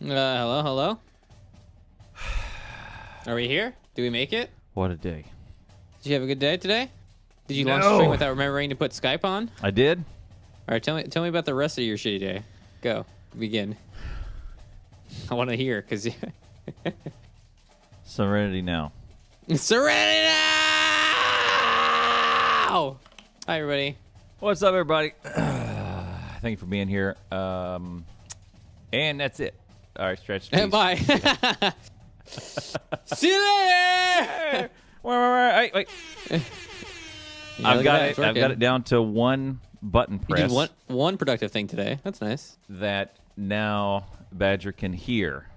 Hello, hello. Are we here? Do we make it? What a day. Did you have a good day today? Did you launch the stream without remembering to put Skype on? I did. All right, tell me about the rest of your shitty day. Go, begin. I want to hear, because... Serenity now. Serenity now! Hi, everybody. What's up, everybody? Thank you for being here. And that's it. All right, stretch. Bye. See you later! Wait. I've got it down to one button press. You did one productive thing today. That's nice. That now Badger can hear.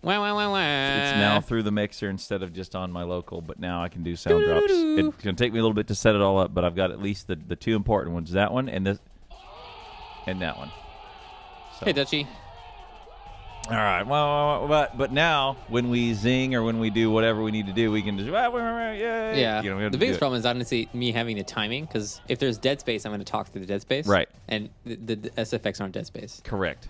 Wow. It's now through the mixer instead of just on my local, but now I can do sound drops. It's going to take me a little bit to set it all up, but I've got at least the two important ones. That one and this and that one. So. Hey, Dutchie. All right. Well, but now when we zing or when we do whatever we need to do, we can just yeah. You know, The biggest problem is honestly me having the timing, because if there's dead space, I'm going to talk through the dead space. Right. And the SFX aren't dead space. Correct.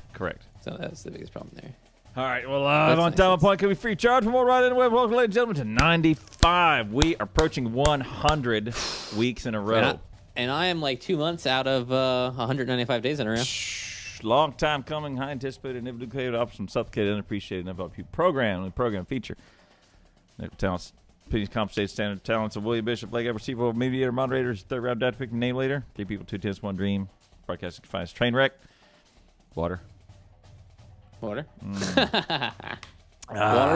So that's the biggest problem there. All right. Well, on time on point can be free charge from all right in the web. Welcome, ladies and gentlemen, to 95. We are approaching 100 weeks in a row. And I am like 2 months out of 195 days in a row. Long time coming, high anticipated, never duplicated, option, suffocated, unappreciated, never program feature. Talents, opinions, compensated, standard talents of William Bishop, Blake Everett, Seafold, mediator, moderators, third round data pick, name later. 3 people, 2 tenths, 1 dream. Broadcasting finest train wreck. Water. Water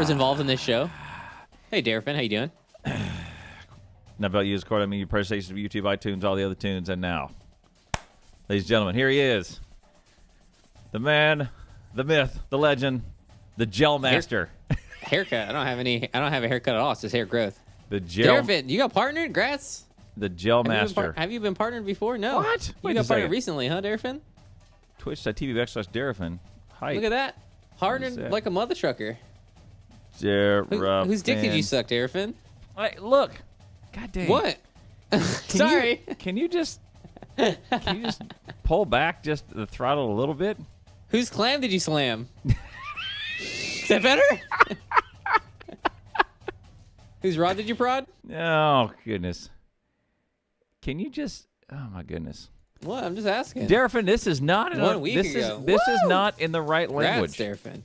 is involved in this show. Hey, Darafin, how you doing? Now about you as Court, I mean, your presentations of YouTube, iTunes, all the other tunes, and now, ladies and gentlemen, here he is. The man, the myth, the legend, the gel master. Haircut. I don't have a haircut at all. It's just hair growth. The gel. Darafin, you got partnered? Grats. The gel master. Have you been partnered before? No. What? You got partnered recently, huh, Darafin? Twitch.tv/Darafin. Hi. Look at that. Hardened like a mother trucker. Darafin. Whose dick did you suck, Darafin? Hey, look. God damn. What? Sorry. Can you just pull back just the throttle a little bit? Whose clam did you slam? Is that better? Whose rod did you prod? Oh, goodness. Can you just... Oh, my goodness. What? I'm just asking. Darafin, this is not... This is not in the right language. Congrats, Darafin.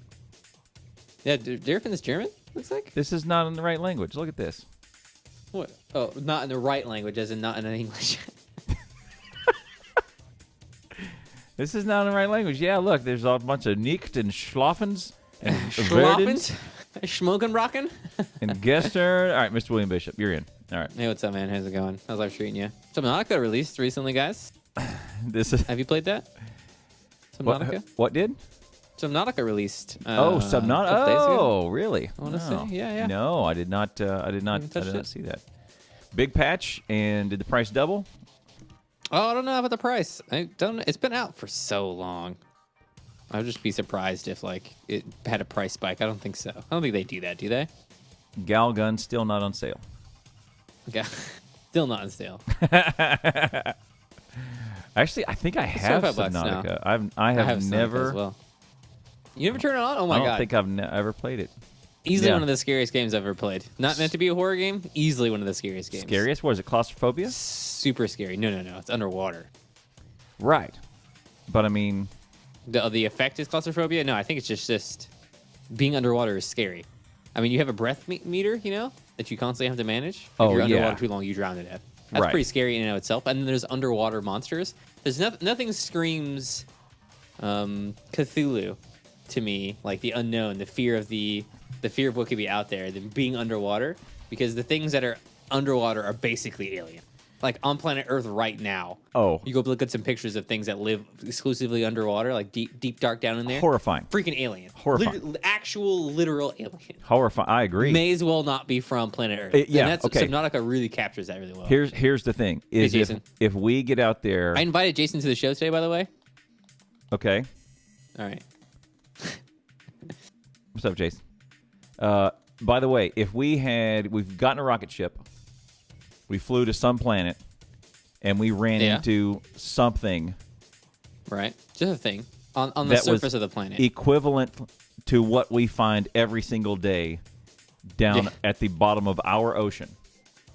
Yeah, Darafin is German, looks like? This is not in the right language. Look at this. What? Oh, not in the right language, as in not in English. This is not in the right language. Yeah, look, there's a bunch of Nicht and Schlafens and Schlafens? Schmokenbrocken? and Gester. All right, Mr. William Bishop, you're in. All right. Hey, what's up, man? How's it going? How's life treating you? Subnautica released recently, guys. Have you played that? Subnautica? What did? Subnautica released. Subnautica. Oh, really? I want to say, yeah. No, I did not. I did not see that. Big patch, and did the price double? Oh, I don't know about the price. I don't. It's been out for so long. I would just be surprised if like it had a price spike. I don't think so. I don't think they do that, do they? Gal gun still not on sale. Okay. Still not on sale. Actually, I think I have Subnautica. I have never. As well. You never turn it on? Oh my god! I don't think I've ever played it. Easily one of the scariest games I've ever played. Not meant to be a horror game. Easily one of the scariest games. Scariest? What is it? Claustrophobia? Super scary. No. It's underwater. Right. But I mean, the effect is claustrophobia. No, I think it's just being underwater is scary. I mean, you have a breath meter, that you constantly have to manage. If you're underwater too long, you drown to death. That's pretty scary in and of itself. And then there's underwater monsters. There's nothing screams Cthulhu to me, like the unknown, the fear of what could be out there than being underwater, because the things that are underwater are basically alien. Like on planet Earth right now. Oh. You go look at some pictures of things that live exclusively underwater, like deep, dark down in there. Horrifying. Freaking alien. Horrifying. Actual, literal alien. Horrifying. I agree. May as well not be from planet Earth. Okay. Subnautica really captures that really well. Here's the thing. Is if we get out there... I invited Jason to the show today, by the way. Okay. All right. What's up, Jason? By the way, if we've gotten a rocket ship, we flew to some planet, and we ran into something. Right. Just a thing on the surface of the planet. Equivalent to what we find every single day down at the bottom of our ocean.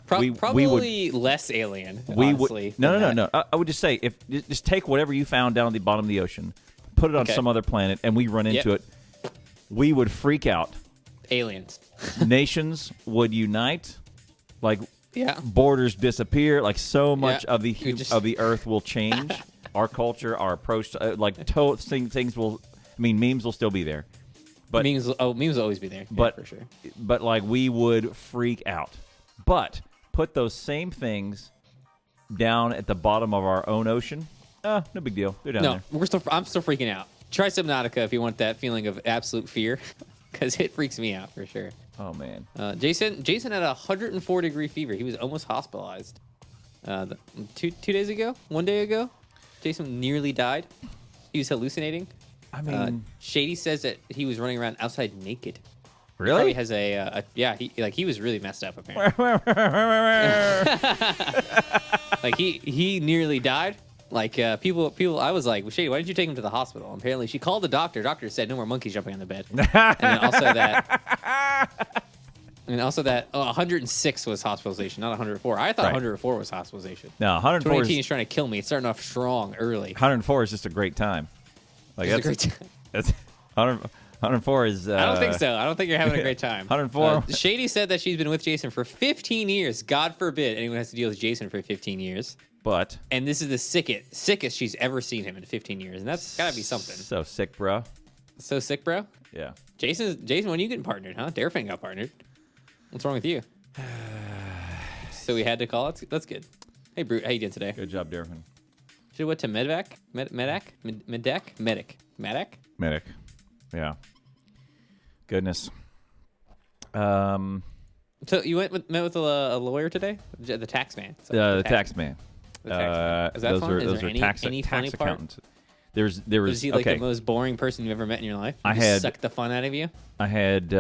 Probably less alien. Honestly, no. I would just say, if just take whatever you found down at the bottom of the ocean, put it on some other planet, and we run into it, we would freak out. Aliens. Nations would unite. Like, borders disappear. Like, so much of the Earth will change. Our culture, our approach, things will. I mean, memes will still be there. But memes will always be there. But for sure. But like, we would freak out. But put those same things down at the bottom of our own ocean. No big deal. They're down there. I'm still freaking out. Try Subnautica if you want that feeling of absolute fear, because it freaks me out for sure. Oh man. Jason had a 104-degree fever. He was almost hospitalized. 2 days ago, 1 day ago, Jason nearly died. He was hallucinating. I mean, Shady says that he was running around outside naked. Really? He has he was really messed up apparently. Like he nearly died. Like people I was like, well, Shady, why didn't you take him to the hospital? And apparently she called the doctor. Doctor said no more monkeys jumping on the bed. And also that 106 was hospitalization, not 104. I thought 104 was hospitalization. No, 104 2018 is trying to kill me. It's starting off strong early. 104 is just a great time. Like, it's a great time. That's 104 is. I don't think so. I don't think you're having a great time. 104. Shady said that she's been with Jason for 15 years. God forbid anyone has to deal with Jason for 15 years. And this is the sickest she's ever seen him in 15 years, and that's gotta be something. So sick, bro. So sick, bro. Yeah. Jason, when are you getting partnered, huh? Darefang got partnered. What's wrong with you? So we had to call it. That's good. Hey, Brute, how you doing today? Good job, Darefang. Should have went to Medic. Medic. Yeah. Goodness. So you met with a lawyer today? The tax man. The tax man. Is that fun? Those are tax accountants. There was. Was he like the most boring person you've ever met in your life? Sucked the fun out of you. I had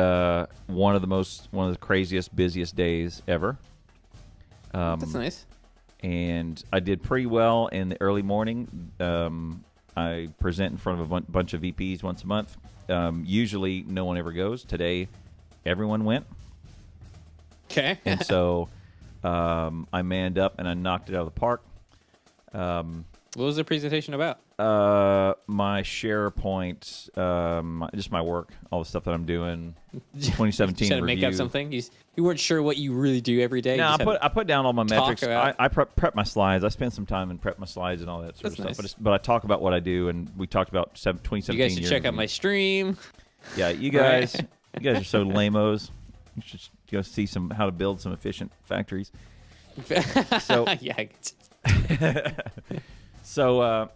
one of the craziest, busiest days ever. That's nice. And I did pretty well in the early morning. I present in front of a bunch of VPs once a month. Usually, no one ever goes. Today, everyone went. Okay. And so I manned up and I knocked it out of the park. What was the presentation about? My SharePoint, just my work, all the stuff that I'm doing. 2017 Trying to review. make up something. You weren't sure what you really do every day. No, I put down all my metrics. I prep my slides. I spent some time and prep my slides and all that sort of stuff. But I talk about what I do, and we talked about 2017. You guys should check out my stream. Yeah, you guys are so lame-os. You should go see how to build some efficient factories. So yeah. So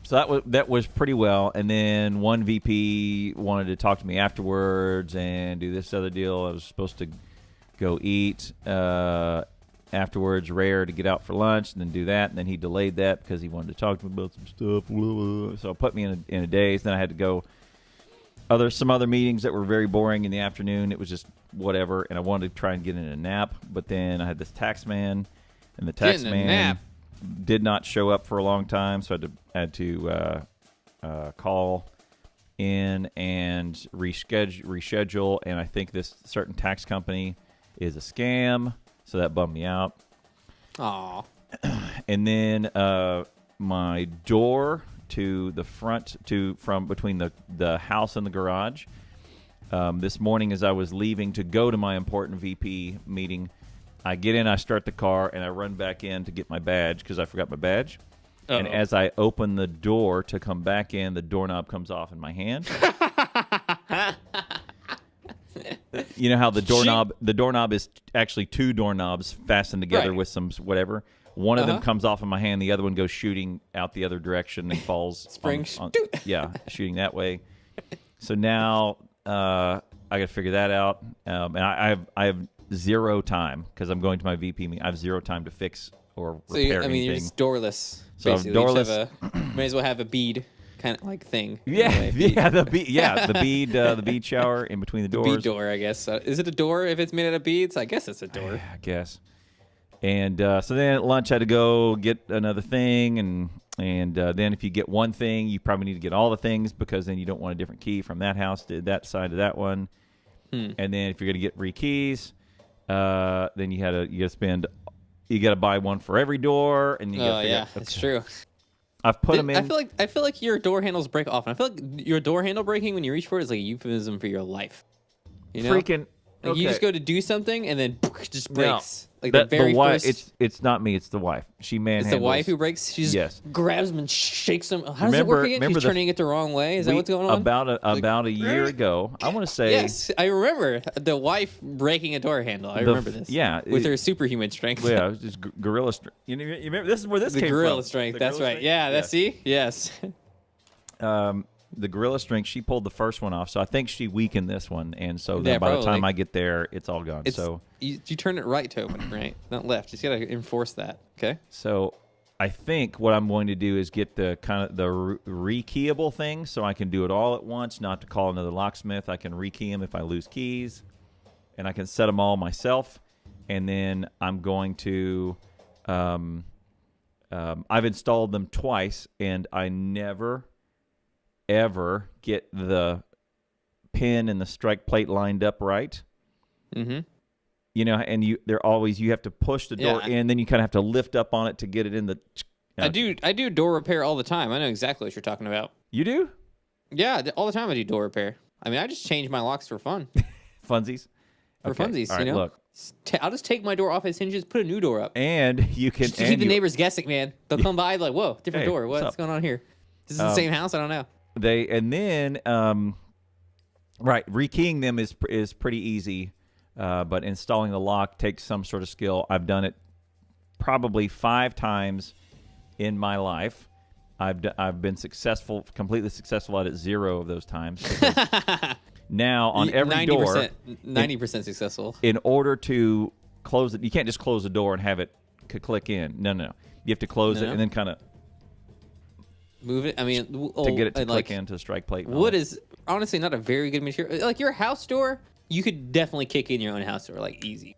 that was pretty well, and then one VP wanted to talk to me afterwards and do this other deal. I was supposed to go eat afterwards, rare to get out for lunch, and then do that, and then he delayed that because he wanted to talk to me about some stuff. So it put me in a daze. Then I had to go some other meetings that were very boring in the afternoon. It was just whatever, and I wanted to try and get in a nap, but then I had this tax man, and the tax man did not show up for a long time, so I had to call in and reschedule, and I think this certain tax company is a scam, so that bummed me out. Aw. And then my door to the front, from between the house and the garage, this morning as I was leaving to go to my important VP meeting, I get in, I start the car, and I run back in to get my badge because I forgot my badge. Uh-oh. And as I open the door to come back in, the doorknob comes off in my hand. You know how the doorknob is actually two doorknobs fastened together with some whatever. One of them comes off in my hand, the other one goes shooting out the other direction and falls. Shooting that way. So now I got to figure that out, and I have zero time because I'm going to my VP meeting. I have zero time to fix or repair anything. You're just doorless. So I'm doorless. May as well have a bead kind of like thing. Yeah, the bead shower in between the doors. The bead door, I guess. Is it a door if it's made out of beads? I guess it's a door. I guess. And so then at lunch, I had to go get another thing, and then if you get one thing, you probably need to get all the things because then you don't want a different key from that house to that side to that one. And then if you're gonna get keys, then you gotta buy one for every door, and you gotta yeah, that's true. I've put them in. I feel like your door handles break often. I feel like your door handle breaking when you reach for it is like a euphemism for your life. You know? Freaking. Like Okay. you just go to do something and then it just breaks. No, like the very first. It's not me. It's the wife. She manhandles. It's the wife who breaks. She just grabs them and shakes them. How does it work again? She's turning it the wrong way. Is that what's going on? About a year ago, I want to say. Yes, I remember the wife breaking a door handle. I remember this. Yeah, with her superhuman strength. Yeah, it was just gorilla strength. You remember this is where this came from. The gorilla strength. That's right. Yeah, that's see. Yes. The gorilla strength, she pulled the first one off, so I think she weakened this one, and so then by the time I get there, it's all gone. So you turn it right to open it, right? Not left. You just gotta enforce that. Okay. So I think what I'm going to do is get the kind of the rekeyable thing, so I can do it all at once, not to call another locksmith. I can rekey them if I lose keys, and I can set them all myself. And then I'm going to, I've installed them twice, and I never ever get the pin and the strike plate lined up right. Mm-hmm. You know, and you have to push the door in, then you kind of have to lift up on it to get it in the. I do door repair all the time. I know exactly what you're talking about. You do? Yeah, all the time I do door repair. I mean, I just change my locks for fun. Funsies? For funsies, all right, you know? Look. I'll just take my door off its hinges, put a new door up. And you can... Just to keep the neighbors guessing, man. They'll come by like, whoa, different door. What's going on here? Is this the same house? I don't know. Rekeying them is pretty easy, but installing the lock takes some sort of skill. I've done it probably 5 times in my life. I've been completely successful at it 0 of those times. Now on every 90% successful. In order to close it, you can't just close the door and have it click in. No. You have to close it and then kind of move it. I mean, to get it to click into the strike plate. Wood is honestly not a very good material. Like your house door, you could definitely kick in your own house door like easy.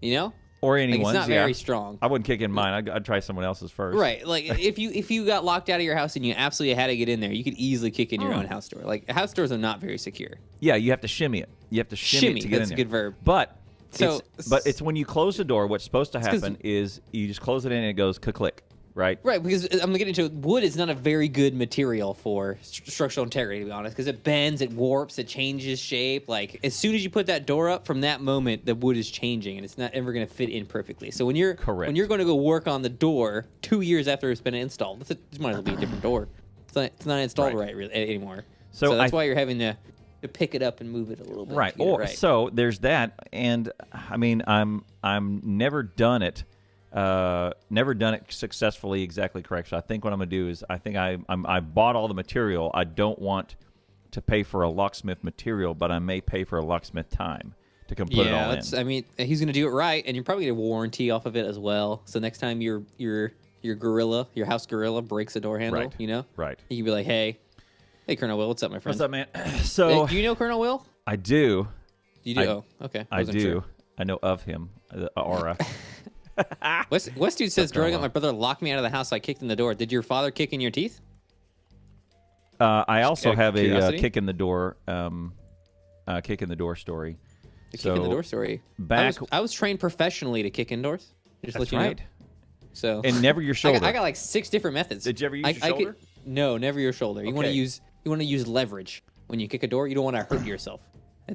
You know? Or anyone's. Like it's not very strong. I wouldn't kick in mine. I'd try someone else's first. Right. Like if you got locked out of your house and you absolutely had to get in there, you could easily kick in your own house door. Like house doors are not very secure. Yeah, you have to shimmy it. You have to shimmy it to get in there. That's a good verb. But it's when you close the door, what's supposed to happen is you just close it in and it goes click. Right? Right, because I'm going to get into it. Wood is not a very good material for structural integrity, to be honest, because it bends, it warps, it changes shape. Like, as soon as you put that door up, from that moment, the wood is changing, and it's not ever going to fit in perfectly. So when you're going to go work on the door 2 years after it's been installed, this might as well be a different door. It's not installed right really, anymore. So that's why you're having to pick it up and move it a little bit. Right. So there's that, and I mean, I'm never done it. Never done it successfully exactly correct. So I think what I'm going to do is I bought all the material. I don't want to pay for a locksmith material, but I may pay for a locksmith time to come put it all in. I mean, he's going to do it right, and you're probably going to get a warranty off of it as well. So next time your house gorilla breaks a door handle, you know? Right. You can be like, hey, Colonel Will, what's up, my friend? What's up, man? So do you know Colonel Will? I do. You do? Okay. I do. Sure. I know of him, the aura. West Dude says, growing up, my brother locked me out of the house, so I kicked in the door. Did your father kick in your teeth? I also have a kick in the door story. Kick in the door story. I was trained professionally to kick indoors. Just That's let you right. know. So and never your shoulder. I got like 6 different methods. Did you ever use your shoulder? No, never your shoulder. Okay. You want to use leverage when you kick a door. You don't want to hurt yourself. Are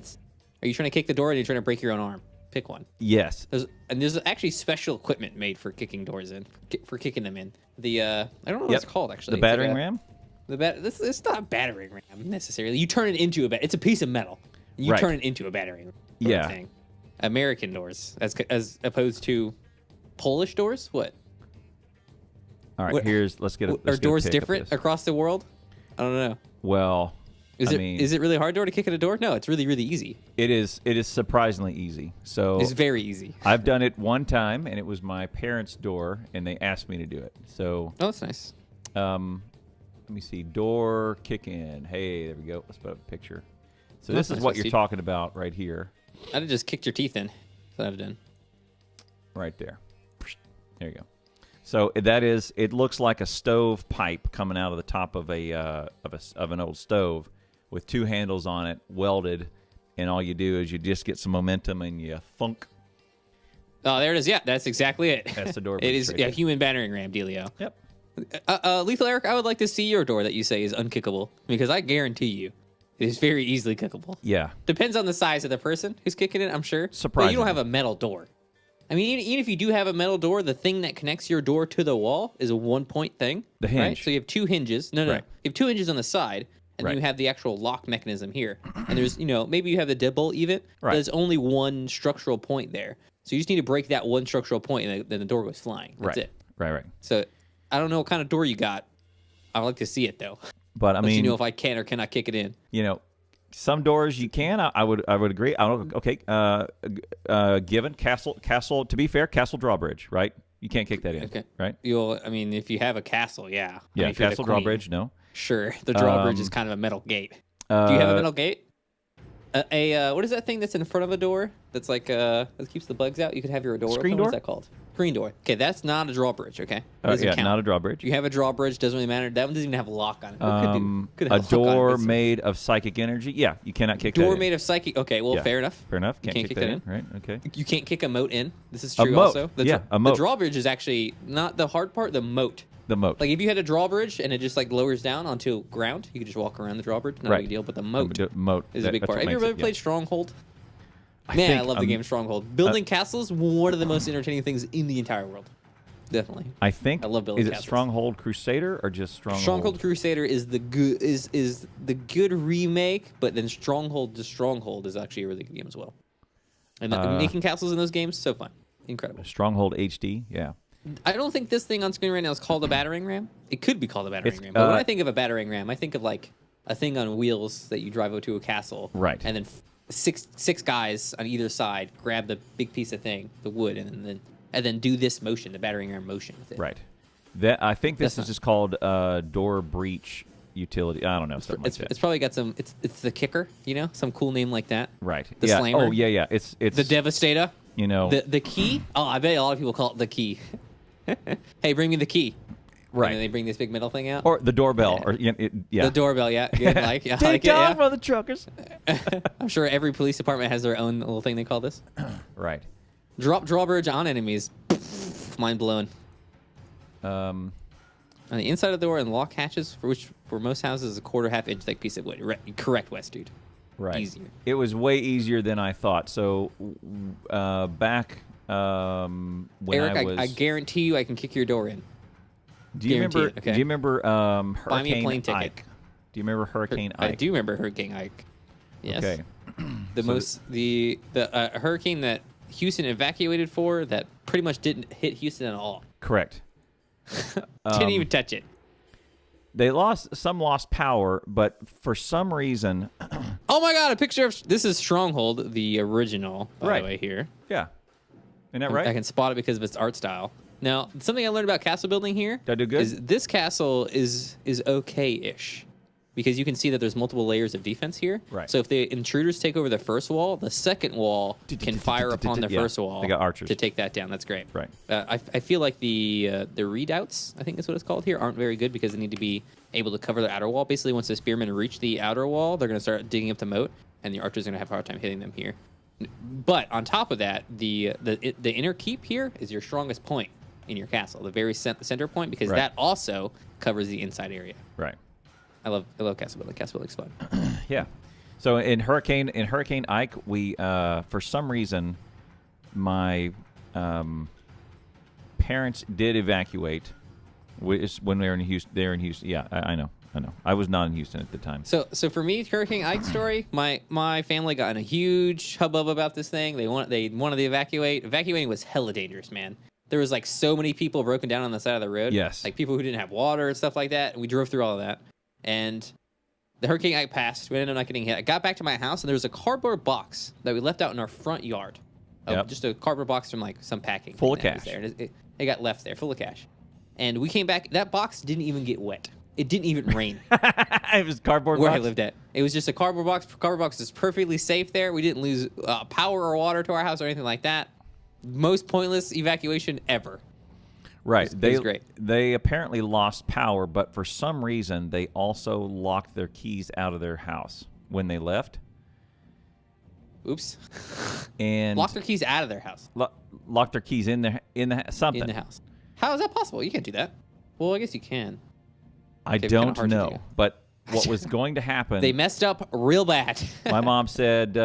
you trying to kick the door, or are you trying to break your own arm? Pick one. Yes. There's actually special equipment made for kicking doors in, for kicking them in. I don't know what it's called actually. The battering ram. It's not a battering ram necessarily. You turn it into it's a piece of metal. You turn it into a battering ram. Thing. American doors as opposed to Polish doors. What? All right. Are doors different across the world? I don't know. Well. Is it really hard door to kick at a door? No, it's really, really easy. It is surprisingly easy. So it's very easy. I've done it one time, and it was my parents' door, and they asked me to do it. So that's nice. Let me see. Door kick in. Hey, there we go. Let's put up a picture. So this is what you're talking about right here. I'd have just kicked your teeth in. That's what I'd have done. Right there. There you go. So it looks like a stove pipe coming out of the top of of an old stove with two handles on it, welded, and all you do is you just get some momentum and you thunk. Oh, there it is. Yeah, that's exactly it. That's the door. It is a human battering ram dealio. Yep. Lethal Eric, I would like to see your door that you say is unkickable, because I guarantee you it is very easily kickable. Yeah. Depends on the size of the person who's kicking it, I'm sure. Surprising. But you don't have a metal door. I mean, even if you do have a metal door, the thing that connects your door to the wall is a one-point thing. The hinge. Right? So you have two hinges. No. Right. You have two hinges on the side, and then you have the actual lock mechanism here. And there's, maybe you have the deadbolt even, but there's only one structural point there. So you just need to break that one structural point, and then the door goes flying. That's it. Right. So I don't know what kind of door you got. I'd like to see it, though. But I mean, you know if I can or cannot kick it in. Some doors you can. I would agree. Given castle. To be fair, castle drawbridge. Right. You can't kick that in. Okay. Right. If you have a castle, yeah. Yeah. Castle drawbridge. No. Sure. The drawbridge is kind of a metal gate. Do you have a metal gate? What is that thing that's in front of a door? That's like that keeps the bugs out. You could have your door. Screen open. door. What's that called? Screen door. Okay, that's not a drawbridge. Okay. Not a drawbridge. You have a drawbridge. Doesn't really matter. That one doesn't even have a lock on it. Could a door made of psychic energy. Yeah, you cannot kick that in. Door made of psychic. Okay, well, fair enough. Fair enough. You can't kick that in. Right. Okay. You can't kick a moat in. This is true. A moat. Also, a moat. The drawbridge is actually not the hard part. The moat. The moat. Like if you had a drawbridge and it just like lowers down onto ground, you could just walk around the drawbridge. Not a big deal. But the moat is a big part. Have you ever played Stronghold? I love the game Stronghold. Building castles, one of the most entertaining things in the entire world. Definitely. I love building castles. Is it castles. Stronghold Crusader or just Stronghold? Stronghold Crusader is the good is the good remake, but then Stronghold to Stronghold is actually a really good game as well. And making castles in those games, so fun. Incredible. Stronghold HD, yeah. I don't think this thing on screen right now is called a battering ram. It could be called a battering ram. But when I think of a battering ram, I think of like a thing on wheels that you drive over to a castle. Right. And then six guys on either side grab the big piece of thing, the wood, and then do this motion, the battering ram motion with it. Right. I think this is just called door breach utility. I don't know. Something like that. It's probably got some. It's the kicker, some cool name like that. Right. The slammer. Oh yeah. It's the Devastator. The key. Oh, I bet a lot of people call it the key. Hey, bring me the key. Right. And then they bring this big metal thing out. Or the doorbell. Or The doorbell. Yeah. Good. Take off on the truckers. I'm sure every police department has their own little thing they call this. Right. Drop drawbridge on enemies. Mind blown. On the inside of the door and lock hatches, for most houses is a quarter-half inch thick piece of wood. Correct, West dude. Right. Easier. It was way easier than I thought. So back when Eric, I guarantee you I can kick your door in. Do you remember? Okay. Do you remember Buy me a plane Hurricane ticket. Ike? Do you remember Hurricane Ike? I do remember Hurricane Ike. Yes. Okay. The hurricane that Houston evacuated for that pretty much didn't hit Houston at all. Correct. Didn't even touch it. They lost power, but for some reason. Oh my God! A picture of this is Stronghold, the original, by the way. Here. Yeah. Isn't that right? I can spot it because of its art style. Now, something I learned about castle building here. Did I do good? Is this castle is okay-ish. Because you can see that there's multiple layers of defense here. Right. So if the intruders take over the first wall, the second wall can fire upon the first wall. They got archers to take that down. That's great. Right. I feel like the redoubts, I think is what it's called here, aren't very good because they need to be able to cover the outer wall. Basically, once the spearmen reach the outer wall, they're going to start digging up the moat, and the archers are going to have a hard time hitting them here. But on top of that, the inner keep here is your strongest point in your castle, the very center point, because that also covers the inside area. Right. I love castle building. Castle building's fun. Yeah. So in Hurricane Ike, we for some reason my parents did evacuate when we were in Houston. They're in Houston. Yeah, I know. I was not in Houston at the time. So for me, Hurricane Ike story, my family got in a huge hubbub about this thing. They wanted to evacuate. Evacuating was hella dangerous, man. There was like so many people broken down on the side of the road. Yes. Like people who didn't have water and stuff like that. And we drove through all of that. And the Hurricane Ike passed. We ended up not getting hit. I got back to my house, and there was a cardboard box that we left out in our front yard. Just a cardboard box from like some packing. Full of cash. There. And it got left there, full of cash. And we came back. That box didn't even get wet. It didn't even rain. It was cardboard where box? I lived at. It was just a cardboard box. Cardboard box is perfectly safe there. We didn't lose power or water to our house or anything like that. Most pointless evacuation ever. Right. It was great. They apparently lost power, but for some reason they also locked their keys out of their house when they left. Oops. And lock their keys out of their house. Lock their keys in the house. How is that possible? You can't do that. Well, I guess you can. I don't know, but what was going to happen? They messed up real bad. My mom said,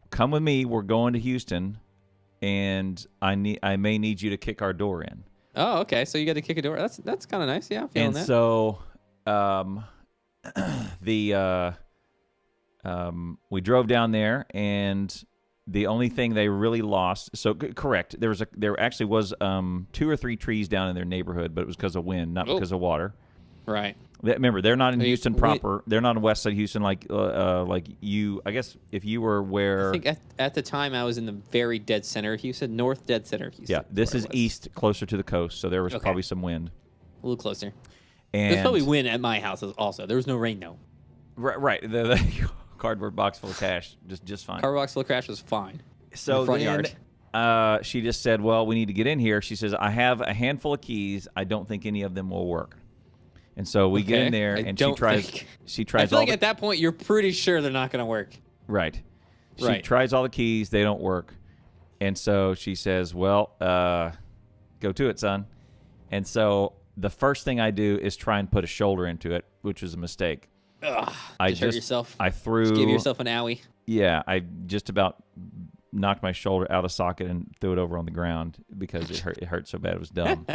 "Come with me. We're going to Houston, and I may need you to kick our door in." Oh, okay. So you got to kick a door. That's kind of nice. Yeah, I'm feeling that. And so, we drove down there, and the only thing they really lost. So correct. There actually was 2 or 3 trees down in their neighborhood, but it was because of wind, not because of water. Right. Remember, they're not in Houston proper. They're not in west side Houston like you. I guess if you were where. I think at the time I was in the very dead center of Houston, north dead center of Houston. Yeah, this is east, closer to the coast, so there was probably some wind. A little closer. And there's probably wind at my house also. There was no rain though. Right. The cardboard box full of cash, just fine. Cardboard box full of cash was fine. So in the front yard. She just said, "Well, we need to get in here." She says, "I have a handful of keys. I don't think any of them will work." And so we get in there, and she tries. I feel like at that point, you're pretty sure they're not going to work. Right. She tries all the keys. They don't work. And so she says, "Well, go to it, son." And so the first thing I do is try and put a shoulder into it, which was a mistake. Ugh, just hurt yourself. I threw. Just give yourself an owie. Yeah, I just about knocked my shoulder out of socket and threw it over on the ground because it hurt so bad. It was dumb.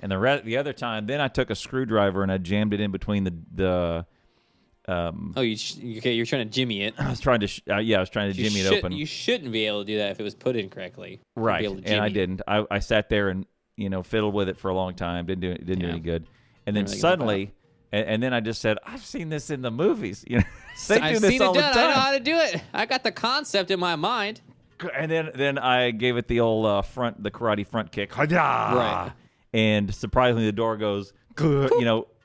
And the other time, then I took a screwdriver and I jammed it in between the you're trying to jimmy it. I was trying to jimmy it open. You shouldn't be able to do that if it was put in correctly. Right, and I didn't. I sat there and fiddled with it for a long time. Didn't do any good. And then suddenly, and then I just said, "I've seen this in the movies." They do this all the time. I know how to do it. I got the concept in my mind. And then I gave it the old the karate front kick. Right. And surprisingly, the door goes,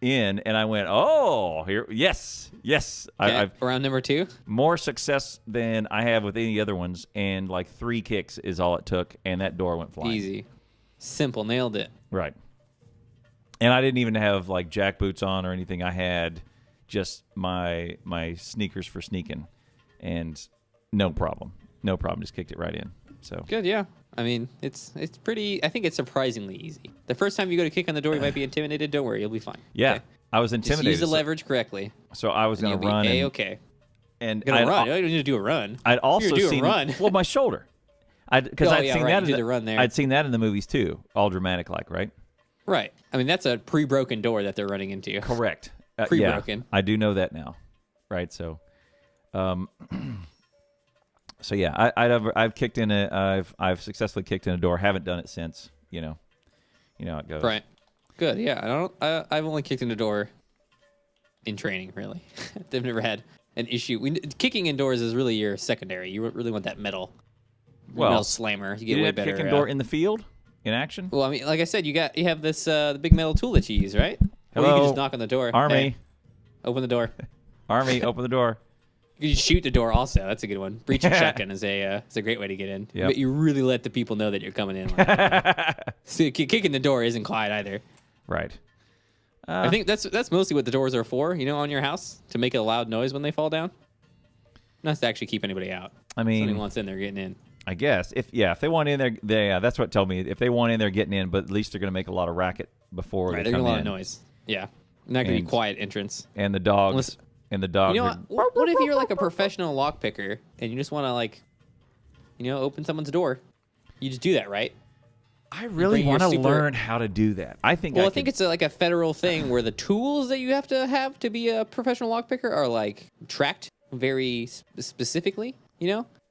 in, and I went, "Oh, here, yes." Okay. I've round number 2. More success than I have with any other ones, and like 3 kicks is all it took, and that door went flying. Easy, simple, nailed it. Right. And I didn't even have like jack boots on or anything. I had just my sneakers for sneaking, and no problem. Just kicked it right in. So good, yeah. I mean, it's pretty. I think it's surprisingly easy. The first time you go to kick on the door, you might be intimidated. Don't worry, you'll be fine. Yeah, okay? I was intimidated. Just use the leverage correctly. So I was going to run. Okay. And gonna run. You don't need to do a run. I'd also seen a run. Well, my shoulder. Because I'd seen that. You did the run there. I'd seen that in the movies too, all dramatic like, right? Right. I mean, that's a pre-broken door that they're running into. Correct. Pre-broken. Yeah, I do know that now. Right. So, so yeah, I've kicked in I've successfully kicked in a door. Haven't done it since. You know how it goes. Right. Good. Yeah. I've only kicked in a door in training. Really, they've never had an issue. Kicking indoors is really your secondary. You really want that metal slammer. You get way better. Kicking door in the field in action. Well, I mean, like I said, you have this the big metal tool that you use, right? Hello. Or you can just knock on the door. Army. Hey, open the door. Army, open the door. You can shoot the door also. That's a good one. Breaching shotgun is a great way to get in. Yep. But you really let the people know that you're coming in. So kicking the door isn't quiet either. Right. I think that's mostly what the doors are for, on your house, to make a loud noise when they fall down. Not to actually keep anybody out. I mean, somebody wants in, they're getting in. I guess if they want in there, that's what told me. If they want in, they're getting in, but at least they're going to make a lot of racket before they come in. They're going to a lot of noise. Yeah, not going to be quiet entrance. And the dogs. And the dogs. What if you're like a professional lock picker and you just want to open someone's door? You just do that, right? I really want to learn how to do that. I think it's like a federal thing where the tools that you have to be a professional lock picker are like tracked very specifically,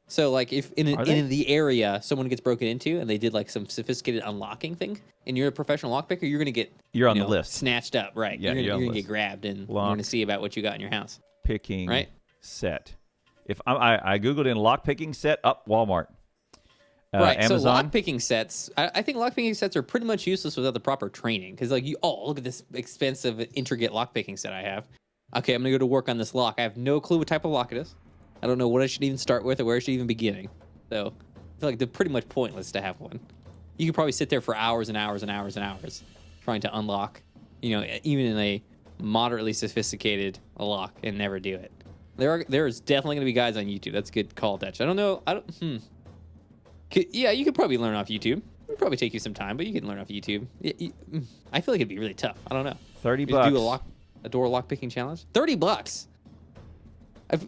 So like if in the area someone gets broken into and they did like some sophisticated unlocking thing and you're a professional lockpicker, you're going to get on the list. Snatched up, right? Yeah, you're going to get grabbed and you're going to see about what you got in your house. Picking set. If I googled in lock picking set up Walmart. Right. Amazon. So lock picking sets, I think lock picking sets are pretty much useless without the proper training because look at this expensive intricate lock picking set I have. Okay, I'm going to go to work on this lock. I have no clue what type of lock it is. I don't know what I should even start with or where I should even begin. So I feel like they're pretty much pointless to have one. you could probably sit there for hours and hours and hours and hours trying to unlock, even in a moderately sophisticated lock and never do it. There's definitely going to be guys on YouTube. That's a good call, Dutch. I don't know. You could probably learn off YouTube. It would probably take you some time, but you can learn off YouTube. I feel like it'd be really tough. I don't know. $30. Do a door lock picking challenge. $30.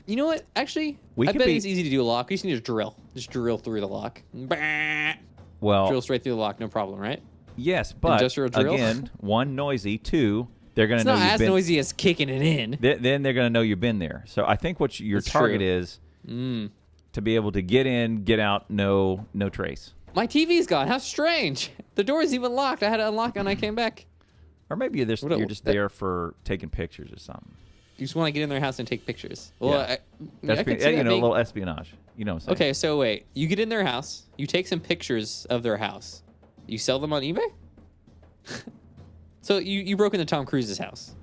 You know what? Actually, I bet it's easy to do a lock. You just need to drill. Just drill through the lock. Well, drill straight through the lock, no problem, right? Yes, but again, one, noisy. Two, they're going to know you've been. It's not as noisy as kicking it in. Then they're going to know you've been there. So I think what your target is to be able to get in, get out, no trace. My TV's gone. How strange. The door is even locked. I had to unlock it when I came back. Or maybe you're just there for taking pictures or something. You just want to get in their house and take pictures. Well, yeah. A little espionage. You know what I'm saying? Okay, so wait. You get in their house. You take some pictures of their house. You sell them on eBay? So you broke into Tom Cruise's house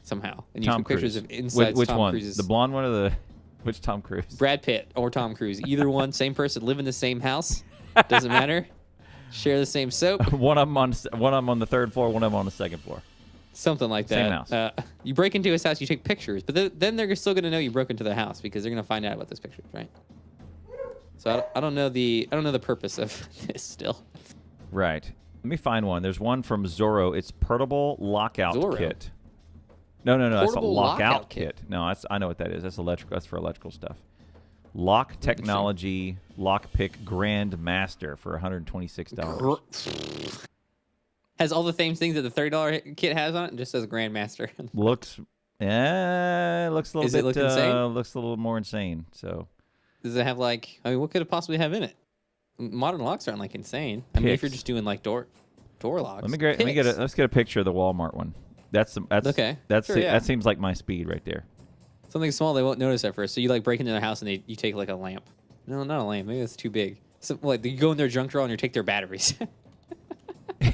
somehow. And you took pictures of inside which Tom one? Cruise's. The blonde one or which Tom Cruise? Brad Pitt or Tom Cruise. Either one, same person, live in the same house. Doesn't matter. Share the same soap. One of them on the third floor, one of them on the second floor. Something like that. Same house. You break into his house, you take pictures, but then they're still going to know you broke into their house because they're going to find out about those pictures, right? So I don't know the purpose of this still. Right. Let me find one. There's one from Zorro. It's portable lockout kit. No. That's a lockout kit. No, I know what that is. That's electrical. That's for electrical stuff. Lock Technology Lockpick Grand Master for $126. Has all the same things that the $30 kit has on it, and just says Grandmaster. looks a little bit. Look insane? Looks a little more insane. So, does it have what could it possibly have in it? Modern locks aren't insane. I mean, if you're just doing door locks. Let's get a picture of the Walmart one. That's okay. That seems like my speed right there. Something small they won't notice at first. So you break into their house and you take a lamp. No, not a lamp. Maybe it's too big. So you go in their junk drawer and you take their batteries.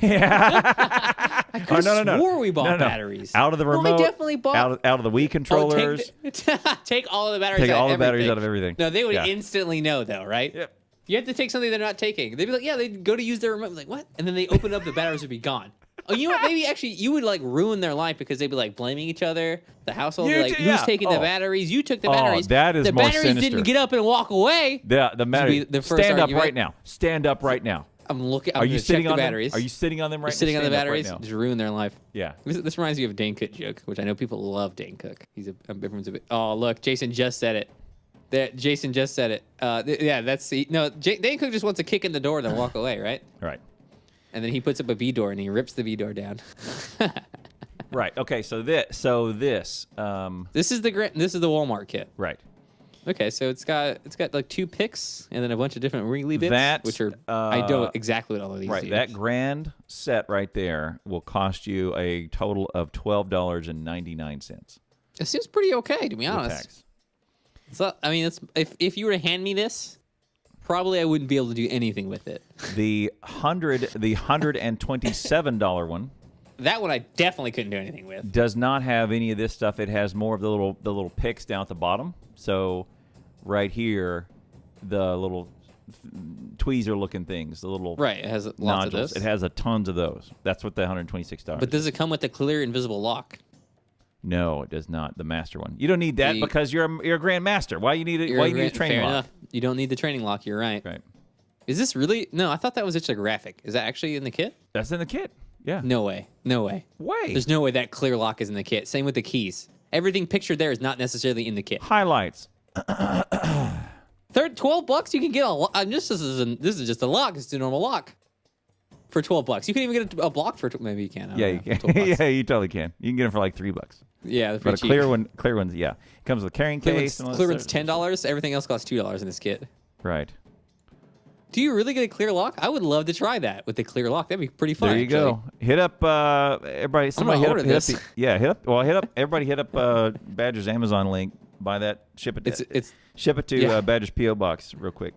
Yeah. I could have swore we bought batteries. Out of the remote. No, we definitely bought. Out of the Wii controllers. Take all of the batteries. Take all the batteries out of everything. No, they would instantly know though, right? Yep. You have to take something they're not taking. They'd be like, yeah, they'd go to use their remote. Like, what? And then they open up, the batteries would be gone. Oh, you know what? Maybe actually you would ruin their life because they'd be blaming each other. The household would be who's taking the batteries? You took the batteries. That is more sinister. The batteries didn't get up and walk away. The batteries. Stand up right now. Stand up right now. I'm looking. Are you sitting on batteries? Are you sitting on them right now? Sitting on the batteries? Right, just ruin their life. Yeah. This reminds me of a Dane Cook joke, which I know people love Dane Cook. Everyone's a bit. Oh, look, Jason just said it. Jason just said it. Dane Cook just wants to kick in the door and then walk away, right? Right. And then he puts up a V door and he rips the V door down. Right. Okay. So this. This is the Walmart kit. Right. Okay. So it's got 2 picks and then a bunch of different wriggly bits, which are I don't know exactly what all of these. Right. That grand set right there will cost you a total of $12.99. It seems pretty okay, to be honest. So I mean, if you were to hand me this, probably I wouldn't be able to do anything with it. The $127 one. That one I definitely couldn't do anything with. Does not have any of this stuff. It has more of the little picks down at the bottom. So right here, the little tweezer looking things, the little it has lots nodules. of this. It has a tons of those. That's what the $126. But does it come with the clear invisible lock? No, it does not. The master one. You don't need that because you're a grandmaster. Why you need it? Why you need a training lock? Enough. You don't need the training lock. You're right. Right. Is this really? No, I thought that was just a graphic. Is that actually in the kit? That's in the kit. Yeah. No way. There's no way that clear lock is in the kit. Same with the keys. Everything pictured there is not necessarily in the kit. Highlights. $12 you can get this is just a lock. It's a normal lock. For $12, you can even get a block for maybe you can. Yeah, you can. Yeah, you totally can. You can get them for like $3. Yeah, but a clear one, yeah, it comes with a carrying case. Clear one's $10. Everything else costs $2 in this kit. Right. Do you really get a clear lock? I would love to try that with the clear lock. That'd be pretty fun. There you go. Hit up everybody. Somebody hit up. Everybody hit up Badger's Amazon link. Buy that. Ship it. Ship it to Badger's PO box real quick.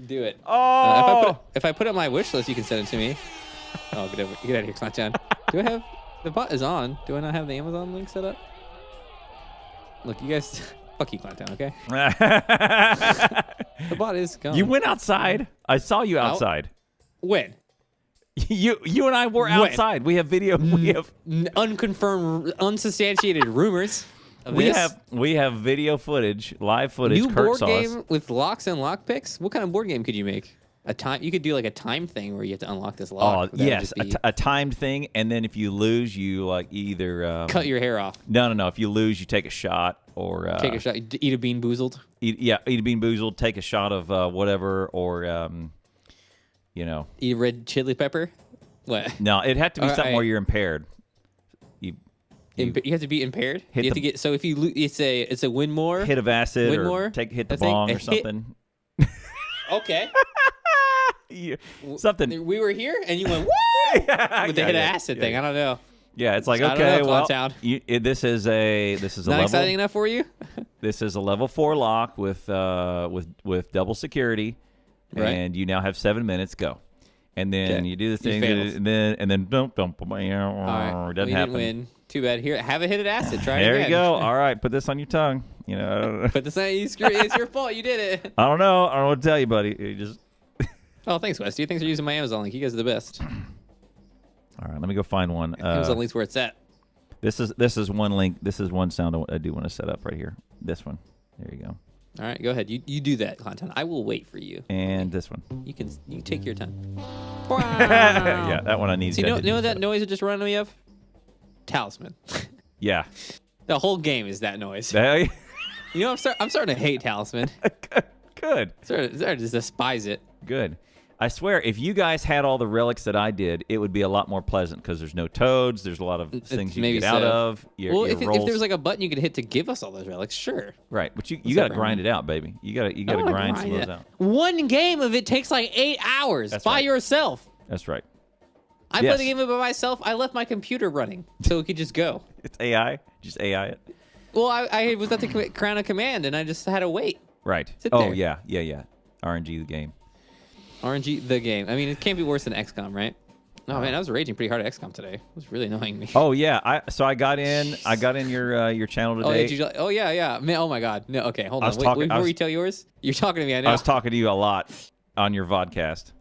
Do it. Oh! If I put it on my wish list, you can send it to me. Oh, get out of here, Clown. Do I have the bot is on? Do I not have the Amazon link set up? Look, you guys, fuck you, Clown, okay? The bot is gone. You went outside. I saw you outside. When? You and I were outside. We have video. We have unconfirmed, unsubstantiated rumors. We have video footage, live footage. New Kurt board saw game us. with locks and lock picks. What kind of board game could you make? You could do like a time thing where you have to unlock this lock. Oh yes, a timed thing, and then if you lose, you like either cut your hair off. No. If you lose, you take a shot or take a shot. Eat a bean boozled. Eat a bean boozled. Take a shot of whatever, or eat a red chili pepper. What? No, it had to be something where you're impaired. You have to be impaired. You have to get. So if you lose, it's a win more. Hit of acid Winmore, or hit the bong or something. Okay. Something. We were here and you went woo with the hit of acid thing. I don't know. Yeah, it's like I okay, know, well, this is a not level, exciting enough for you. This is a level 4 lock with double security, right. And you now have 7 minutes. Go, and then you do the thing, and then don't. Right. Doesn't happen. Didn't win. Too bad. Here, have a hit of acid. Try it there again. you go. All right, put this on your tongue. Put this on you. It's your fault. You did it. I don't know what to tell you, buddy. You just. Oh, thanks, Westy. Thanks for using my Amazon link. You guys are the best. All right, let me go find one. Amazon link's where it's at. This is one link. This is one sound I do want to set up right here. This one. There you go. All right, go ahead. You do that content. I will wait for you. And this one. You take your time. Yeah, that one I need. So you know that noise it just reminded me of? Talisman. Yeah. The whole game is that noise. You know, I'm starting to hate Talisman. Good. Starting to despise it. Good. I swear, if you guys had all the relics that I did, it would be a lot more pleasant because there's no toads. There's a lot of things you can get out of. If there was like a button you could hit to give us all those relics, sure. Right, but you got to grind it out, baby. You got to grind some of those out. One game of it takes like 8 hours by yourself. That's right. I played the game by myself. I left my computer running so it could just go. It's AI. Just AI it. Well, I was at the crown of command and I just had to wait. Right. Sit there. Yeah. RNG the game. RNG the game. I mean, it can't be worse than XCOM, right? No, man, I was raging pretty hard at XCOM today. It was really annoying me. Oh yeah, I got in your channel today. Oh yeah. Man, oh my God. No, okay, hold on. Wait, before you tell yours, you're talking to me. I know. I was talking to you a lot on your vodcast.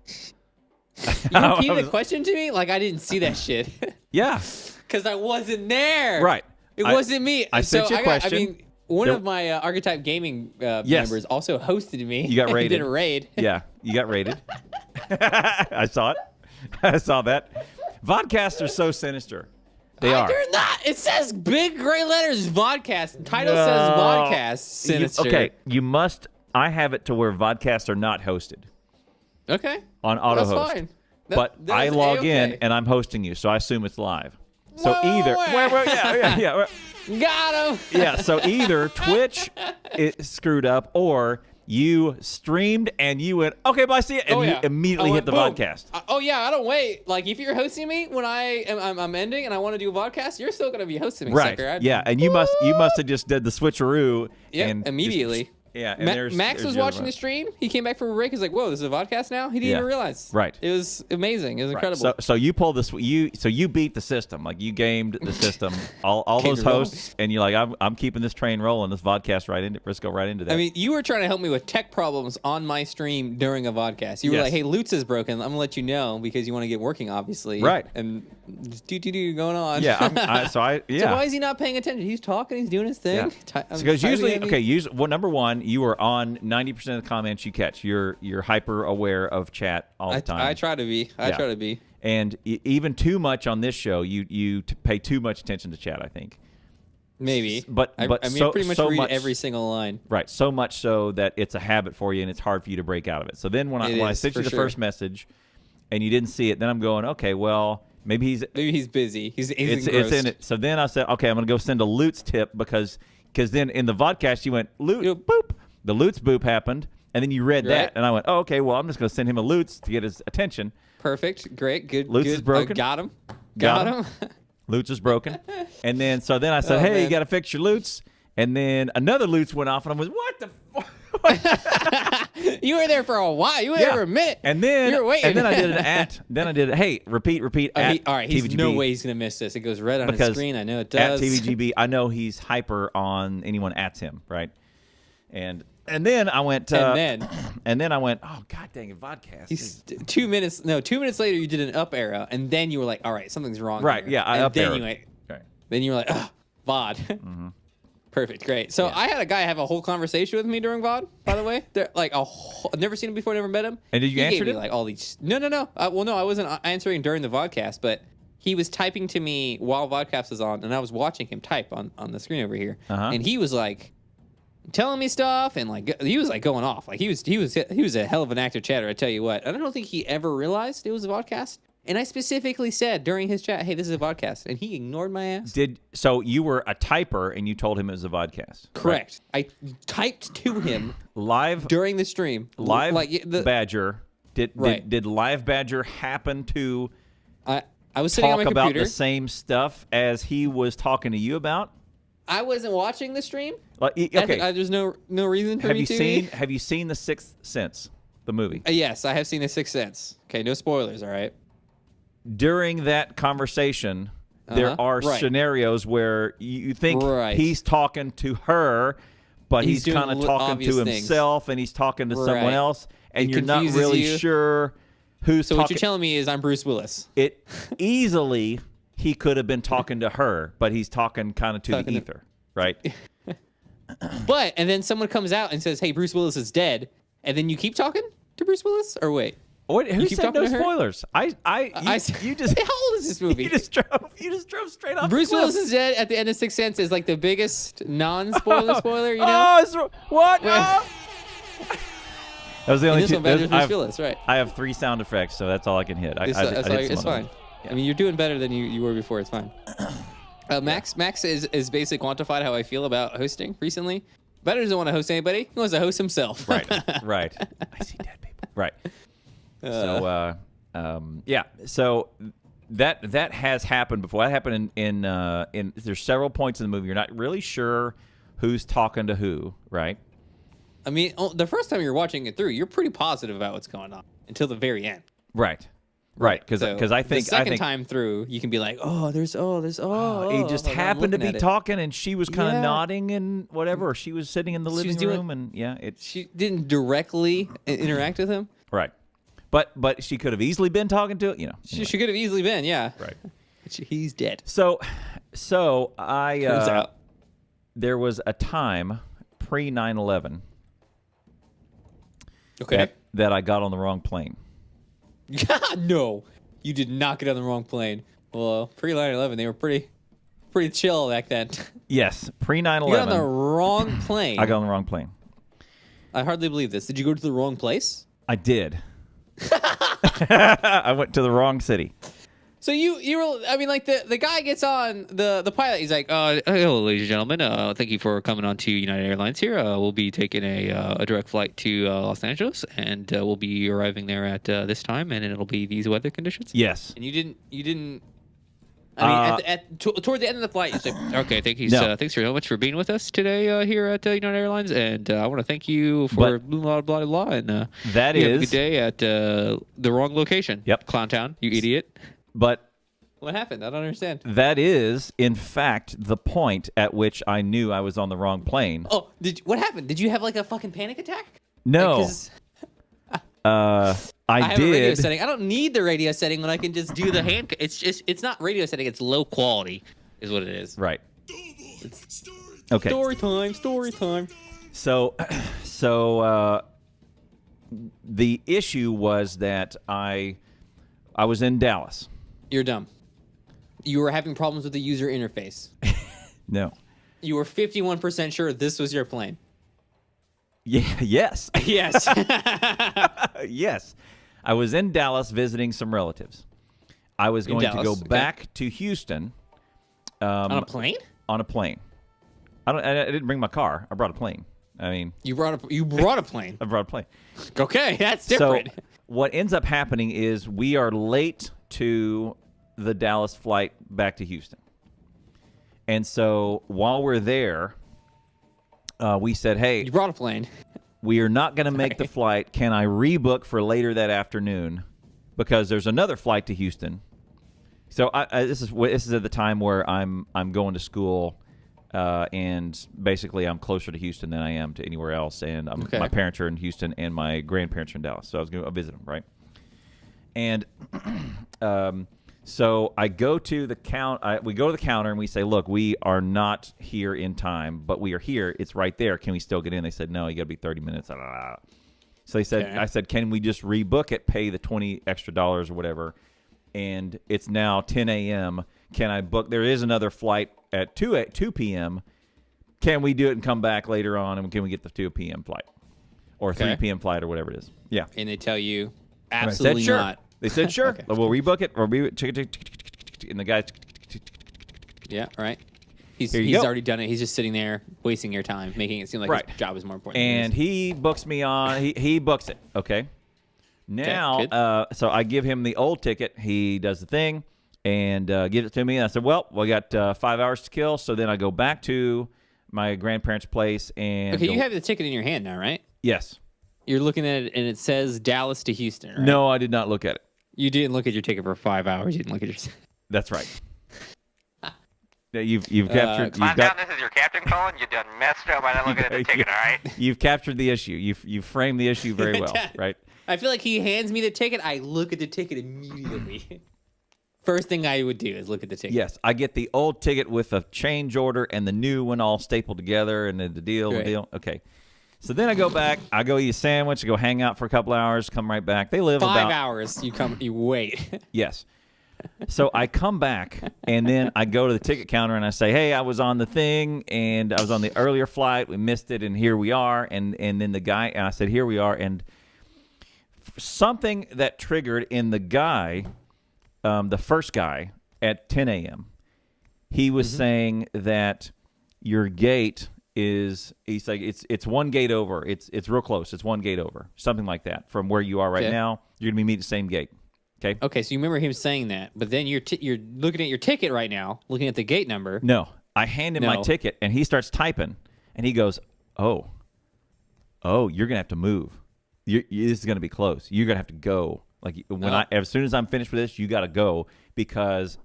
You repeated the question to me like I didn't see that shit. Yeah. Because I wasn't there. Right. It wasn't me. I sent you a question. I mean, one of my Archetype Gaming members also hosted me. You got raided. Did a raid. Yeah, you got raided. I saw it. I saw that. Vodcasts are so sinister. They are. They're not. It says big gray letters vodcast. Title says vodcast. Sinister. Okay, you must. I have it to where vodcasts are not hosted. Okay. On auto host. That's fine. But I log in and I'm hosting you, so I assume it's live. So yeah. Got him. Yeah, so either Twitch is screwed up or you streamed and you went, okay, bye, see it, and you immediately hit the vodcast. I don't wait. Like, if you're hosting me when I'm ending and I want to do a vodcast, you're still going to be hosting me, right. sucker. Yeah, and you must have just did the switcheroo. Yeah, and immediately. And Max was watching the stream. He came back from a break. He's like, "Whoa, this is a vodcast now." He didn't even realize. Right. It was amazing. It was incredible. So you pulled this. You beat the system. Like you gamed the system. All those hosts, and you're like, I'm keeping this train rolling. This vodcast let's go right into that. I mean, you were trying to help me with tech problems on my stream during a vodcast. You were like, "Hey, Lutz is broken. I'm gonna let you know because you want to get working, obviously." Right. And just do going on. Yeah. So why is he not paying attention? He's talking. He's doing his thing. Yeah. Because usually, number one, you are on 90% of the comments you catch. You're hyper aware of chat all the time. I try to be. I try to be. And even too much on this show, you pay too much attention to chat, I think. Maybe. But I pretty much read every single line. Right. So much so that it's a habit for you and it's hard for you to break out of it. So then when I sent you the first message and you didn't see it, then I'm going, okay, well, maybe he's busy. He's it's in it. So then I said, okay, I'm going to go send a Lutz tip because then in the vodcast you went, Loot, boop. The Lutz boop happened, and then you read that, and I went, oh, okay, well, I'm just going to send him a Lutz to get his attention. Perfect. Great. Good. Lutz is broken. Got him. Lutz is broken. And then I said, hey, you got to fix your Lutz. And then another Lutz went off, and I was, what the fuck? You were there for a while. You were there for a minute. And then you were waiting. And then I did an at. Then I did hey, repeat. All right, he's TVGB. No way he's gonna miss this. It goes right on his screen. I know it does. At TVGB, I know he's hyper on anyone ats him, right? And And then I went. And then I went. Oh God dang it, vodcast. 2 minutes. No, 2 minutes later you did an up arrow, and then you were like, all right, something's wrong. Right. Here. Yeah. I and up then arrowed. you went. Right. Then you were like, VOD. Mm-hmm. Perfect. Great. So I had a guy have a whole conversation with me during VOD. By the way, I've never seen him before. Never met him. And did you answer me him? like all these? No. Well, no, I wasn't answering during the vodcast, but he was typing to me while vodcast was on, and I was watching him type on the screen over here, and he was like telling me stuff, and like he was like going off. Like he was a hell of an active chatter. I tell you what. And I don't think he ever realized it was a vodcast. And I specifically said during his chat, "Hey, this is a vodcast," and he ignored my ass. So you were a typer and you told him it was a vodcast? Correct. Right? I typed to him live during the stream. Live Badger. Did Live Badger happen to I was sitting on my talk computer about the same stuff as he was talking to you about? I wasn't watching the stream. Okay. There's no reason for me to. Have you seen The Sixth Sense, the movie? Yes, I have seen The Sixth Sense. Okay, no spoilers. All right. During that conversation, there are scenarios where you think he's talking to her, but he's kind of talking to himself, and he's talking to someone else, and you're not really sure who's talking. So what you're telling me is I'm Bruce Willis. It easily he could have been talking to her, but he's talking kind of to the ether, right? And then someone comes out and says, "Hey, Bruce Willis is dead," and then you keep talking to Bruce Willis, or wait. Who said no spoilers? You just. How old is this movie? You just drove straight off. Bruce Willis is dead at the end of Sixth Sense is like the biggest non-spoiler spoiler. You know? Oh, what? That was the only two. Bruce Willis, right? I have 3 sound effects, so that's all I can hit. It's fine. Yeah. I mean, you're doing better than you were before. It's fine. Max is basically quantified how I feel about hosting recently. Better doesn't want to host anybody. He wants to host himself. Right. I see dead people. Right. So that has happened before. That happened in there's several points in the movie. You're not really sure who's talking to who, right? I mean, the first time you're watching it through, you're pretty positive about what's going on until the very end. Right. Because I think the second time through, you can be like, he just happened to be talking, and she was kind of nodding and whatever. Or she was sitting in the living room, and she didn't directly interact with him. Right. But she could have easily been talking to it, you know. She could have easily been, yeah. Right. He's dead. So there was a time pre 9/11. Okay. That I got on the wrong plane. No, you did not get on the wrong plane. Well, pre 9/11, they were pretty chill back then. Yes, pre 9/11. You got on the wrong plane. I got on the wrong plane. I hardly believe this. Did you go to the wrong place? I did. I went to the wrong city. So you were, I mean, like the guy gets on the pilot. He's like, hello, ladies and gentlemen. Thank you for coming on to United Airlines here. We'll be taking a direct flight to Los Angeles, and we'll be arriving there at this time, and it'll be these weather conditions. Yes. And you didn't. I mean, toward the end of the flight, it's like, okay, thanks so much for being with us today here at United Airlines, and I want to thank you for blah blah blah, and that is have a good day at the wrong location. Yep, Clown Town, you idiot. But what happened? I don't understand. That is, in fact, the point at which I knew I was on the wrong plane. Oh, what happened? Did you have like a fucking panic attack? No. I have a radio setting. I don't need the radio setting when I can just do the hand. It's not radio setting. It's low quality, is what it is. Right. Okay. Story time. So, the issue was that I was in Dallas. You're dumb. You were having problems with the user interface. No. You were 51% sure this was your plane. Yeah. Yes. Yes. Yes. I was in Dallas visiting some relatives. I was going to go back to Houston. On a plane? On a plane. I didn't bring my car. I brought a plane. I mean, you brought a plane. I brought a plane. Okay, that's different. So what ends up happening is we are late to the Dallas flight back to Houston. And so while we're there, we said, hey, you brought a plane. We are not going to make the flight. Can I rebook for later that afternoon? Because there's another flight to Houston. So this is at the time where I'm going to school and basically I'm closer to Houston than I am to anywhere else. And my parents are in Houston, and my grandparents are in Dallas, so I was going to visit them, right? And so I go to the we go to the counter and we say, look, we are not here in time, but we are here. It's right there. Can we still get in? They said, no, you got to be 30 minutes. So they said, I said, can we just rebook it, pay the $20 extra or whatever? And it's now 10 a.m. Can I book? There is another flight at 2 p.m. Can we do it and come back later on? And can we get the 2 p.m. flight or 3 p.m. flight or whatever it is? Yeah. And they tell you absolutely said, sure. not. They said, sure. Okay. We'll rebook it. And the guy. Yeah, right. He's already done it. He's just sitting there wasting your time, making it seem like his job is more important. And he books me on. He books it. Okay. Now, so I give him the old ticket. He does the thing and gives it to me. And I said, well, we got 5 hours to kill. So then I go back to my grandparents' place and. Okay, you have the ticket in your hand now, right? Yes. You're looking at it, and it says Dallas to Houston, right? No, I did not look at it. You didn't look at your ticket for 5 hours. You didn't look at your. That's right. You've captured. Calm down. This is your captain calling. You done messed up by not looking at the ticket. All right. You've captured the issue. You've framed the issue very well, right? I feel like he hands me the ticket. I look at the ticket immediately. First thing I would do is look at the ticket. Yes, I get the old ticket with a change order and the new one all stapled together, and then the deal. Okay. So then I go back. I go eat a sandwich. I go hang out for a couple hours. Come right back. They live 5 hours. You wait. Yes. So I come back, and then I go to the ticket counter, and I say, hey, I was on the thing, and I was on the earlier flight. We missed it, and here we are. And then the guy, and I said, here we are. And something that triggered in the guy, the first guy, at 10 a.m., he was saying that your gate is, he's like, it's one gate over. It's real close. It's one gate over, something like that. From where you are right now, you're going to be meeting the same gate. Okay. Okay, so you remember him saying that, but then you're looking at your ticket right now, looking at the gate number. No, I hand him my ticket, and he starts typing, and he goes, "Oh, you're gonna have to move. This is gonna be close. You're gonna have to go. Like as soon as I'm finished with this, you got to go because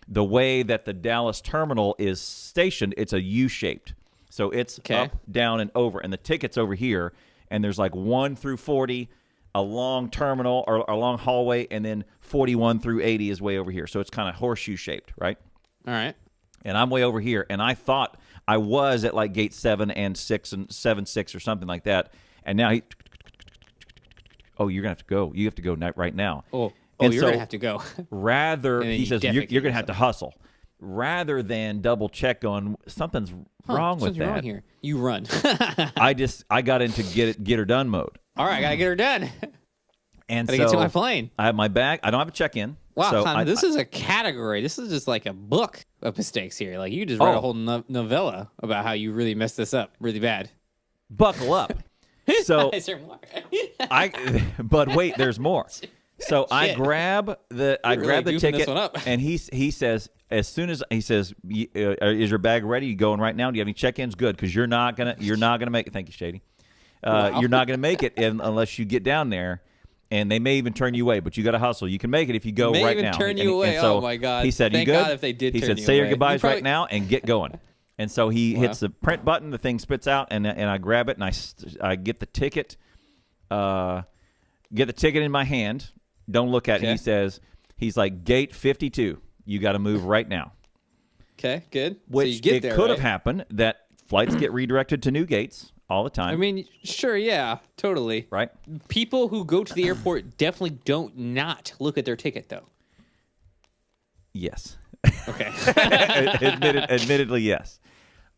the way that the Dallas terminal is stationed, it's a U-shaped, so it's up, down, and over, and the ticket's over here, and there's like 1 through 40." A long terminal or a long hallway, and then 41 through 80 is way over here. So it's kind of horseshoe shaped, right? All right. And I'm way over here, and I thought I was at like gate 7 and 6 and 7-6 or something like that. And now you're gonna have to go. You have to go right now. You're gonna have to go. Rather, he says you're gonna have to hustle. Rather than double check on something's wrong with that. Wrong here. You run. I got into get her done mode. All right, I gotta get her done. And gotta get to my plane. I have my bag. I don't have a check-in. Wow, so this is a category. This is just like a book of mistakes here. Like you just wrote a whole novella about how you really messed this up really bad. Buckle up. So is there more? But wait, there's more. So I grab the ticket, and he says, as soon as he says, "Is your bag ready? You going right now? Do you have any check-ins? Good, because you're not gonna make it." Thank you, Shady. You're not gonna make it unless you get down there, and they may even turn you away. But you got to hustle. You can make it if you go right now. May even turn you away. So oh my God! He said, "Thank you good?" God if they did. He said, "Say your goodbyes right now and get going." And so he hits the print button. The thing spits out, and I grab it, and I get the ticket. Get the ticket in my hand. Don't look at it. He's like, gate 52. You got to move right now. Okay, good. Which so you get there, could have happened that flights get redirected to new gates all the time. I mean, sure, yeah, totally. Right? People who go to the airport definitely don't not look at their ticket, though. Yes. Okay. Admittedly, yes.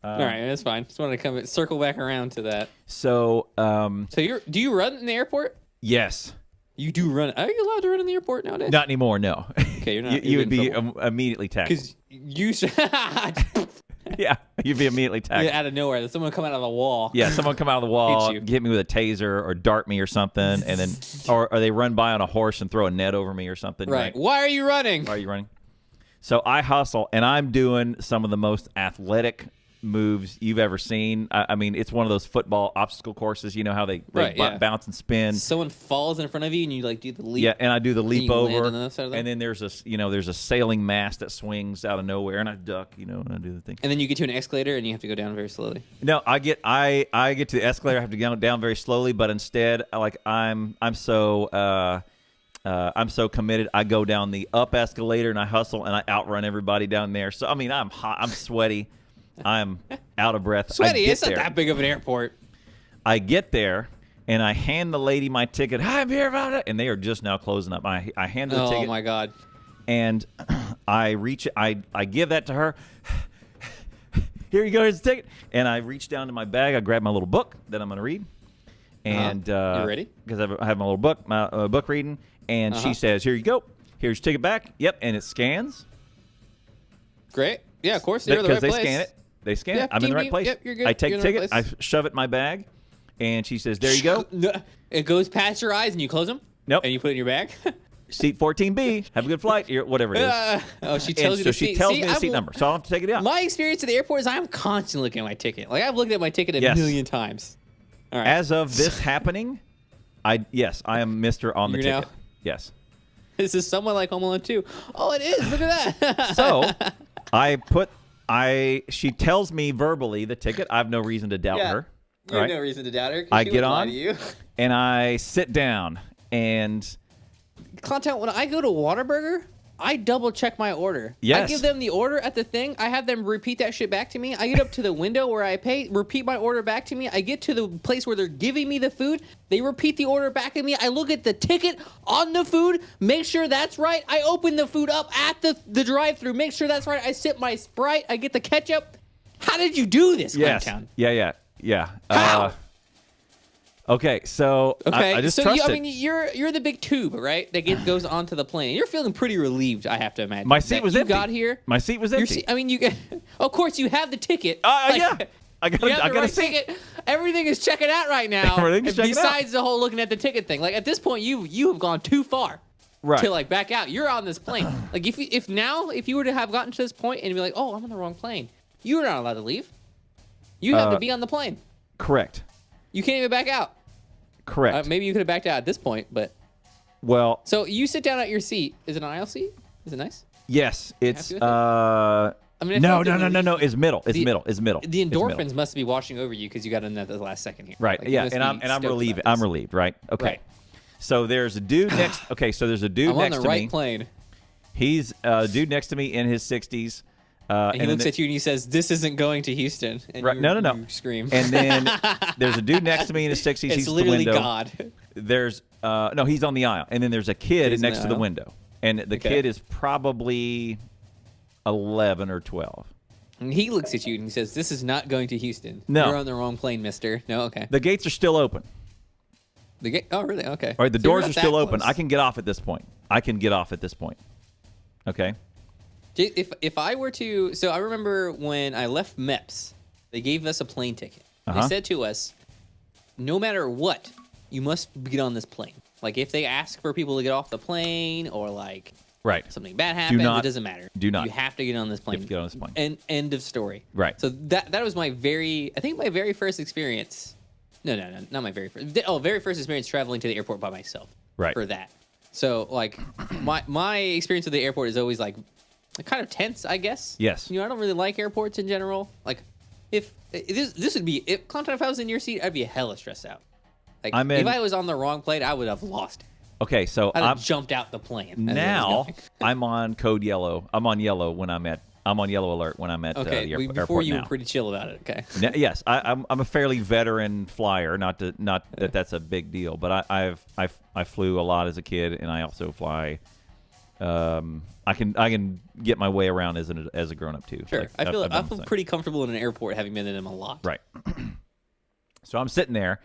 All right, that's fine. Just wanted to circle back around to that. So, do you run in the airport? Yes. You do run. Are you allowed to run in the airport nowadays? Not anymore, no. Okay, you're not. You would be immediately tackled. Because yeah, you'd be immediately tackled. Out of nowhere. Someone come out of the wall. Yeah, someone come out of the wall, hit me with a taser or dart me or something, and then, or they run by on a horse and throw a net over me or something. Right. Why are you running? Why are you running? So I hustle, and I'm doing some of the most athletic moves you've ever seen. I mean, it's one of those football obstacle courses. You know how they bounce and spin. Someone falls in front of you and you like do the leap. Yeah, and I do the leap over, and then there's a sailing mast that swings out of nowhere, and I duck, and I do the thing. And then you get to an escalator and you have to go down very slowly. No, I get to the escalator. I have to go down very slowly, but instead, I'm so committed. I go down the up escalator and I hustle and I outrun everybody down there. So I mean, I'm hot, I'm sweaty, I'm out of breath. Sweaty, it's not that big of an airport. I get there and I hand the lady my ticket. Hi, I'm here about it, and they are just now closing up. I hand her the ticket. Oh my god! And I give that to her. Here you go, here's the ticket. And I reach down to my bag. I grab my little book that I'm going to read. And you ready? Because I have my little book, my book reading. And she says, "Here you go. Here's your ticket back." Yep, and it scans. Great. Yeah, of course. You're in the right place. Because they scan it. They scan it. I'm in the right place. Yep, you're good. I take the ticket. I shove it in my bag. And she says, "There you go." It goes past your eyes and you close them? Nope. And you put it in your bag? Seat 14B. Have a good flight. Whatever it is. She tells you the seat. She tells me the seat number. So I'll have to take it out. My experience at the airport is I'm constantly looking at my ticket. Like, I've looked at my ticket a million times. All right. As of this happening, I am Mr. on the ticket. Now? Yes. This is somewhat like Home Alone 2. Oh, it is. Look at that. So she tells me verbally the ticket. I have no reason to doubt her. You have no reason to doubt her. I get on and I sit down and Content, when I go to Whataburger, I double check my order. Yes. I give them the order at the thing. I have them repeat that shit back to me. I get up to the window where I pay, repeat my order back to me. I get to the place where they're giving me the food. They repeat the order back to me. I look at the ticket on the food, make sure that's right. I open the food up at the drive-thru, make sure that's right. I sip my Sprite. I get the ketchup. How did you do this, Clowntown? Yeah. How? Okay, so I just trust it. You're the big tube, right? That goes onto the plane. You're feeling pretty relieved, I have to imagine. My seat was empty. You got here. My seat was empty. Of course, you have the ticket. Yeah. I got a seat. Ticket. Everything is checking out right now. Besides the whole looking at the ticket thing. Like, at this point, you have gone too far. Right. To like back out. You're on this plane. Like, if you were to have gotten to this point and be like, oh, I'm on the wrong plane, you're not allowed to leave. You have to be on the plane. Correct. You can't even back out. Correct. Maybe you could have backed out at this point, but... Well... So you sit down at your seat. Is it an aisle seat? Is it nice? Yes. It's... No. It's middle. It's middle. The endorphins must be washing over you because you got in at the last second here. Right. Like, yeah. I'm relieved. I'm relieved. Right. Okay. Right. So there's a dude next... Okay. So there's a dude next to me. I'm on the right plane. He's a dude next to me in his 60s. And he looks at you and he says, "This isn't going to Houston." And right? No. You scream. And then there's a dude next to me in his 60s. He's literally the window. God. There's no, he's on the aisle, and then there's a kid next to the window, and the kid is probably 11 or 12. And he looks at you and he says, "This is not going to Houston. No, you're on the wrong plane, Mister." No, okay. The gates are still open. The gate? Oh, really? Okay. All right, the doors are still open. I can get off at this point. Okay. If I were to, so I remember when I left MEPS, they gave us a plane ticket. They said to us, no matter what, you must get on this plane. Like, if they ask for people to get off the plane or like something bad happens, it doesn't matter. Do not. You have to get on this plane. You have to get on this plane. And end of story. Right. So that was my very first experience. No, not my very first. Very first experience traveling to the airport by myself. Right. For that. So like my experience at the airport is always like kind of tense, I guess. Yes. I don't really like airports in general. Like, if Clowntown, if I was in your seat, I'd be hella stressed out. Like, if I was on the wrong plane, I would have lost it. Okay, so I'd have jumped out the plane. Now I'm on code yellow. I'm on yellow when I'm on yellow alert when I'm at the airport. Before you now. were pretty chill about it. Okay. Now, yes, I'm a fairly veteran flyer. Not that that's a big deal, but I flew a lot as a kid, and I also fly. I can get my way around as a grown up too. Sure, I feel pretty comfortable in an airport, having been in them a lot. Right. So I'm sitting there,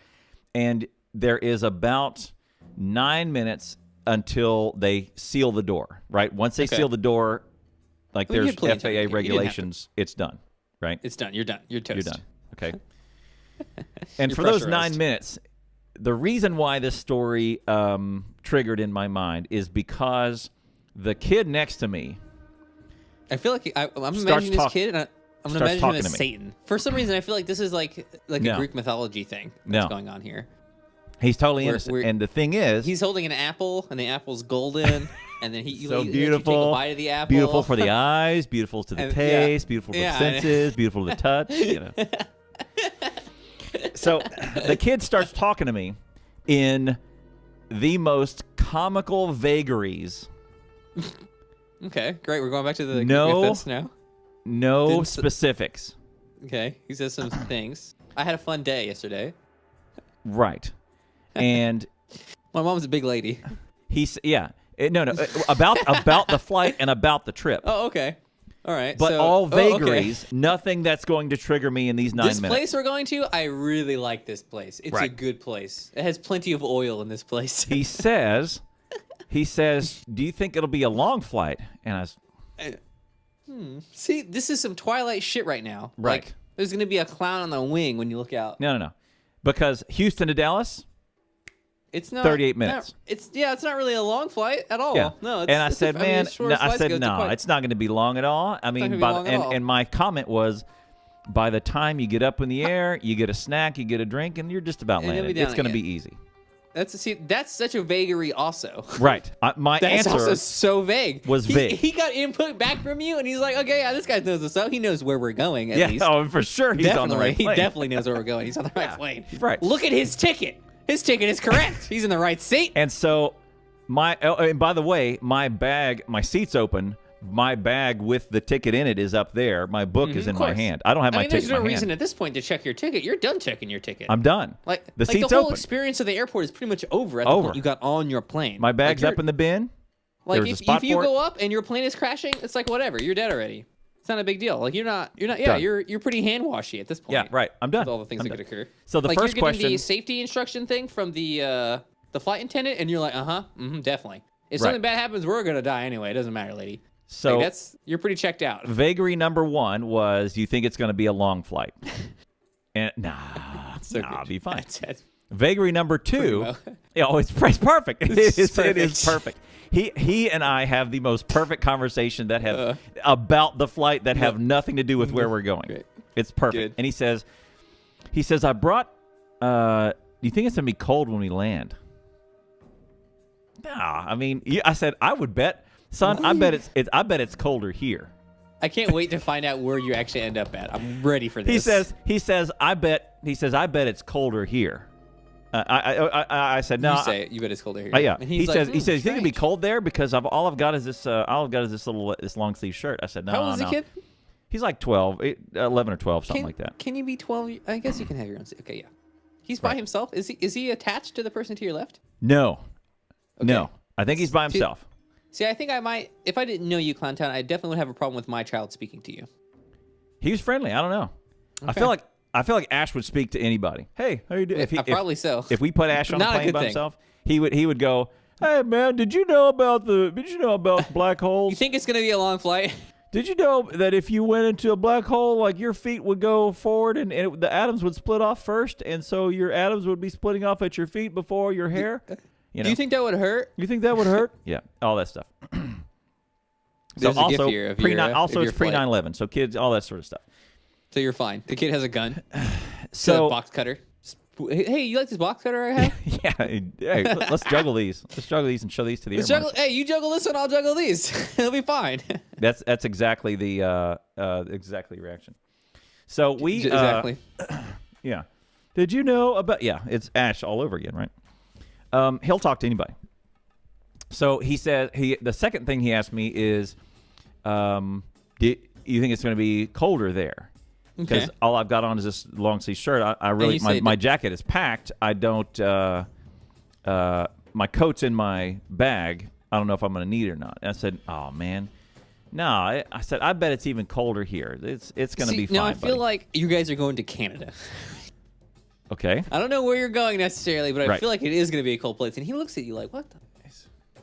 and there is about 9 minutes until they seal the door. Right. Once they seal the door, like there's FAA regulations, it's done. Right. It's done. You're done. You're toast. You're done. Okay. And for those 9 minutes, the reason why this story triggered in my mind is because the kid next to me, I feel like I'm imagining this kid, and I'm gonna imagine him as Satan. For some reason, I feel like this is like a Greek mythology thing that's going on here. He's totally innocent. And the thing is, he's holding an apple, and the apple's golden, and then he so you beautiful, take a bite of the apple. Beautiful for the eyes, beautiful to the taste, beautiful to the senses, beautiful to the touch. You know. So the kid starts talking to me in the most comical vagaries. Okay, great. We're going back to the mythos now. No specifics. Okay, he says some things. I had a fun day yesterday. Right. And my mom's a big lady. About the flight and about the trip. Oh, okay. All right. But all vagaries, nothing that's going to trigger me in these 9 minutes. This place we're going to, I really like this place. It's a good place. It has plenty of oil in this place. He says, do you think it'll be a long flight? And I was... See, this is some Twilight shit right now. Right. Like, there's going to be a clown on the wing when you look out. No. Because Houston to Dallas, it's not 38 minutes. It's not really a long flight at all. Yeah. No, and I said, it's not going to be long at all. I mean, and my comment was, by the time you get up in the air, you get a snack, you get a drink, and you're just about landed. It's going to be easy. That's such a vagary also. Right. My that's answer also so vague. Was vague. He got input back from you, and he's like, okay, yeah, this guy knows what's up. He knows where we're going, at least. Oh, for sure he's on the right plane. He definitely knows where we're going. He's on the right plane. Right. Look at his ticket. His ticket is correct. He's in the right seat. And so, and by the way, my seat's open. My bag with the ticket in it is up there. My book is in my hand. I don't have my ticket in my hand. There's no reason at this point to check your ticket. You're done checking your ticket. I'm done. The seat's the whole open. Experience of the airport is pretty much over at the point you got on your plane. My bag's up in the bin. Like if you go up and your plane is crashing, it's like whatever. You're dead already. It's not a big deal. Like you're not. Yeah, you're pretty hand washy at this point. Yeah, right. I'm done. With all the things that could occur. So the first you're question, getting the safety instruction thing from the flight attendant, and you're like, definitely. If something bad happens, we're gonna die anyway. It doesn't matter, lady. So you're pretty checked out. Vagary number 1 was, you think it's going to be a long flight? And be fine. Vagary number 2, it's perfect. It is perfect. He and I have the most perfect conversation that have about the flight that have nothing to do with where we're going. Great. It's perfect. Good. And he says, I brought. Do you think it's going to be cold when we land? I mean, I said I would bet. Son, I bet it's colder here. I can't wait to find out where you actually end up at. I'm ready for this. He says I bet it's colder here. I said no. You bet it's colder here. Yeah. And he says you think it'd be cold there because all I've got is this this long sleeve shirt. I said no. How old is the kid? He's like 12, 11 or 12, something like that. Can you be 12? I guess you can have your own. Okay, yeah. He's by himself. Is he attached to the person to your left? No. Okay. No. I think he's by himself. See, I think I might, if I didn't know you, Clowntown, I definitely would have a problem with my child speaking to you. He was friendly. I don't know. Okay. I feel like Ash would speak to anybody. Hey, how you doing? Probably so. If we put Ash on the plane by himself, he would go, hey man, did you know about black holes? You think it's gonna be a long flight? Did you know that if you went into a black hole, like your feet would go forward and the atoms would split off first, and so your atoms would be splitting off at your feet before your hair? Do you think that would hurt? You think that would hurt? Yeah, all that stuff. So also, it's pre 9/11, so kids, all that sort of stuff. So you're fine. The kid has a gun. So box cutter. Hey, you like this box cutter I have? Yeah. Hey, let's juggle these. Let's juggle these and show these to the air. Hey, you juggle this one, I'll juggle these. It'll be fine. That's exactly the reaction. So we exactly. Yeah. Did you know about? Yeah, it's Ash all over again, right? He'll talk to anybody. So he said the second thing he asked me is, do you think it's going to be colder there? Because all I've got on is this long sleeve shirt. I really my jacket is packed. I don't. My coat's in my bag. I don't know if I'm going to need it or not. And I said, oh man, no. I said I bet it's even colder here. It's going to be fine. Now I feel like you guys are going to Canada. Okay. I don't know where you're going necessarily, but I feel like it is going to be a cold place. And he looks at you like, what the?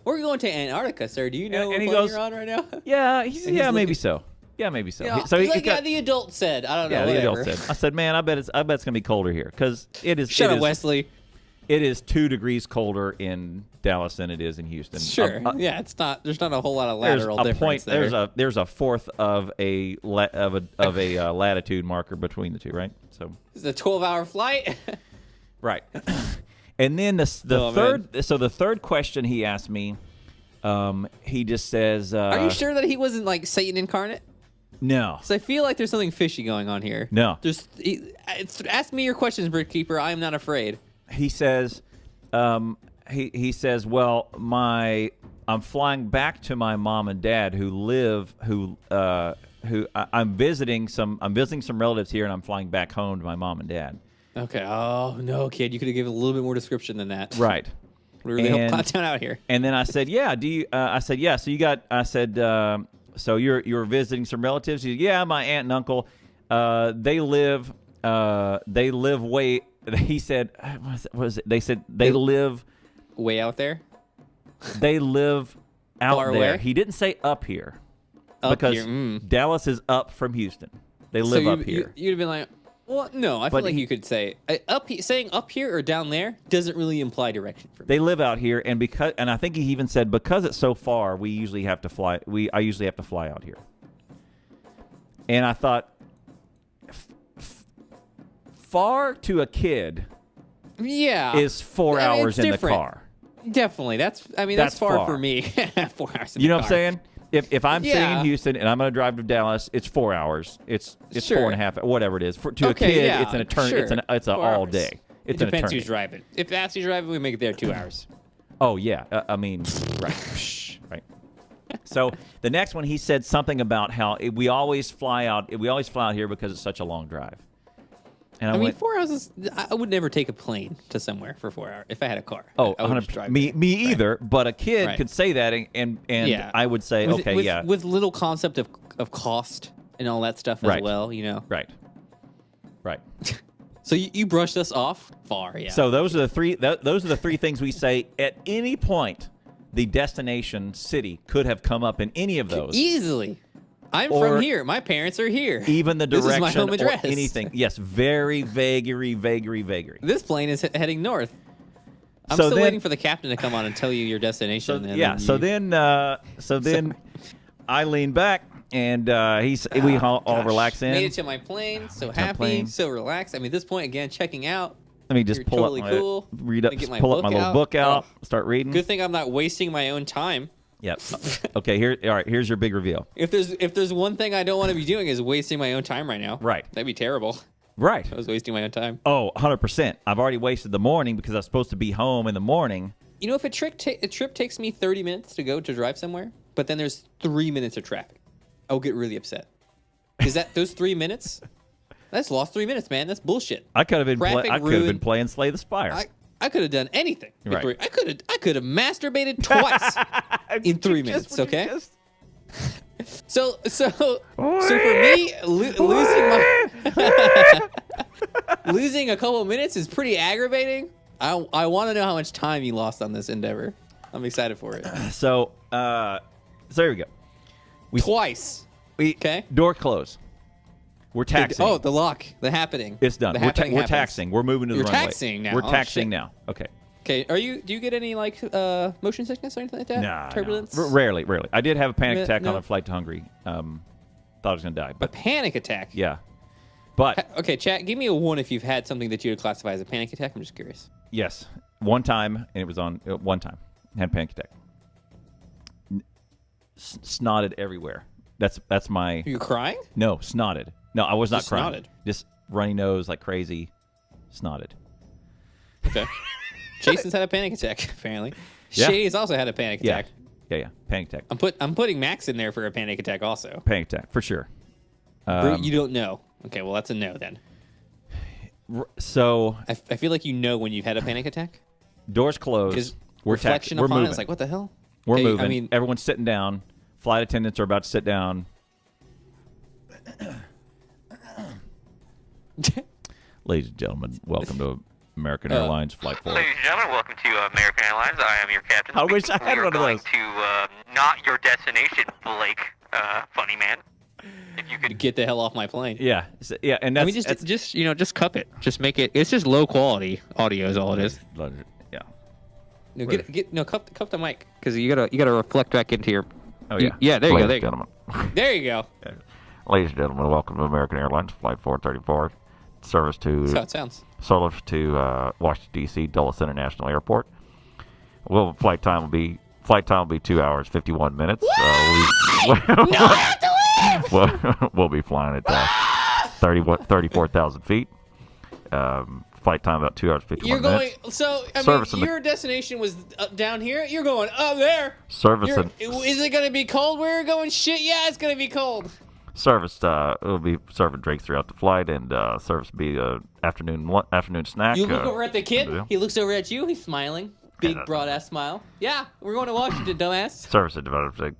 We're going to Antarctica, sir. Do you know what plane you're on right now? Yeah, maybe so. Yeah, maybe so. Yeah, so the adult said. I don't know. Yeah, the adult said. I said, man, I bet it's gonna be colder here because it is. Shut up, Wesley. It is 2 degrees colder in Dallas than it is in Houston. Sure. Yeah, it's not. There's not a whole lot of lateral difference there. There's a fourth of a latitude marker between the two, right? So it's a 12-hour flight. Right. And then the third question he asked me, he just says, "Are you sure that he wasn't like Satan incarnate?" No. So I feel like there's something fishy going on here. No. Ask me your questions, Bird Keeper. I am not afraid. He says, he says, well, I'm flying back to my mom and dad I'm visiting some relatives here, and I'm flying back home to my mom and dad. Okay. Oh no, kid, you could have given a little bit more description than that. Right. We really hot down out here. And then I said, yeah. I said, yeah. So you got. I said, so you're visiting some relatives. He said, yeah, my aunt and uncle. They live way. He said, what was it? They said they live way out there. They live out far there. Away? He didn't say up here up because here. Dallas is up from Houston. They live up here. You'd have been like, well, no. I feel like you could say saying up here or down there doesn't really imply direction for me. They live out here, and I think he even said because it's so far, we usually have to fly. I usually have to fly out here. And I thought, far to a kid, is 4 hours in different. The car. Definitely, that's far for me. 4 hours. You know what I'm saying? If I'm sitting in Houston and I'm going to drive to Dallas, it's 4 hours. It's sure. 4.5, whatever it is. To a kid, it's an eternity. Sure. It's an all day. It depends who's driving. If that's who's driving, we make it there 2 hours. Oh yeah, I mean, right, right. So the next one, he said something about how we always fly out here because it's such a long drive. And I mean, 4 hours is. I would never take a plane to somewhere for 4 hours if I had a car. Oh, I would just drive me either. Right. But a kid could say that, and I would say, with little concept of cost and all that stuff as well. You know. Right. So you brushed us off far, yeah. So those are the three. Those are the three things we say at any point. The destination city could have come up in any of those easily. I'm from here. My parents are here. Even the direction this is my home address. Or anything. Yes, very vagary. This plane is heading north. I'm still waiting for the captain to come on and tell you your destination. So then I lean back and we all relax in. Made it to my plane. So happy, so relaxed. I mean, at this point again, checking out. Let me just pull up my little book out, start reading. Good thing I'm not wasting my own time. Yep. Okay. Here's your big reveal. If there's one thing I don't want to be doing is wasting my own time right now. Right. That'd be terrible. Right. I was wasting my own time. Oh, 100%. I've already wasted the morning because I was supposed to be home in the morning. You know, if a trip takes me 30 minutes to drive somewhere, but then there's 3 minutes of traffic, I'll get really upset. Is that those 3 minutes? That's lost 3 minutes, man. That's bullshit. I could have been playing Slay the Spire. I could have done anything. Right. I could have masturbated twice in 3 minutes. Okay. So for me, losing a couple of minutes is pretty aggravating. I want to know how much time you lost on this endeavor. I'm excited for it. So there we go. Twice. Okay. Door closed. We're taxing. Oh, the lock. The happening. It's done. We're taxing. We're moving to the runway. You're taxing now. We're taxing now. Okay. Okay. Do you get any motion sickness or anything like that? Nah. Turbulence? No. Rarely. I did have a panic attack on a flight to Hungary. Thought I was gonna die. But a panic attack. Yeah. But okay, chat. Give me a 1 if you've had something that you would classify as a panic attack. I'm just curious. Yes, one time, and it was on one time. Had a panic attack. Snotted everywhere. That's my. Are you crying? No, snotted. No, I was not crying. Snotted. Just runny nose like crazy. Snotted. Okay. Jason's had a panic attack, apparently. Yeah. Shay's also had a panic attack. Yeah. Panic attack. I'm putting Max in there for a panic attack also. Panic attack, for sure. You don't know. Okay, well, that's a no then. So I feel like you know when you've had a panic attack. Doors closed. We're reflection We're upon moving. It's like, what the hell? We're moving. I mean, everyone's sitting down. Flight attendants are about to sit down. Ladies and gentlemen, welcome to American Airlines Flight 4. Ladies and gentlemen, welcome to American Airlines. I am your captain. I wish I had one of those. We are going to not your destination, Blake, funny man. If you could Get the hell off my plane. Yeah, yeah, and that's, I mean, just cup it. Just make it. It's just low quality audio is all it is. Yeah. No, cup the mic because you gotta reflect back into your. Oh yeah. Yeah, there you go. Ladies There and you go. gentlemen. There you go. Ladies and gentlemen, welcome to American Airlines Flight 434, service That's how to it sounds. Solis to Washington D.C. Dulles International Airport. Flight time will be 2 hours 51 minutes. We'll be flying at 34,000 feet. Flight time about 2 hours 51 You're going. minutes. So I Service in mean, the- your destination was down here. You're going up there. Service Is it gonna be cold where you're going? Shit, yeah, it's gonna be cold. Service will be serving drinks throughout the flight, and service will be afternoon snack. You look over at the kid. yeah. He looks over at you. He's smiling. Big broad ass smile. Yeah, we're going to Washington, dumbass. Service is going to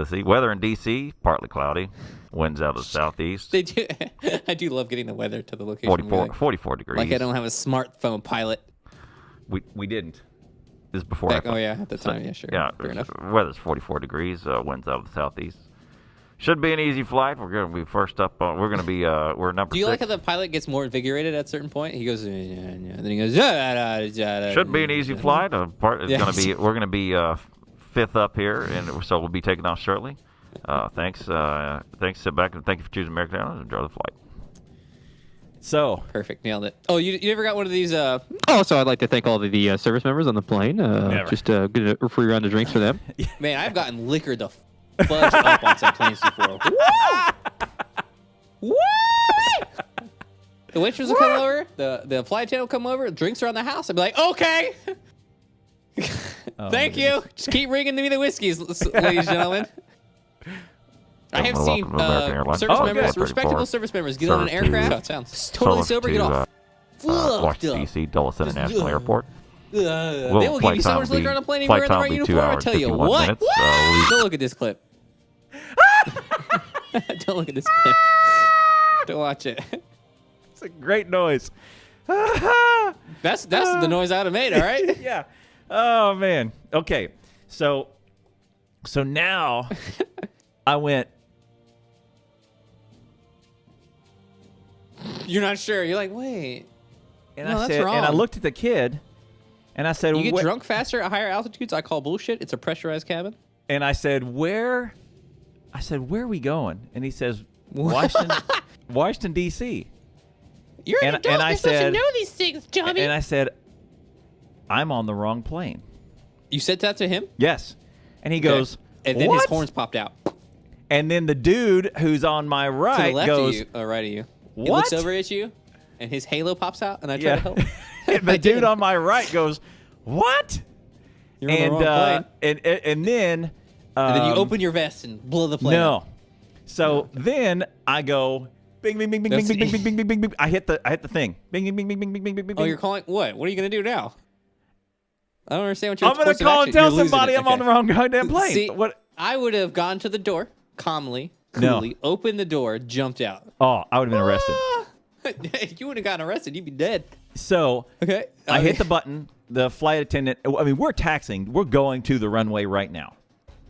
D.C. Weather in D.C. partly cloudy. Winds out of the southeast. They do. I do love getting the weather to the location. 44 degrees. Like I don't have a smartphone pilot. We didn't. This is before. Oh yeah, at the time. Yeah, sure. Yeah. Fair enough. Weather's 44 degrees. Winds out of the southeast. Should be an easy flight. We're going to be first up. We're going to be. We're number 6. Do you like how the pilot gets more invigorated at a certain point? He goes, and then he goes, Should be an easy flight. We're going to be 5th up here, and so we'll be taking off shortly. Thanks. Sit back and thank you for choosing American Airlines. Enjoy the flight. So Perfect, nailed it. Oh, you never got one of these? Also, I'd like to thank all of the service members on the plane. Just get a free round of drinks for them. Man, I've gotten liquor the fudge up on some planes before. Woo! The waitress will come over. The flight attendant will come over. Drinks are on the house. I'd be like, okay. Thank you. Just keep ringing me the whiskeys, ladies and gentlemen. I have seen service members, respectable service members, get on an aircraft. That's how it sounds. Totally sober, get off. Washington D.C. Dulles International Airport. They will give you so much liquor on the plane if you're in the right uniform. I tell you what. Don't look at this clip. Don't look at this clip. Don't watch it. it's a great noise. That's the noise I'd have made. All right. Yeah. Oh man. Okay. So now I went. You're not sure. You're like, wait. And No, I that's said, wrong. and I looked at the kid, and I said, You get "Wh-" drunk faster at higher altitudes. I call bullshit. It's a pressurized cabin. And I said, where? I said, where are we going? And he says, Washington D.C. You're an And- adult. and I You're supposed to said- know these things, Johnny. And I said, I'm on the wrong plane. You said that to him? Yes. And he goes, And then what? his horns popped out. And then the dude who's on my To right the left goes, of you. Oh, right of you. He What? looks over at you, and his halo pops out, and I try yeah. to help. And the I dude did. on my right goes, what? You're on the wrong plane. And then And then you open your vest and blow the plane. No. So then I go bing bing bing bing bing That's- bing bing bing bing bing bing. I hit the thing. Bing bing bing bing bing bing bing bing bing. Oh, you're calling what? What are you gonna do now? I don't understand what you're. I'm gonna call and tell somebody I'm on the wrong goddamn plane. See, What? I would have gone to the door calmly, No. coolly, opened the door, jumped out. Oh, I would have been arrested. You wouldn't have gotten arrested. You'd be dead. So Okay. I hit the button. The flight attendant. I mean, we're taxiing. We're going to the runway right now.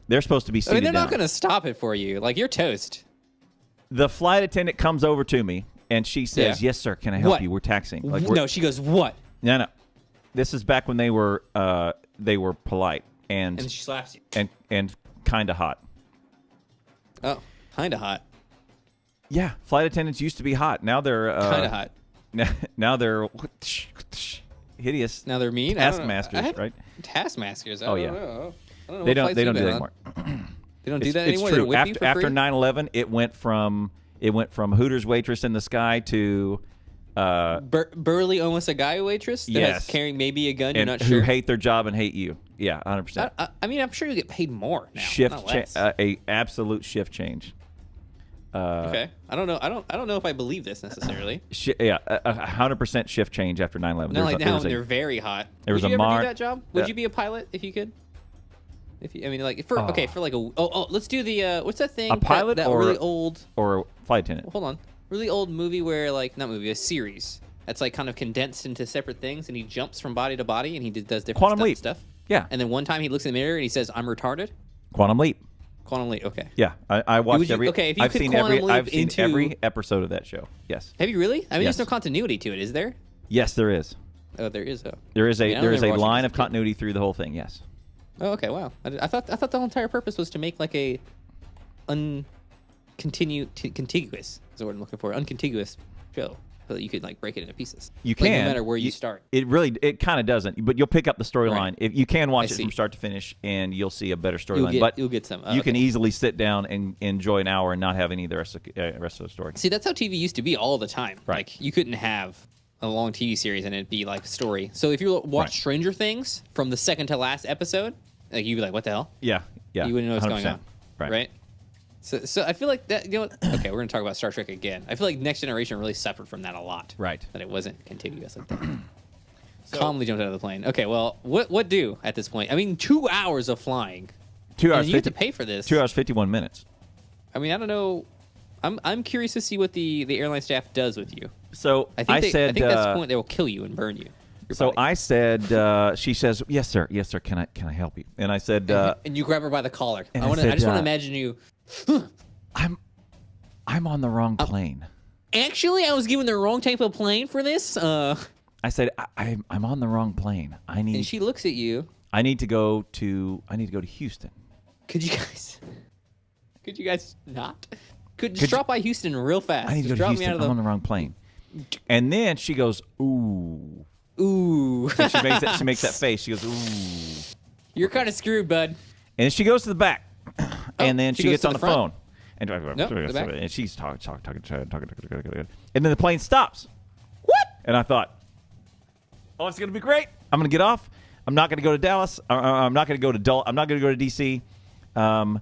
They're supposed to be I seated mean, they're down. not gonna stop it for you. Like you're toast. The flight attendant comes over to me and she says, Yeah. "Yes, sir. Can I help What? you? We're taxiing." Like, No, she goes, what? no. This is back when they were polite and And she slaps you. and kind of hot. Oh, kind of hot. Yeah, flight attendants used to be hot. Now they're Kind of hot. Now they're hideous. Now they're mean. I don't know. Taskmasters, right? Taskmasters. I Oh, don't yeah. know. I don't know They what don't. flights They you've don't do been that on. anymore. They don't do It's that anymore. They true. whip you for After free? 9/11, it went from Hooters waitress in the sky to Burly, almost a guy waitress that Yes. has carrying maybe a gun. You're and not who sure. hate their job and hate you. Yeah, 100%. I mean, I'm sure you get paid more now. Shift not change. less. A absolute shift change. Okay. I don't know. I don't know if I believe this necessarily. Yeah, 100% shift change after 9/11. Not like now There's when they're very hot. there was Would a you ever mar- do that job? Would Yeah. you be a pilot if you could? If you, I mean, like for for like a let's do the what's that thing? A pilot that or- really old. or a flight attendant. Hold on, really old movie where like not movie, a series that's like kind of condensed into separate things, and he jumps from body to body, and he does different Quantum Leap. stuff. Yeah. And then one time he looks in the mirror and he says, "I'm retarded." Quantum Leap. Quantum Leap. Okay. Yeah, I watched every. Okay, if you I've could seen Quantum every. Leap I've seen into- every episode of that show. Yes. Have you really? I mean, Yes. there's no continuity to it, is there? Yes, there is. Oh, there is. Oh. There is I mean, I don't there is a remember watching line this of as a kid. continuity through the whole thing. Yes. Oh, okay. Wow. I thought the whole entire purpose was to make like a contiguous. Is the word I'm looking for. Uncontiguous show, so that you could like break it into pieces. You Like, can. no matter where you start. It kind of doesn't, but you'll pick up the storyline. Right. If you can watch I it see. from start to finish, and you'll see a better You'll storyline. get- But you'll get some. you can Okay. easily sit down and enjoy an hour and not have any of the rest of the story. See, that's how TV used to be all the time. Right. Like you couldn't have a long TV series and it'd be like a story. So if you watch Right. Stranger Things from the second to last episode, like you'd be like, "What the hell?" Yeah. Yeah. You wouldn't know what's going 100%. on, right? So I feel like that. You know, what? Okay, we're gonna talk about Star Trek again. I feel like Next Generation really suffered from that a lot. Right. That it wasn't contiguous like that. Calmly jumped out of the plane. Okay, well, what do at this point? I mean, 2 hours of flying. 2 hours. And you have to pay for this. 2 hours 51 minutes. I mean, I don't know. I'm curious to see what the airline staff does with you. So I think said. I think that's the point they will kill you and burn you. your So body. I said. She says, "Yes, sir. Yes, sir. Can I help you?" And I said, and you grab her by the collar. and I I just said, want to imagine you. "I'm on the wrong plane." Actually, I was given the wrong type of plane for this. I said, "I'm on the wrong plane. And she looks at you. I need to go to Houston." Could you guys not? Just drop by Houston real fast. I need to go Just to drop me Houston. out of I'm on the wrong plane. And then she goes, "Ooh." Ooh. And she makes that face. She goes, "Ooh." You're kind of screwed, bud. And she goes to the back. And then she goes gets to on the the front? phone. And, the back. and she's talking. And then the plane stops. What? And I thought, "Oh, it's going to be great. I'm going to get off. I'm not going to go to Dallas. I'm not going to go to I'm not going to go to DC. I'm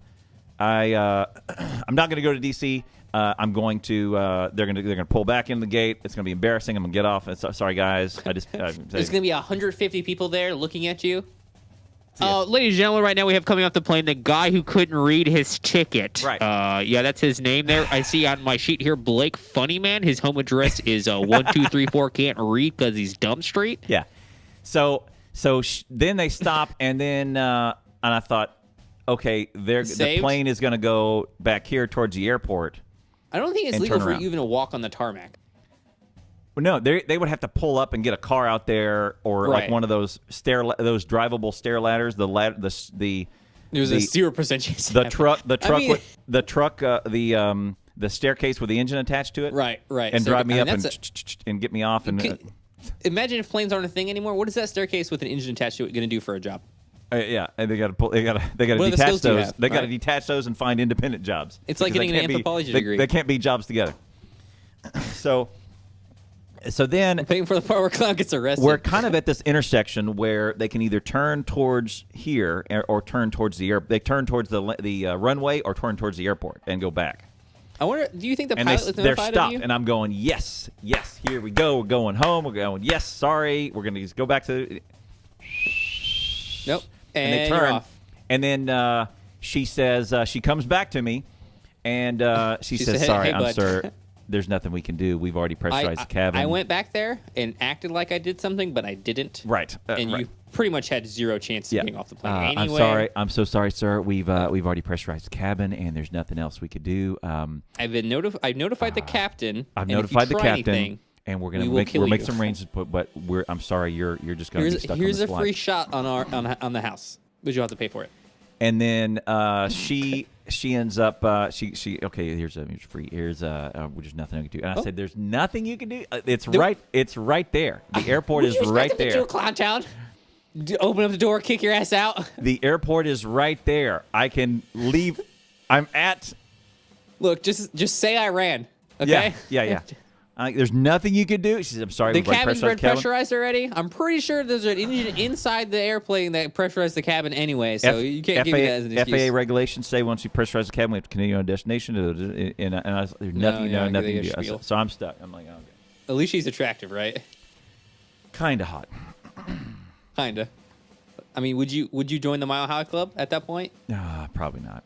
not going to go to DC. I'm going to. They're going to pull back in the gate. It's going to be embarrassing. I'm going to get off. Sorry, guys. There's There's going to be 150 people there looking at you. Ladies and gentlemen, right now we have coming off the plane the guy who couldn't read his ticket. Right. Yeah, that's his name there. I see on my sheet here, Blake Funnyman. His home address is 1234. Can't read because he's dumb street. Yeah. So then they stop, and then and I thought, okay, the Saved? plane is going to go back here towards the airport. I don't think it's And legal turn for around. you even to walk on the tarmac. Well, no, they would have to pull up and get a car out there, or like Right. one of those those drivable stair ladders. The There's a 0% chance. the truck mean- the staircase with the engine attached to it. Right. And So, drive me I mean, up that's and get me off and. Imagine if planes aren't a thing anymore. What is that staircase with an engine attached to it going to do for a job? Yeah, and they got to pull. They got to What are the detach skills do you those. have? They got to Right. detach those and find independent jobs. It's like Because getting they an can't be- anthropology they- degree. They can't be jobs together. So then Paying for the part where Clown gets arrested. we're kind of at this intersection where they can either turn towards here or turn towards the air. They turn towards the runway or turn towards the airport and go back. I wonder. Do you think the And pilot was they're notified of stopped, you? and I'm going, yes, here we go. We're going home. We're going, yes, sorry. We're going to just go back to. Nope. And they you're turn, off. and then she says she comes back to me, and she says, said, "Sorry, "Hey, I'm bud." sir. There's nothing we can do. We've already pressurized the cabin." I went back there and acted like I did something, but I didn't. Right. And right. you pretty much had zero chance of getting off the plane anyway. I'm sorry. I'm so sorry, sir. We've already pressurized the cabin, and there's nothing else we could do. I've notified the captain. I've and if you notified the try captain, anything, and we're we gonna will make kill make you. some arrangements. But I'm sorry. You're just gonna be stuck Here's on a this free flight. shot on the house, but you'll have to pay for it. And then she ends up she okay. Here's free. Here's there's nothing I can do. And I said, "There's nothing you can do. It's right there. The airport is right To there. Clown Town. Open up the door, kick your ass out. The airport is right there. I can leave. I'm at. Look, just say I ran. Okay. Yeah. There's nothing you can do." She said, "I'm sorry." The we've already cabin's pressurized been the cabin." pressurized already. I'm pretty sure there's an engine inside the airplane that pressurized the cabin anyway, so you can't give me that as an excuse. FAA regulations say once you pressurize the cabin, we have to continue on destination. And there's nothing, yeah, nothing they to get a do. spiel. So I'm stuck. I'm like, okay. At least she's attractive, right? Kind of hot. Kinda. I mean, would you join the Mile High Club at that point? Probably not.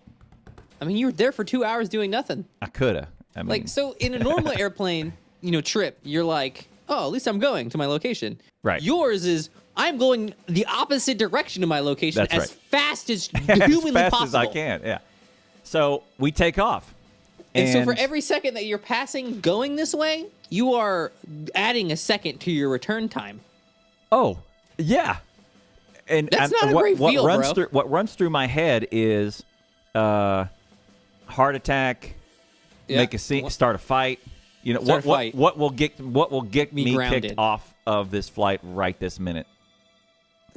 I mean, you were there for 2 hours doing nothing. I coulda. I mean, Like, so in a normal airplane, trip, you're like, oh, at least I'm going to my location. Right. Yours is, I'm going the opposite direction to my location That's as right. fast as as humanly fast possible. as I can. Yeah. So we take off. And so for every second that you're passing going this way, you are adding a second to your return time. Oh, yeah. And that's not a great feel, bro. What runs through my head is heart attack, make a scene, start a fight. You know, what will get me kicked off of this flight right this minute.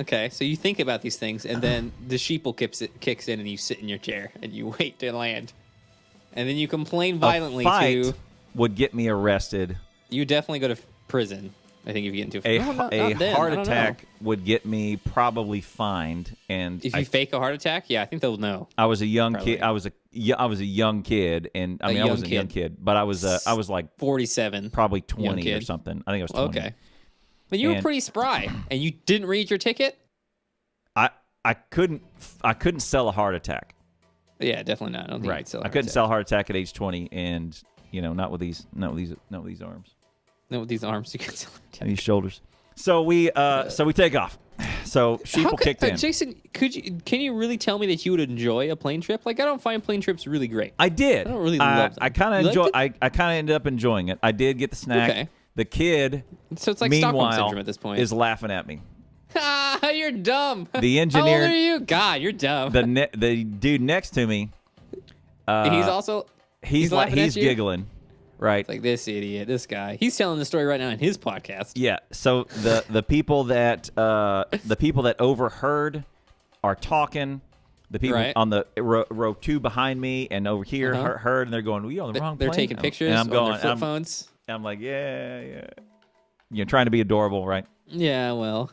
Okay, so you think about these things, and then the sheeple kicks in, and you sit in your chair, and you wait to land. And then you complain violently a fight would get me arrested. You definitely go to prison, I think, if you get into a heart attack would get me probably fined. And if you fake a heart attack, yeah, I think they'll know. I was a young kid. I was a young kid, and I wasn't a young kid, but I was like 47, probably 20 or something. I think I was 20. Okay, but you were pretty spry, and you didn't read your ticket. I couldn't sell a heart attack. Yeah, definitely not. I don't think right. I couldn't sell a heart attack at age 20, and not with these arms. Not with these arms, you can sell and these shoulders. So we take off. So sheeple kicked in. Jason, can you really tell me that you would enjoy a plane trip? Like, I don't find plane trips really great. I did. I don't really love them. I kind of enjoy. I kind of ended up enjoying it. I did get the snack. Okay. The kid, so it's like Stockholm syndrome at this point, is laughing at me. You're dumb. The engineer. How old are you? God, you're dumb. The dude next to me. He's giggling. Right. It's like, this idiot, this guy. He's telling the story right now in his podcast. Yeah. So the people that overheard are talking. The people on the row 2 behind me and over here heard, and they're going, "We on the wrong plane." They're taking pictures. And I'm going, on their flip phones. I'm like, yeah. You're trying to be adorable, right? Yeah. Well.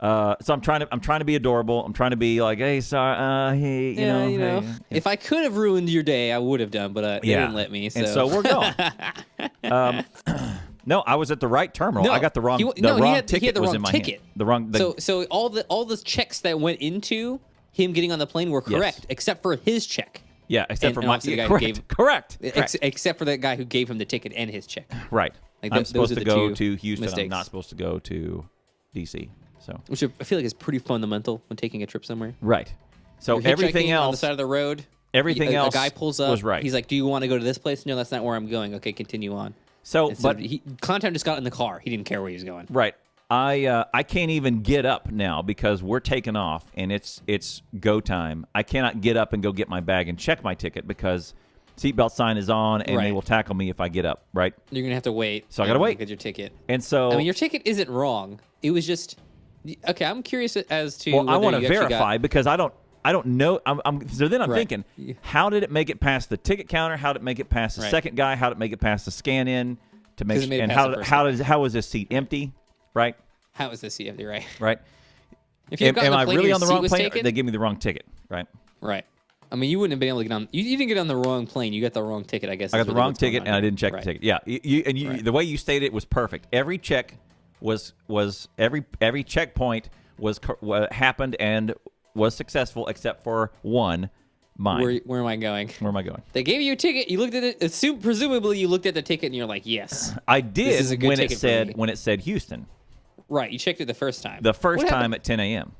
So I'm trying to be adorable. I'm trying to be like, hey, sorry, hey, you know. Hey. If I could have ruined your day, I would have done, but they didn't let me. So. And so we're going. No, I was at the right terminal. No, I got the wrong ticket. He had the was wrong in my ticket. Hand. So all the checks that went into him getting on the plane were correct, except for his check. Yeah, except for my guy correct. Who gave, correct. Except for the guy who gave him the ticket and his check. Right. Like I'm supposed to go to Houston. Mistakes. I'm not supposed to go to D.C. So, which I feel like is pretty fundamental when taking a trip somewhere. Right. So everything else on the side of the road. Everything else. A guy pulls up. Was right. He's like, "Do you want to go to this place?" No, that's not where I'm going. Okay, continue on. So, Clowntown just got in the car. He didn't care where he was going. Right. I can't even get up now because we're taking off and it's go time. I cannot get up and go get my bag and check my ticket because seatbelt sign is on and they will tackle me if I get up. Right. You're gonna have to wait. So I gotta wait. Get your ticket. And so, I mean, your ticket isn't wrong. It was just. Okay, I'm curious as to. Well, I want to verify because I don't know. So then I'm thinking, how did it make it past the ticket counter? How did it make it past the second guy? How did it make it past the scan in to make sure? And how was this seat empty? Right. How was this seat empty? Right. Right. If you am I really on the wrong plane? Or they gave me the wrong ticket. Right. Right. I mean, you wouldn't have been able to get on. You didn't get on the wrong plane. You got the wrong ticket. I guess. I got the wrong ticket and I didn't check the ticket. Yeah. The way you stated it was perfect. Every check was every checkpoint was happened and was successful except for one. Mine. Where am I going? Where am I going? They gave you a ticket. You looked at it. Presumably, you looked at the ticket and you're like, yes. I did when it said Houston. Right. You checked it the first time. The first time at 10 a.m.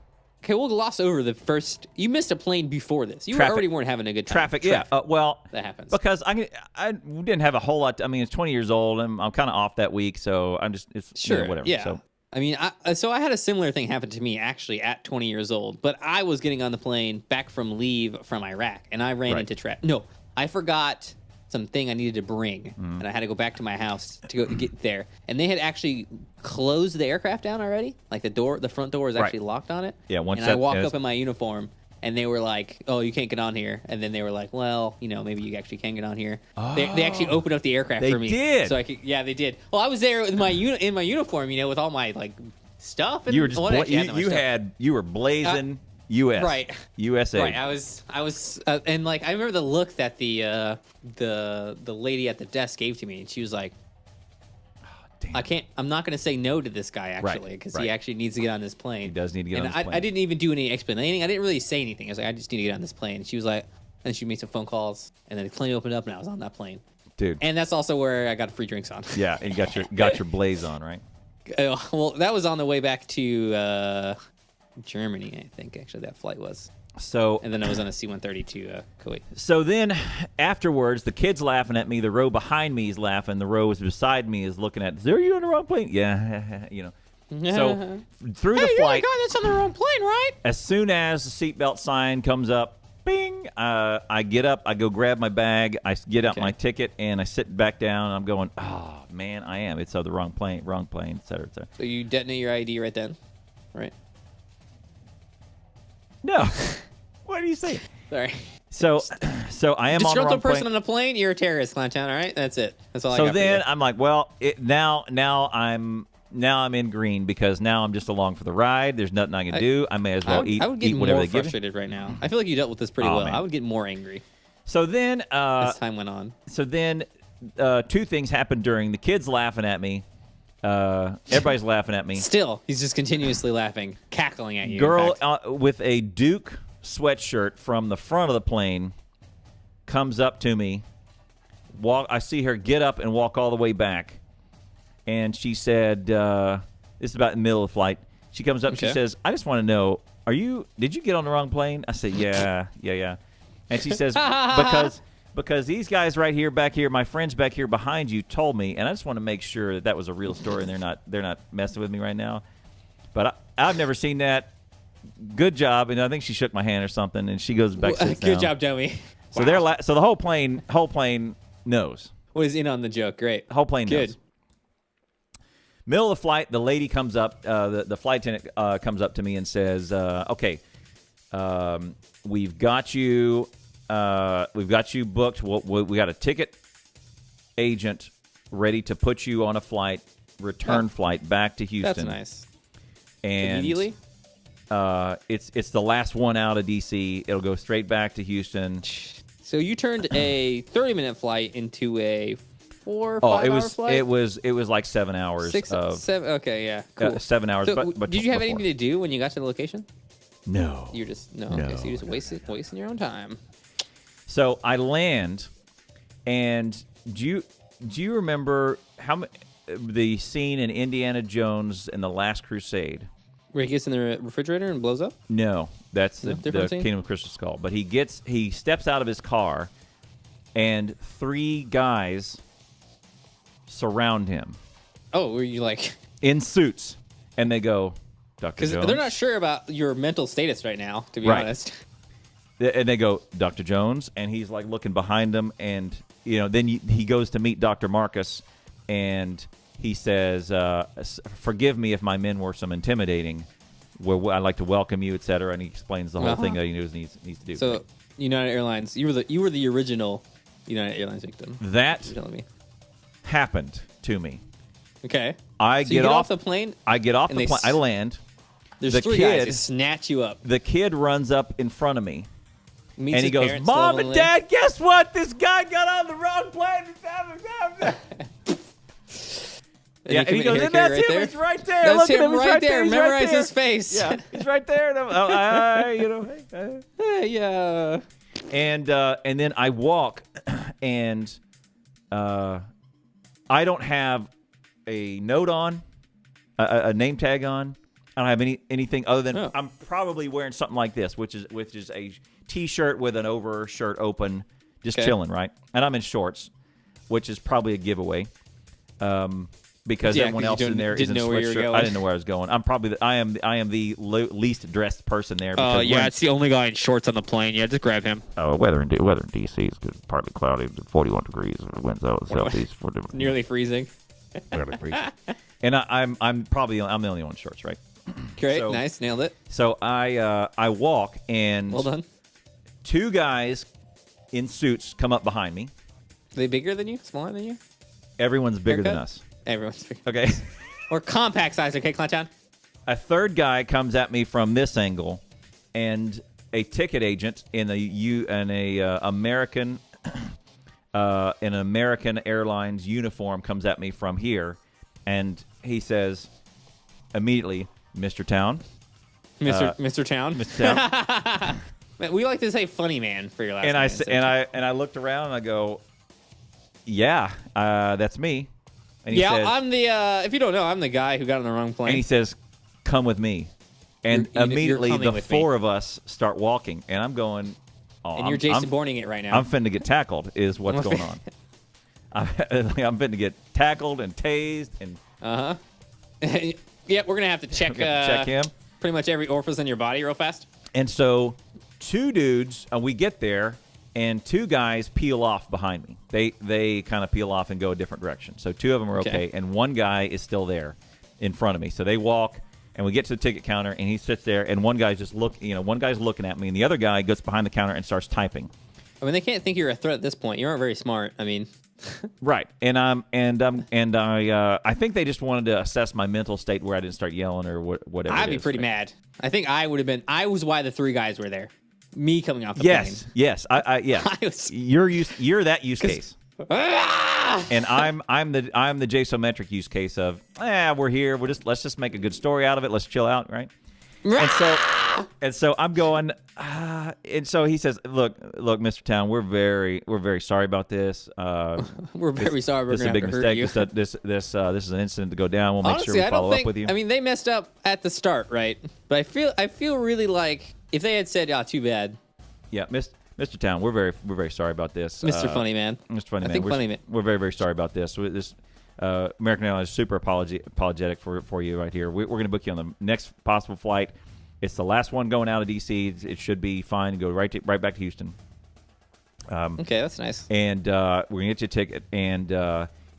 Okay, we'll gloss over the first. You missed a plane before this. You already weren't having a good time. Traffic. Yeah. Well, that happens because I didn't have a whole lot. I mean, it's 20 years old, and I'm kind of off that week, so I'm just whatever. Yeah. So. I mean, so I had a similar thing happen to me actually at 20 years old, but I was getting on the plane back from leave from Iraq, and I ran into traffic. No, I forgot something I needed to bring, and I had to go back to my house to go get there. And they had actually closed the aircraft down already. Like the front door was actually locked on it. Yeah, I walked up in my uniform, and they were like, "Oh, you can't get on here." And then they were like, "Well, maybe you actually can get on here." Oh, they actually opened up the aircraft for me. They did. So I could. Yeah, they did. Well, I was there with my in my uniform, with all my stuff. And you were just you were blazing. U.S. Right. USA. Right. I was, and I remember the look that the lady at the desk gave to me, and she was like, Damn. I'm not going to say no to this guy, actually, because he actually needs to get on this plane. He does need to get on this plane. I didn't even do any explaining. I didn't really say anything. I was like, I just need to get on this plane. And she was like, and she made some phone calls, and then the plane opened up, and I was on that plane. Dude. And that's also where I got free drinks on. Yeah, and you got your blaze on, right? Well, that was on the way back to Germany, I think, actually, that flight was. So, and then I was on a C-130 to Kuwait. So then afterwards, the kid's laughing at me. The row behind me is laughing. The row beside me is looking at, are you on the wrong plane? Yeah, you know. So through the flight. You're the guy that's on the wrong plane, right? As soon as the seatbelt sign comes up, bing, I get up, I go grab my bag, I get out my ticket, and I sit back down, and I'm going, oh, man, I am. It's the wrong plane, et cetera, et cetera. So you detonate your ID right then, right? No. What are you saying? Sorry. So I am on the wrong disgruntled person plane. on a plane, you're a terrorist, Clowntown, all right? That's it. That's all I got So then for you. I'm like, well, now I'm in green because now I'm just along for the ride. There's nothing I can do. I may as well eat whatever they give me. Frustrated right now. I feel like you dealt with this pretty well. Man. I would get more angry. So then as time went on. So then two things happened during the kids laughing at me. Everybody's laughing at me. Still, he's just continuously laughing, cackling at you. Girl with a Duke sweatshirt from the front of the plane comes up to me. I see her get up and walk all the way back. And she said, this is about the middle of the flight. She comes up and she says, I just want to know, did you get on the wrong plane? I said, yeah. And she says, because these guys right here, back here, my friends back here behind you told me, and I just want to make sure that was a real story and they're not messing with me right now. But I've never seen that. Good job. And I think she shook my hand or something, and she goes back to sit down. Good job, dummy. So so the whole plane knows. Was in on the joke. Great. The whole plane knows. Middle of the flight, the lady comes up, the flight attendant comes up to me and says, okay, we've got you booked. We got a ticket agent ready to put you on a flight, flight back to Houston. That's nice. And immediately? It's the last one out of D.C. It'll go straight back to Houston. So you turned a 30-minute flight into a 4 or 5 hour flight? It was like 7 hours. 7. Okay, yeah, cool. 7 hours. So, but did you have before. anything to do when you got to the location? No. You just Okay, so you just wasting your own time. So I land, and do you remember the scene in Indiana Jones and the Last Crusade? Where he gets in the refrigerator and blows up? No, that's the scene? Kingdom of Crystal Skull. But he steps out of his car, and 3 guys surround him. Oh, were you like in suits, and they go, Dr. Jones? Because they're not sure about your mental status right now, to be honest. And they go, Dr. Jones, and he's like looking behind him, and then he goes to meet Dr. Marcus, and he says, forgive me if my men were some intimidating. I'd like to welcome you, etc. And he explains the whole thing that he needs to do. So, United Airlines, you were the original United Airlines victim. That you're telling me happened to me. Okay. I get off the plane. I get off the plane. I land. There's 3 guys who snatch you up. The kid runs up in front of me. And he goes, Mom and Dad, guess what? This guy got on the wrong plane. Yeah, and he goes, and that's him. He's right there. That's Look at him him. right there. He's Memorize right there. his face. Yeah, he's right there. And yeah. And then I walk, and I don't have a note on, a name tag on. I don't have anything other than I'm probably wearing something like this, which is a T-shirt with an overshirt open, just chilling, right? And I'm in shorts, which is probably a giveaway, because everyone else in there is in sweatshirt. I didn't know where I was going. I am the least dressed person there. Oh yeah, it's the only guy in shorts on the plane. Yeah, just grab him. Oh, weather in D.C. is good, partly cloudy, 41 degrees, winds out southeast. Nearly freezing. Nearly freezing. And I'm the only one in shorts, right? Great, nice, nailed it. So I walk, and well done. 2 guys in suits come up behind me. Are they bigger than you? Smaller than you? Everyone's bigger than us. Everyone's bigger. Okay. Or compact size, okay, Clowntown? A 3rd guy comes at me from this angle, and a ticket agent in an American Airlines uniform comes at me from here, and he says immediately, Mr. Town. Mr. Town? Mr. Town. Man, we like to say funny man for your last name. And I looked around and I go, yeah, that's me. And he says, I'm the, if you don't know, I'm the guy who got on the wrong plane. And he says, come with me. And immediately the four of us start walking, and I'm going. Oh, and you're Jason Bourning it right now. I'm finna get tackled. Is what's going on. I'm finna get tackled and tased and. Yep, we're gonna have to check him. Pretty much every orifice in your body real fast. And so, two dudes, we get there, and two guys peel off behind me. They kind of peel off and go a different direction. So two of them are okay, and one guy is still there in front of me. So they walk, and we get to the ticket counter, and he sits there, and one guy's just one guy's looking at me, and the other guy goes behind the counter and starts typing. I mean, they can't think you're a threat at this point. You aren't very smart. I mean. Right, and I think they just wanted to assess my mental state where I didn't start yelling or whatever. I'd be pretty mad. I think I would have been. I was why the three guys were there. Me coming off the plane. Yes, you're that use case, and I'm the Jasometric use case of we're here. Let's just make a good story out of it. Let's chill out, right? And so I'm going, and so he says, "Look, Mr. Town, we're very sorry about this. We're very sorry. This is a big mistake. This is an incident to go down. We'll make sure we follow up with you." I mean, they messed up at the start, right? But I feel really like if they had said, too bad." Yeah, Mr. Town, we're very sorry about this. Mr. Funny Man. Mr. Funny Man. We're very, very sorry about this. American Airlines is super apologetic for you right here. We're going to book you on the next possible flight. It's the last one going out of D.C. It should be fine to go right back to Houston. Okay, that's nice. And we're going to get you a ticket, and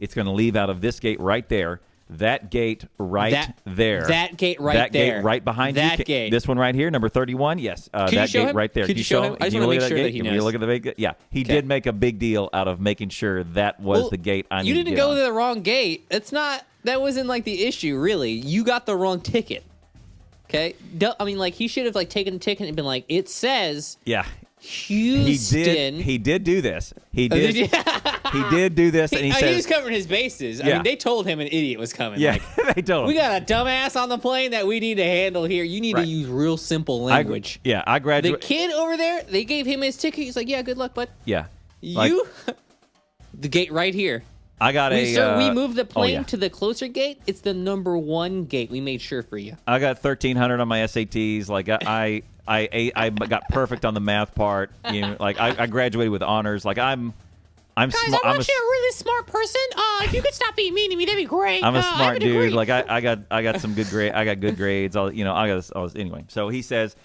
it's going to leave out of this gate right there. That gate right there. That gate right that there. Gate right behind you. That gate. This one right here, number 31. Yes. That gate right there. Could you show him? I just want to make sure that he knows. You look at the big. Yeah. He did make a big deal out of making sure that was the gate I needed to get You didn't go to the wrong gate. That wasn't like the issue, really. You got the wrong ticket. Okay? I mean, like, he should have taken the ticket and been like, it says Houston. He did do this. He did do this, and he said he was covering his bases. I mean, they told him an idiot was coming. Yeah, they told him. We got a dumbass on the plane that we need to handle here. You need to use real simple language. I graduated. The kid over there, they gave him his ticket. He's like, yeah, good luck, bud. Yeah. The gate right here. I got we moved the plane to the closer gate. It's the number 1 gate. We made sure for you. I got 1,300 on my SATs. Like I got perfect on the math part. I graduated with honors. Like I'm Guys, smart. I'm actually a really smart person. If you could stop being mean to me, that'd be great. I'm a smart dude. Like I got some good grade. I got good grades. Anyway. So he says,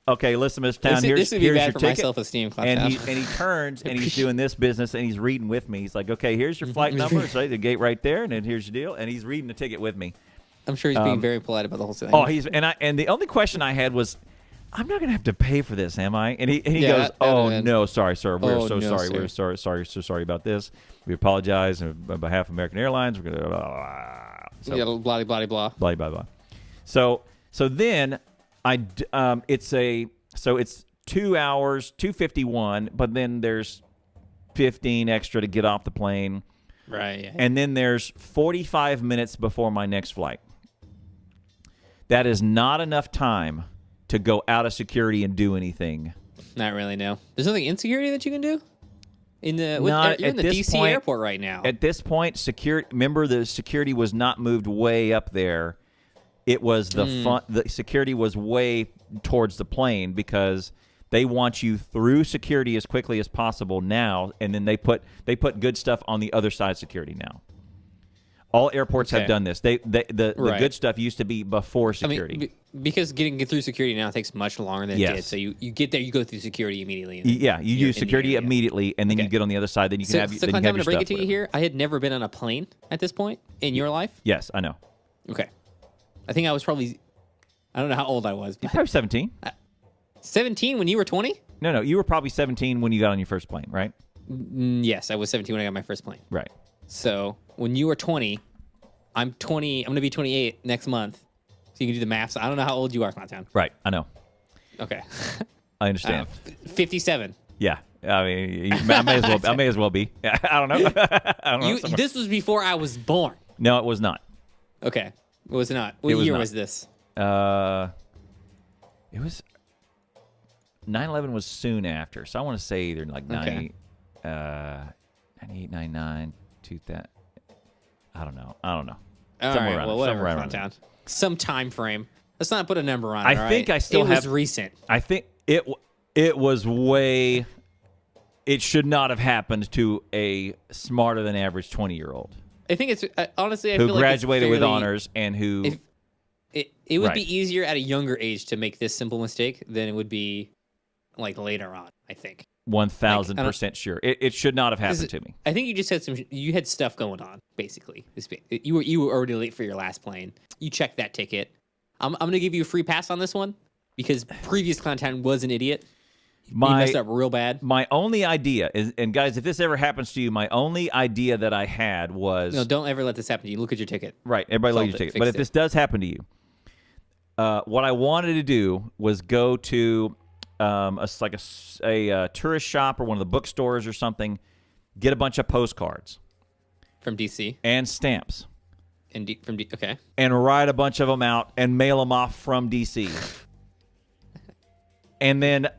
"Okay, listen, Mr. Town. Here's your ticket." Self-esteem. And he turns and he's doing this business and he's reading with me. He's like, "Okay, here's your flight number. So the gate right there, and then here's your deal." And he's reading the ticket with me. I'm sure he's being very polite about the whole thing. Oh, and the only question I had was, I'm not going to have to pay for this, am I? And he goes, no, sorry, sir. We're so sorry. We're so sorry about this. We apologize on behalf of American Airlines. We're going to blah, blah, blah. Blah, blah, blah. So then it's 2 hours, 2:51, but then there's 15 extra to get off the plane. Right. Yeah. And then there's 45 minutes before my next flight. That is not enough time to go out of security and do anything. Not really, no. There's nothing in security that you can do? You're in the D.C. airport right now. At this point, remember the security was not moved way up there. It was the security was way towards the plane because they want you through security as quickly as possible now, and then they put good stuff on the other side of security now. All airports have done this. The good stuff used to be before security. I mean, because getting through security now takes much longer than it did. So you get there, you go through security immediately. You use security immediately, and then you get on the other side. Then you can have your stuff. So I'm going to break it to you here. I had never been on a plane at this point in your life. Yes, I know. Okay. I think I was probably, I don't know how old I was. You're probably 17. 17 when you were 20? No, you were probably 17 when you got on your first plane, right? Yes, I was 17 when I got my first plane. Right. So when you were 20, I'm 20. I'm going to be 28 next month. So you can do the math. So I don't know how old you are, Clowntown. Right. I know. Okay. I understand. 57. Yeah. I mean, I may as well be. I don't know. This was before I was born. No, it was not. Okay. It was not. What year was this? It was 9/11 was soon after. So I want to say either like 98, 99, 2000. I don't know. All Somewhere right, around well, whatever. somewhere around. Some time frame. Let's not put a number on it. I think I still have. It was recent. I think it was way. It should not have happened to a smarter than average 20-year-old. I think it's honestly. I who feel like graduated it's with fairly, honors and who. It would be easier at a younger age to make this simple mistake than it would be like later on. I think 1,000% sure. It should not have happened to me. I think you just had you had stuff going on. Basically, you were already late for your last plane. You checked that ticket. I'm gonna give you a free pass on this one because previous content was an idiot. He messed up real bad. My only idea is, and guys, if this ever happens to you, my only idea that I had was... No, don't ever let this happen to you. Look at your ticket. Right, everybody look at your ticket. But if this does happen to you, what I wanted to do was go to a tourist shop or one of the bookstores or something, get a bunch of postcards. From D.C.? And stamps. Okay. And write a bunch of them out and mail them off from D.C. And then...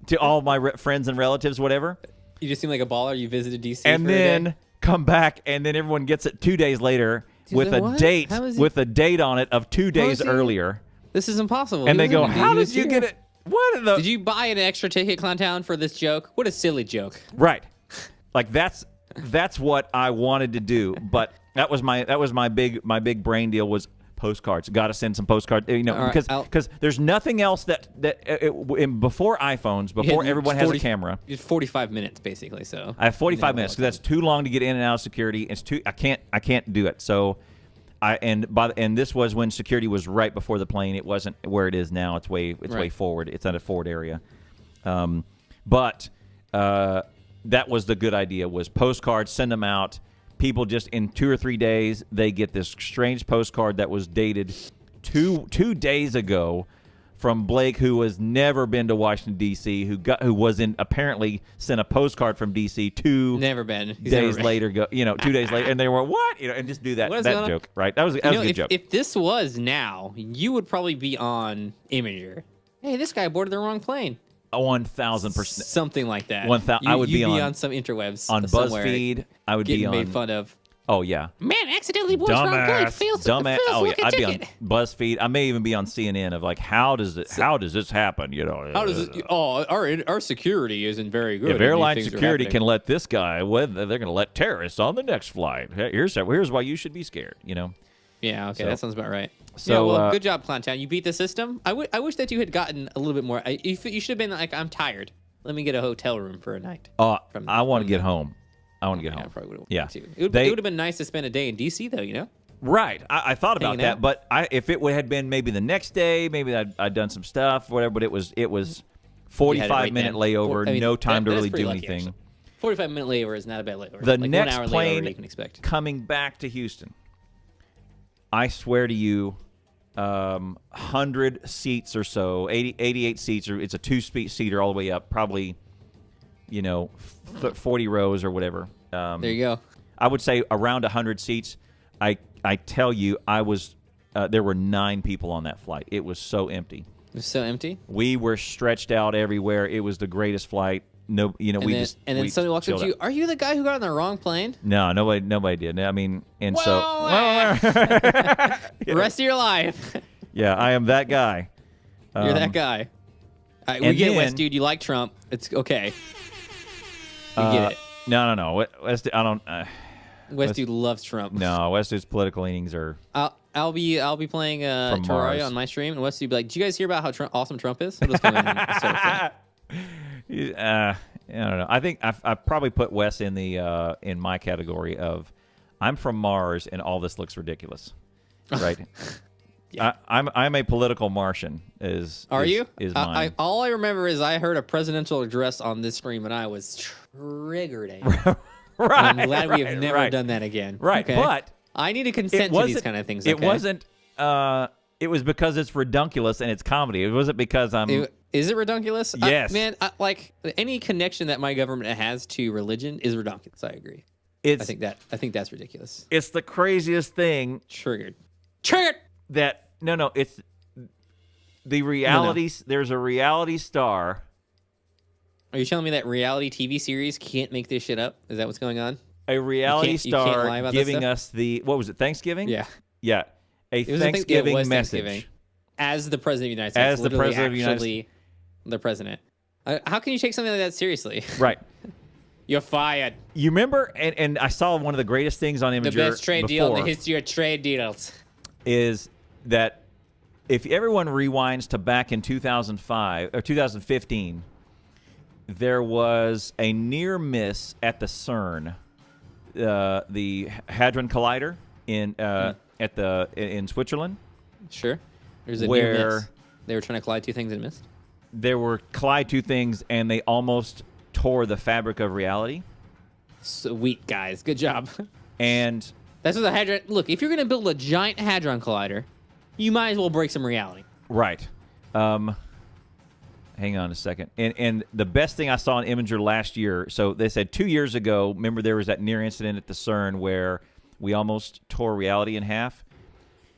to all my friends and relatives, whatever. You just seem like a baller. You visited D.C. and then come back, and then everyone gets it 2 days later with a date on it of 2 days earlier. This is impossible. And they go, "How did you get it? What in the? Did you buy an extra ticket, Clowntown, for this joke? What a silly joke!" Right, like that's what I wanted to do, but that was my big brain deal was. Postcards. Got to send some postcards, because there's nothing else before iPhones, before everyone has a camera. It's 45 minutes basically. So I have 45 minutes because that's too long to get in and out of security. It's too. I can't do it. So and this was when security was right before the plane. It wasn't where it is now. It's way forward. It's at a forward area. But that was the good idea. Was postcards. Send them out. People just in 2 or 3 days, they get this strange postcard that was dated two days ago from Blake, who has never been to Washington D.C., who was apparently sent a postcard from D.C. 2 days later. 2 days later, and they were what? And just do that joke, right? That was a good joke. If this was now, you would probably be on Imager. Hey, this guy boarded the wrong plane. 1,000%, something like that. 1,000. I would be on some interwebs on BuzzFeed. I would be on made fun of. Oh yeah, man, accidentally boarded the wrong plane. Dumbass. Oh yeah, I'd be on BuzzFeed. I may even be on CNN of like, how does this happen? How does it? Oh, our security isn't very good. If airline security can let this guy, they're going to let terrorists on the next flight. Here's why you should be scared. Yeah. Okay, that sounds about right. So, good job, Clowntown. You beat the system. I wish that you had gotten a little bit more. You should have been like, I'm tired. Let me get a hotel room for a night. I want to get home. I want to get home. I probably would have. Yeah. Too. It would have been nice to spend a day in D.C. though. Right. I thought about that, but if it had been maybe the next day, maybe I'd done some stuff, whatever. But it was 45-minute layover, no time to really do anything. Actually. 45-minute layover is not a bad layover. The next 1 hour plane layover you can expect. Coming back to Houston. I swear to you, 100 seats or so, 88 seats, or it's a 2-seater all the way up, probably, 40 rows or whatever. There you go. I would say around 100 seats. I tell you, there were 9 people on that flight. It was so empty. It was so empty? We were stretched out everywhere. It was the greatest flight. No, and then somebody walks up to you. Are you the guy who got on the wrong plane? No, nobody did. I mean, and rest of your life. Yeah, I am that guy. You're that guy. We get West, dude. You like Trump? It's okay. We get it. No. West, I don't. West dude loves Trump. No, West dude's political leanings are. I'll be playing Terraria on my stream, and West dude be like, "Did you guys hear about how awesome Trump is?" I'll just come in and I don't know. I think I probably put Wes in the in my category of I'm from Mars and all this looks ridiculous, right? Yeah. I'm a political Martian. Are you? Is mine. All I remember is I heard a presidential address on this stream and I was triggered. Right. I'm glad we have never done that again. Right, okay? But I need to consent to these kind of things. Okay? It wasn't. It was because it's redunculous and it's comedy. It wasn't because I'm. Is it redunculous? Yes. Man, like any connection that my government has to religion is redunculous. I agree. I think that's ridiculous. It's the craziest thing. Triggered. That no. It's the reality. No. There's a reality star. Are you telling me that reality TV series can't make this shit up? Is that what's going on? A reality star giving us what was it? Thanksgiving? Yeah. Yeah. A Thanksgiving message. as the president of the United States. As the president of the United States. The president. How can you take something like that seriously? Right. You're fired. You remember, and I saw one of the greatest things on Imager The best trade deal in before the history of trade deals. is that if everyone rewinds to back in 2005 or 2015, there was a near miss at the CERN, the Hadron Collider in Switzerland. Sure. There's a where near miss. They were trying to collide two things and missed. There were collide two things, and they almost tore the fabric of reality. Sweet, guys. Good job. And that's what the Hadron... Look, if you're going to build a giant Hadron Collider, you might as well break some reality. Right. Hang on a second. And the best thing I saw on Imager last year, so they said 2 years ago, remember there was that near incident at the CERN where we almost tore reality in half?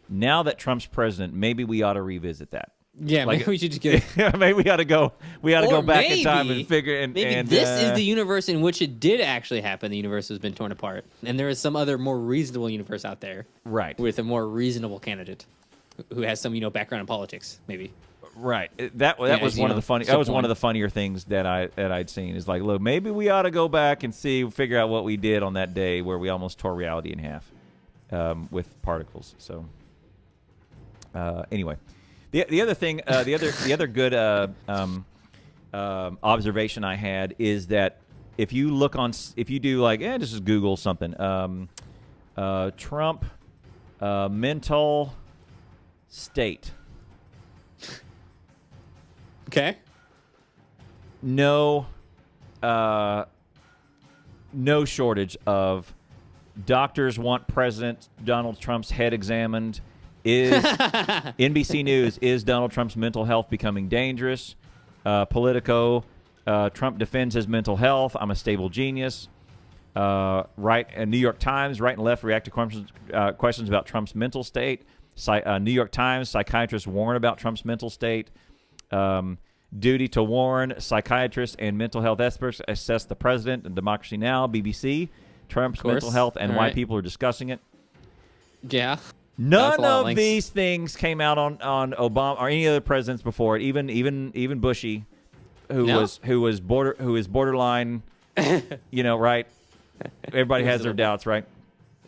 Now that Trump's president, maybe we ought to revisit that. Yeah, maybe we should just get it. Maybe we ought to go. We ought to go back in time and figure. Maybe this is the universe in which it did actually happen. The universe has been torn apart, and there is some other more reasonable universe out there, right, with a more reasonable candidate who has some background in politics, maybe. Right. That was one of the funny. That was one of the funnier things that I'd seen. Is like, look, maybe we ought to go back and figure out what we did on that day where we almost tore reality in half with particles. So anyway. The other thing, the other good observation I had is that if you do like, just Google something, Trump mental state. Okay. No shortage of doctors want President Donald Trump's head examined. Is NBC News, is Donald Trump's mental health becoming dangerous? Politico, Trump defends his mental health. I'm a stable genius. New York Times, right and left react to questions about Trump's mental state. New York Times, psychiatrists warn about Trump's mental state. Duty to warn, psychiatrists and mental health experts assess the president. And Democracy Now!, BBC, Trump's mental health and why people are discussing it. Yeah. None of these things came out on Obama or any other presidents before it. Even Bushy, who is borderline, right? Everybody has their doubts, right?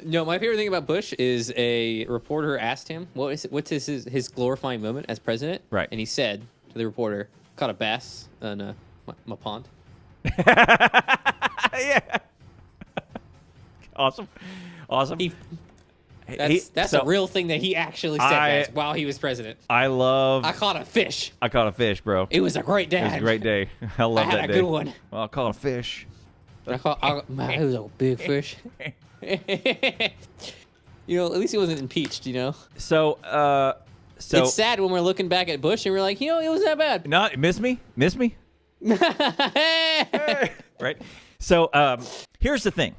No, my favorite thing about Bush is a reporter asked him, what's his glorifying moment as president? Right. And he said to the reporter, caught a bass in my pond. Yeah. Awesome. That's a real thing that he actually said while he was president. I caught a fish. I caught a fish, bro. It was a great day. It was a great day. I love that day. I had a good one. Well, I caught a fish. It was a big fish. At least he wasn't impeached, So it's sad when we're looking back at Bush and we're like, it wasn't that bad. No, miss me? Right? So here's the thing.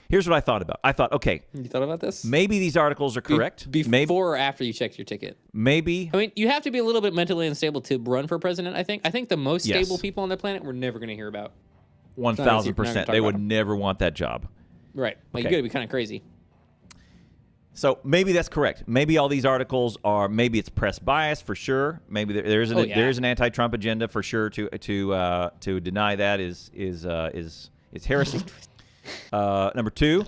Here's what I thought about. I thought, okay. You thought about this? Maybe these articles are correct. Before or after you checked your ticket? Maybe. I mean, you have to be a little bit mentally unstable to run for president, I think. I think the most stable people on the planet we're never going to hear about. 1,000%. They would never want that job. Right. Like, you got to be kind of crazy. So maybe that's correct. Maybe all these articles are. Maybe it's press bias for sure. Maybe there is an anti-Trump agenda for sure. To deny that is heresy. Number two,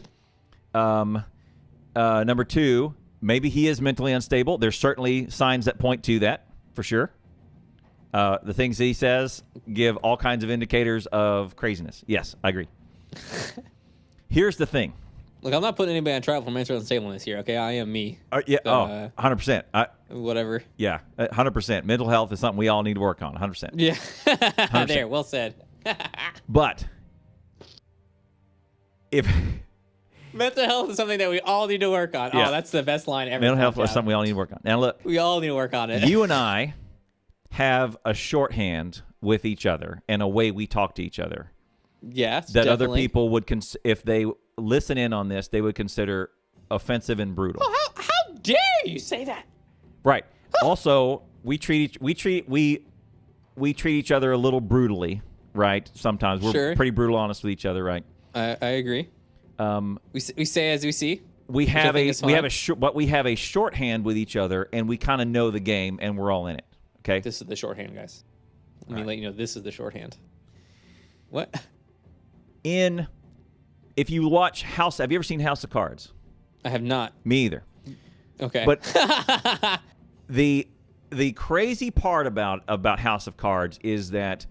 maybe he is mentally unstable. There's certainly signs that point to that for sure. The things he says give all kinds of indicators of craziness. Yes, I agree. Here's the thing. Look, I'm not putting anybody on trial for mental unstableness here, okay? I am me. 100%. Whatever. Yeah, 100%. Mental health is something we all need to work on, 100%. Yeah. 100%. There, well said. But if mental health is something that we all need to work on. Yeah. Oh, that's the best line ever. Mental health is something we all need to work on. Now, look. We all need to work on it. You and I have a shorthand with each other and a way we talk to each other. Yes, that definitely. Other people would, if they listen in on this, they would consider offensive and brutal. Oh, how dare you say that? Right. Also, we treat each other a little brutally, right? Sometimes we're pretty brutal honest with each other, right? I agree. We say as we see. we have a shorthand with each other, and we kind of know the game, and we're all in it. Okay, this is the shorthand, guys. Let me let you know this is the shorthand. What? If you watch have you ever seen House of Cards? I have not. Me either. Okay. But the crazy part about House of Cards is that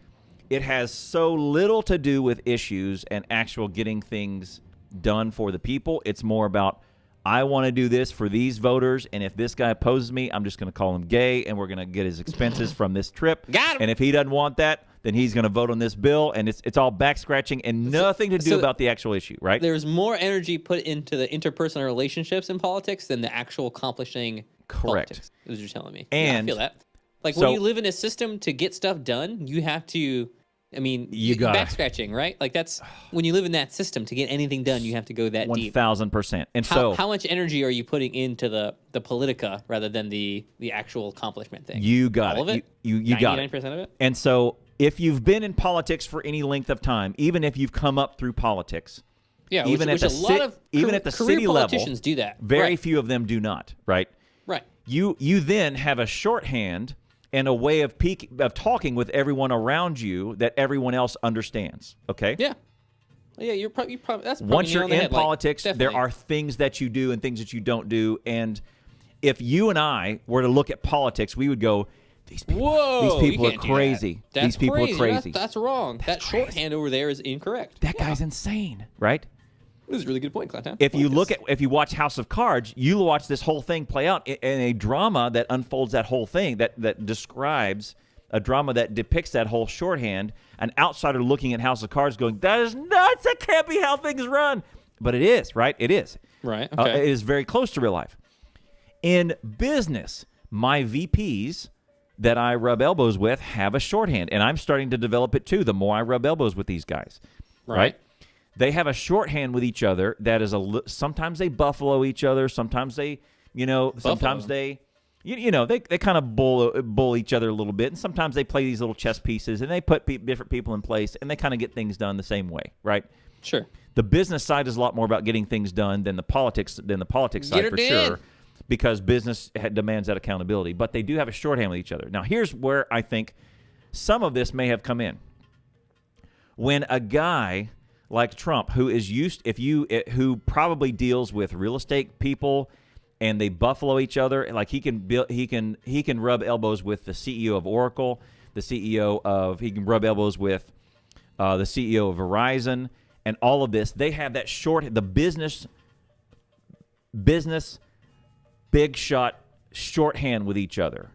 it has so little to do with issues and actual getting things done for the people. It's more about, I want to do this for these voters, and if this guy opposes me, I'm just going to call him gay, and we're going to get his expenses from this trip. Got him. And if he doesn't want that, then he's going to vote on this bill, and it's all back scratching and nothing to do about the actual issue, right? There's more energy put into the interpersonal relationships in politics than the actual accomplishing politics. Is what you're telling me. And I feel that. Like when you live in a system to get stuff done, you have to. I mean, back scratching, right? Like that's when you live in that system to get anything done, you have to go that deep. 1,000%. And how much energy are you putting into the politica rather than the actual accomplishment thing? You got all it. of it. You got it. 99% of it. And so, if you've been in politics for any length of time, even if you've come up through politics, even at the city level, politicians do that. Very few of them do not. Right. Right. You then have a shorthand and a way of talking with everyone around you that everyone else understands. Okay. Yeah. Yeah. You're probably that's once you're in politics, like, there are things that you do and things that you don't do. And if you and I were to look at politics, we would go, these people are crazy. These people are crazy. That's wrong. That shorthand over there is incorrect. That guy's insane, right? This is a really good point, Clowntown. If you watch House of Cards, you watch this whole thing play out in a drama that unfolds that whole thing, that describes a drama that depicts that whole shorthand. An outsider looking at House of Cards going, that is nuts. That can't be how things run. But it is, right? It is. Right. Okay. It is very close to real life. In business, my VPs that I rub elbows with have a shorthand, and I'm starting to develop it too the more I rub elbows with these guys. Right? They have a shorthand with each other that is sometimes they buffalo each other, sometimes they, sometimes they kind of bull each other a little bit, and sometimes they play these little chess pieces and they put different people in place and they kind of get things done the same way, right? Sure. The business side is a lot more about getting things done than the politics side for sure. Because business demands that accountability. But they do have a shorthand with each other. Now, here's where I think some of this may have come in. When a guy like Trump, who probably deals with real estate people, and they buffalo each other, like he can rub elbows with the CEO of Oracle, he can rub elbows with the CEO of Verizon, and all of this. They have that the business big shot shorthand with each other.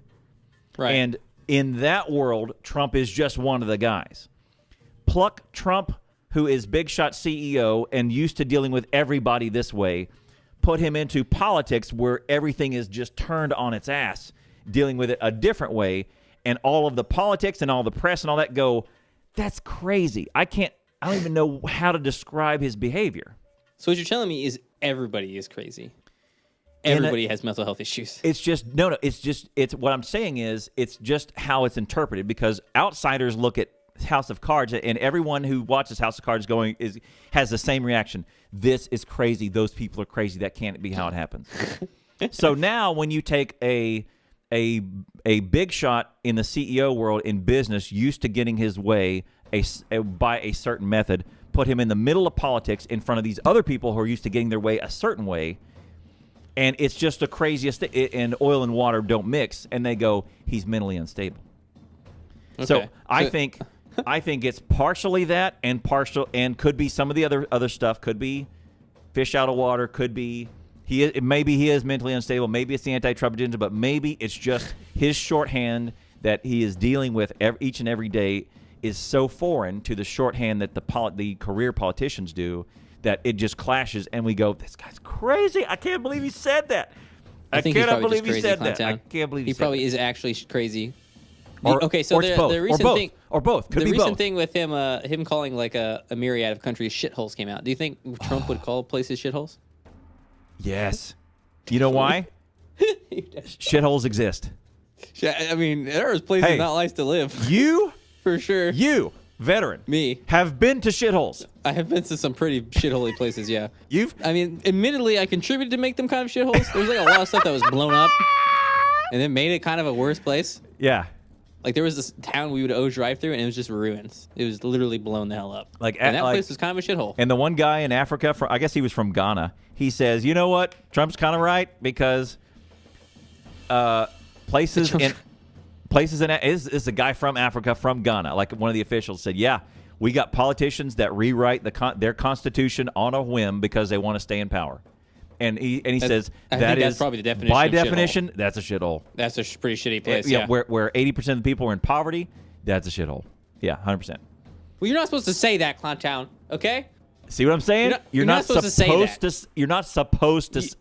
Right. And in that world, Trump is just one of the guys. Pluck Trump, who is big shot CEO and used to dealing with everybody this way, put him into politics where everything is just turned on its ass, dealing with it a different way, and all of the politics and all the press and all that go, that's crazy. I don't even know how to describe his behavior. So what you're telling me is everybody is crazy. Everybody has mental health issues. It's just it's what I'm saying is it's just how it's interpreted, because outsiders look at House of Cards and everyone who watches House of Cards has the same reaction. This is crazy. Those people are crazy. That can't be how it happens. So now when you take a big shot in the CEO world in business, used to getting his way by a certain method, put him in the middle of politics in front of these other people who are used to getting their way a certain way. And it's just the craziest thing. And oil and water don't mix. And they go, he's mentally unstable. Okay. So I think it's partially that, and could be some of the other stuff. Could be fish out of water. Could be maybe he is mentally unstable. Maybe it's the anti-Trump agenda, but maybe it's just his shorthand that he is dealing with each and every day is so foreign to the shorthand that the career politicians do, that it just clashes, and we go, this guy's crazy. I can't believe he said that. I cannot believe he said that. I can't believe he probably is actually crazy. Okay, so the recent thing, or both. Could be both. The recent thing with him calling like a myriad of countries shitholes came out. Do you think Trump would call places shitholes? Yes. You know why? Shitholes exist. I mean, there is places not nice to live. You for sure. You veteran, Me. have been to shitholes. I have been to some pretty shitholey places, yeah. I mean, admittedly, I contributed to make them kind of shitholes. There's like a lot of stuff that was blown up and then made it kind of a worse place. Yeah. Like there was this town we would always drive through and it was just ruins. It was literally blown the hell up. And that place was kind of a shithole. And the one guy in Africa, I guess he was from Ghana, he says, you know what? Trump's kind of right because places in is a guy from Africa, from Ghana, like one of the officials said, yeah, we got politicians that rewrite their constitution on a whim because they want to stay in power. And he says that's probably the definition. By definition, that's a shithole. That's a pretty shitty place. Yeah, where 80% of the people are in poverty, that's a shithole. Yeah, 100%. Well, you're not supposed to say that, Clowntown. Okay? See what I'm saying? You're not supposed to say that. You're not supposed to.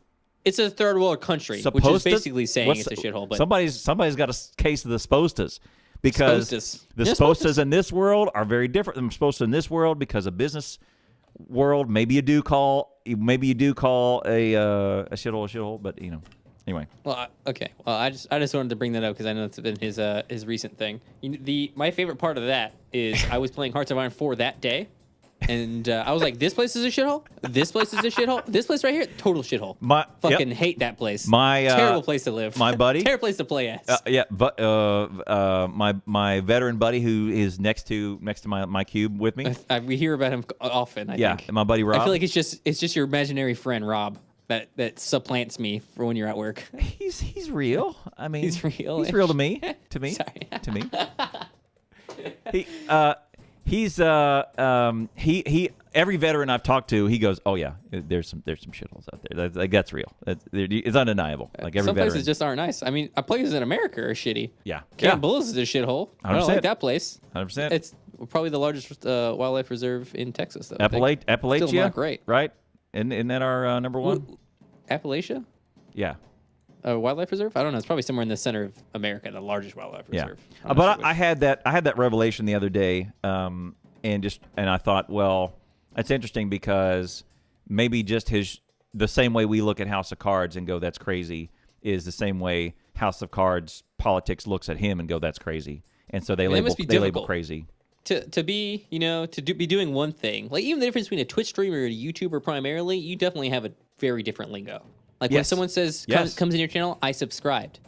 It's a third world country, which is basically saying it's a shithole. But somebody's got a case of the spostas. Because the spostas in this world are very different than spostas in this world because of business world. Maybe you do call a shithole a shithole, but anyway. Well, okay. Well, I just wanted to bring that up because I know it's been his recent thing. My favorite part of that is I was playing Hearts of Iron 4 that day, and I was like, this place is a shithole. This place is a shithole. This place right here, total shithole. Fucking hate that place. Terrible place to live. My buddy. Terrible place to play as. But my veteran buddy who is next to my cube with me. We hear about him often. I think. My buddy Rob. I feel like it's just your imaginary friend Rob that supplants me for when you're at work. He's real. I mean, he's real. He's real to me. Sorry. To me. He every veteran I've talked to, he goes, oh yeah, there's some shitholes out there. That's real. It's undeniable. Like every some veteran. places just aren't nice. I mean, places in America are shitty. Yeah. Camp Bullis is a shithole. 100%. I don't like that place. 100%. It's probably the largest wildlife reserve in Texas, though. Appalachia, still not great, right? Isn't that our number one? Appalachia? Yeah. Wildlife reserve? I don't know. It's probably somewhere in the center of America, the largest wildlife reserve. But I had that revelation the other day, and I thought, well, that's interesting because maybe just the same way we look at House of Cards and go, that's crazy, is the same way House of Cards politics looks at him and go, that's crazy, and so they label crazy. To be be doing one thing, like even the difference between a Twitch streamer and a YouTuber primarily, you definitely have a very different lingo. Like when someone says comes in your channel, I subscribed.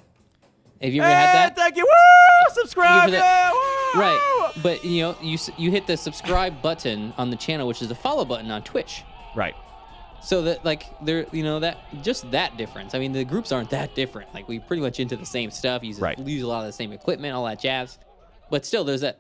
Have you ever had that? Thank you. Woo! Subscribe. Yeah. Woo! Right. But you hit the subscribe button on the channel, which is the follow button on Twitch. Right. So that that difference. I mean, the groups aren't that different. Like we pretty much into the same stuff. Use a lot of the same equipment, all that jazz. But still, there's that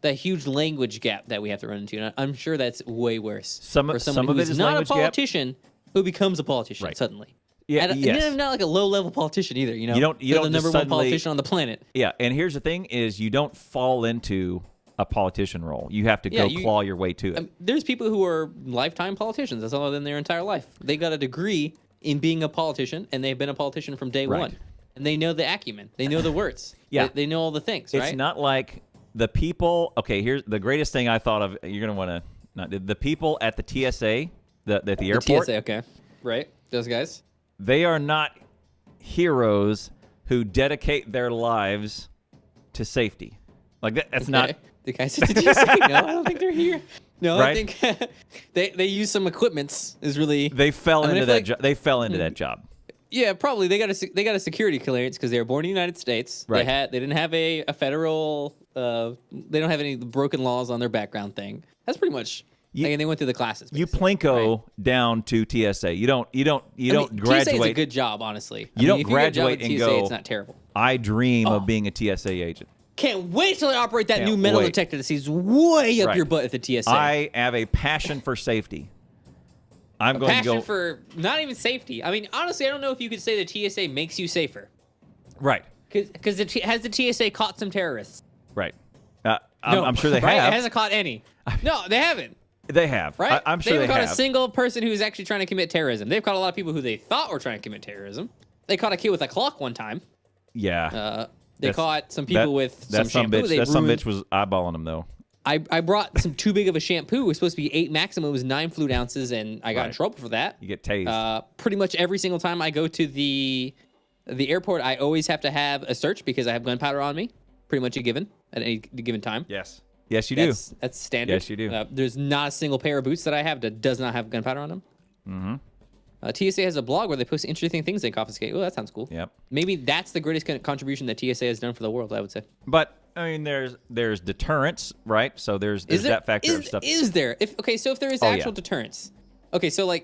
huge language gap that we have to run into, and I'm sure that's way worse for someone who's not a politician who becomes a politician suddenly. Yeah, and not like a low-level politician either. You don't the number one politician on the planet. Yeah, and here's the thing: is you don't fall into a politician role. You have to claw your way to it. There's people who are lifetime politicians. That's all in their entire life. They got a degree in being a politician, and they've been a politician from day one. And they know the acumen. They know the words. They know all the things. It's not like the people. Okay, here's the greatest thing I thought of. You're gonna want to. The people at the TSA, at the airport. TSA, okay, right? Those guys. They are not heroes who dedicate their lives to safety. Like that's not the guys at the TSA. No, I don't think they're here. No, right? I think they use some equipments. Is really they fell into that job. They fell into that job. Yeah, probably they got a security clearance because they were born in the United States. Right. They didn't have a federal. They don't have any broken laws on their background thing. That's pretty much. And they went through the classes. You plinko down to TSA. You don't graduate. TSA is a good job, honestly. You don't graduate and go. It's not terrible. I dream of being a TSA agent. Can't wait till they operate that new metal detector that sees way up your butt at the TSA. I have a passion for safety. I'm going to go for not even safety. I mean, honestly, I don't know if you could say the TSA makes you safer. Right. Because has the TSA caught some terrorists? Right. I'm sure they have. It hasn't caught any. No, they haven't. They have. Right? I'm sure they haven't have. caught a single person who's actually trying to commit terrorism. They've caught a lot of people who they thought were trying to commit terrorism. They caught a kid with a clock one time. Yeah. They caught some people with some shampoo. Some bitch was eyeballing them, though. I brought some too big of a shampoo. It was supposed to be 8 maximum. It was 9 fluid ounces, and I got in trouble for that. You get tased. Pretty much every single time I go to the airport, I always have to have a search because I have gunpowder on me. Pretty much a given at any given time. Yes. Yes, you do. That's standard. Yes, you do. There's not a single pair of boots that I have that does not have gunpowder on them. TSA has a blog where they post interesting things they confiscate. Oh, that sounds cool. Yep. Maybe that's the greatest contribution that TSA has done for the world, I would say. But I mean, there's deterrence, right? So there's that factor of stuff. Is there? If there is actual deterrence. Okay, so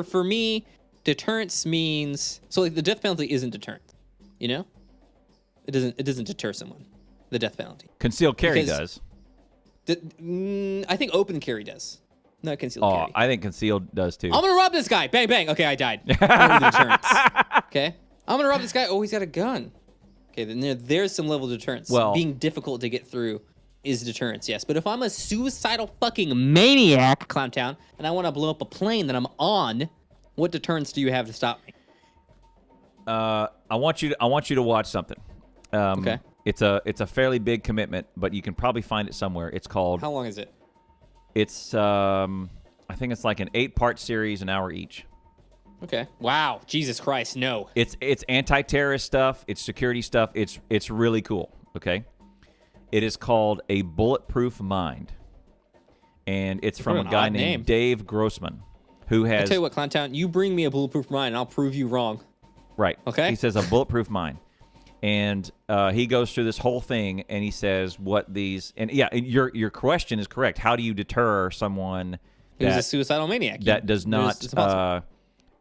for me, deterrence means the death penalty isn't deterrent. You know, it doesn't deter someone. The death penalty. Concealed carry does. I think open carry does. Not concealed carry. I think concealed does too. I'm gonna rob this guy. Bang bang. Okay, I died. Deterrence. Okay, I'm gonna rob this guy. Oh, he's got a gun. Okay, then there's some level of deterrence. Well, being difficult to get through is deterrence, yes. But if I'm a suicidal fucking maniac, Clowntown, and I want to blow up a plane that I'm on, what deterrence do you have to stop me? I want you to watch something. Okay. It's a fairly big commitment, but you can probably find it somewhere. It's called. How long is it? It's I think it's like an 8-part series, an hour each. Okay. Wow. Jesus Christ. No. It's anti-terrorist stuff. It's security stuff. It's really cool. Okay. It is called A Bulletproof Mind, and it's from a guy named Dave Grossman, who has. I tell you what, Clowntown, you bring me a bulletproof mind, and I'll prove you wrong. Right. Okay. He says a bulletproof mind, and he goes through this whole thing, and he says what these. And yeah, your question is correct. How do you deter someone who's a suicidal maniac that does not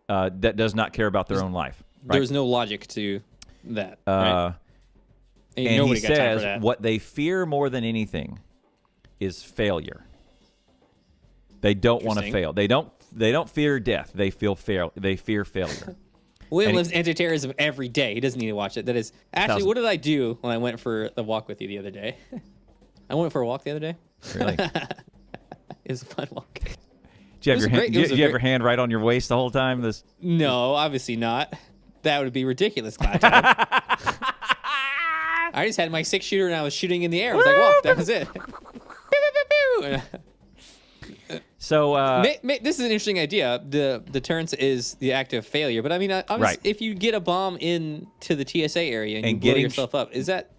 that does not care about their own life? Right? There's no logic to that. Right? And he says what they fear more than anything is failure. They don't want to fail. They don't fear death. They fear failure. William lives anti-terrorism every day. He doesn't need to watch it. That is actually what did I do when I went for the walk with you the other day? I went for a walk the other day. Really? It was a fun walk. Did you have your hand right on your waist the whole time? No, obviously not. That would be ridiculous, Clown. I just had my 6-shooter and I was shooting in the air. I was like, whoa, that was it. So this is an interesting idea. The deterrence is the act of failure. But I mean, if you get a bomb into the TSA area and you blow yourself up, is that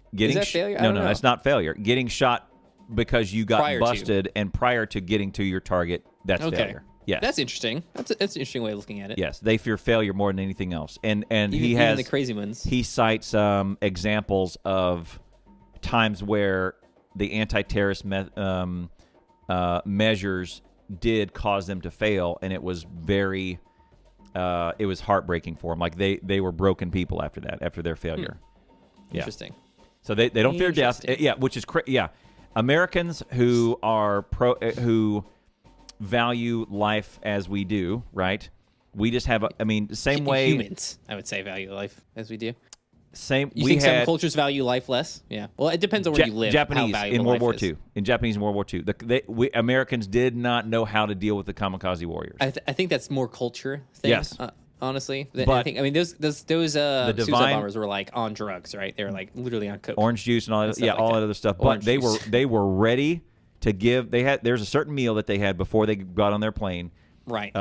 failure? No, that's not failure. Getting shot because you got busted and prior to getting to your target, that's failure. Yes. That's interesting. That's an interesting way of looking at it. Yes, they fear failure more than anything else. And even the crazy ones. He cites examples of times where the anti-terrorist measures did cause them to fail, and it was very it was heartbreaking for them. Like they were broken people after their failure. Yeah. Interesting. So they don't fear death. Which is Americans who are who value life as we do, right? We just have same way humans, I would say, value life as we do. Same. You think some cultures value life less? Yeah. Well, it depends on where you live. Japanese in World War II. In Japanese in World War II, Americans did not know how to deal with the kamikaze warriors. I think that's more culture thing. Yes. Honestly, those suicide bombers were like on drugs, right? They were like literally on coke, orange juice, and all that. Yeah, all that other stuff. But they were ready to give. There's a certain meal that they had before they got on their plane, right?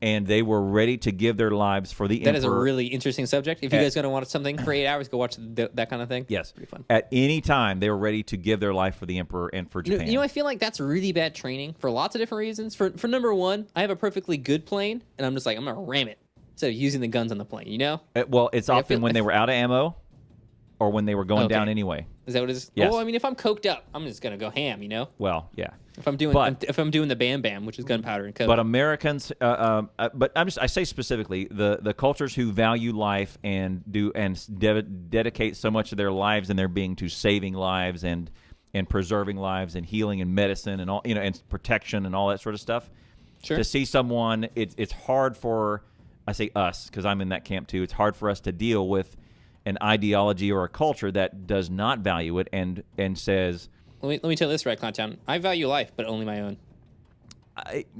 And they were ready to give their lives for the emperor. That is a really interesting subject. If you guys are going to watch something for 8 hours, go watch that kind of thing. Yes. Pretty fun. At any time, they were ready to give their life for the emperor and for Japan. You know, I feel like that's really bad training for lots of different reasons. For number one, I have a perfectly good plane, and I'm just like, I'm going to ram it instead of using the guns on the plane, you know? It's often when they were out of ammo or when they were going down anyway. Is that what it is? Yes. Well, I mean, if I'm coked up, I'm just going to go ham, you know? Well, yeah. If I'm doing the Bam Bam, which is gunpowder and coke. But Americans, I say specifically the cultures who value life and dedicate so much of their lives and their being to saving lives and preserving lives and healing and medicine and all, you know, and protection and all that sort of stuff. Sure. To see someone, it's hard for, I say us because I'm in that camp too. It's hard for us to deal with an ideology or a culture that does not value it and says. Let me tell you this, right, Clowntown. I value life, but only my own.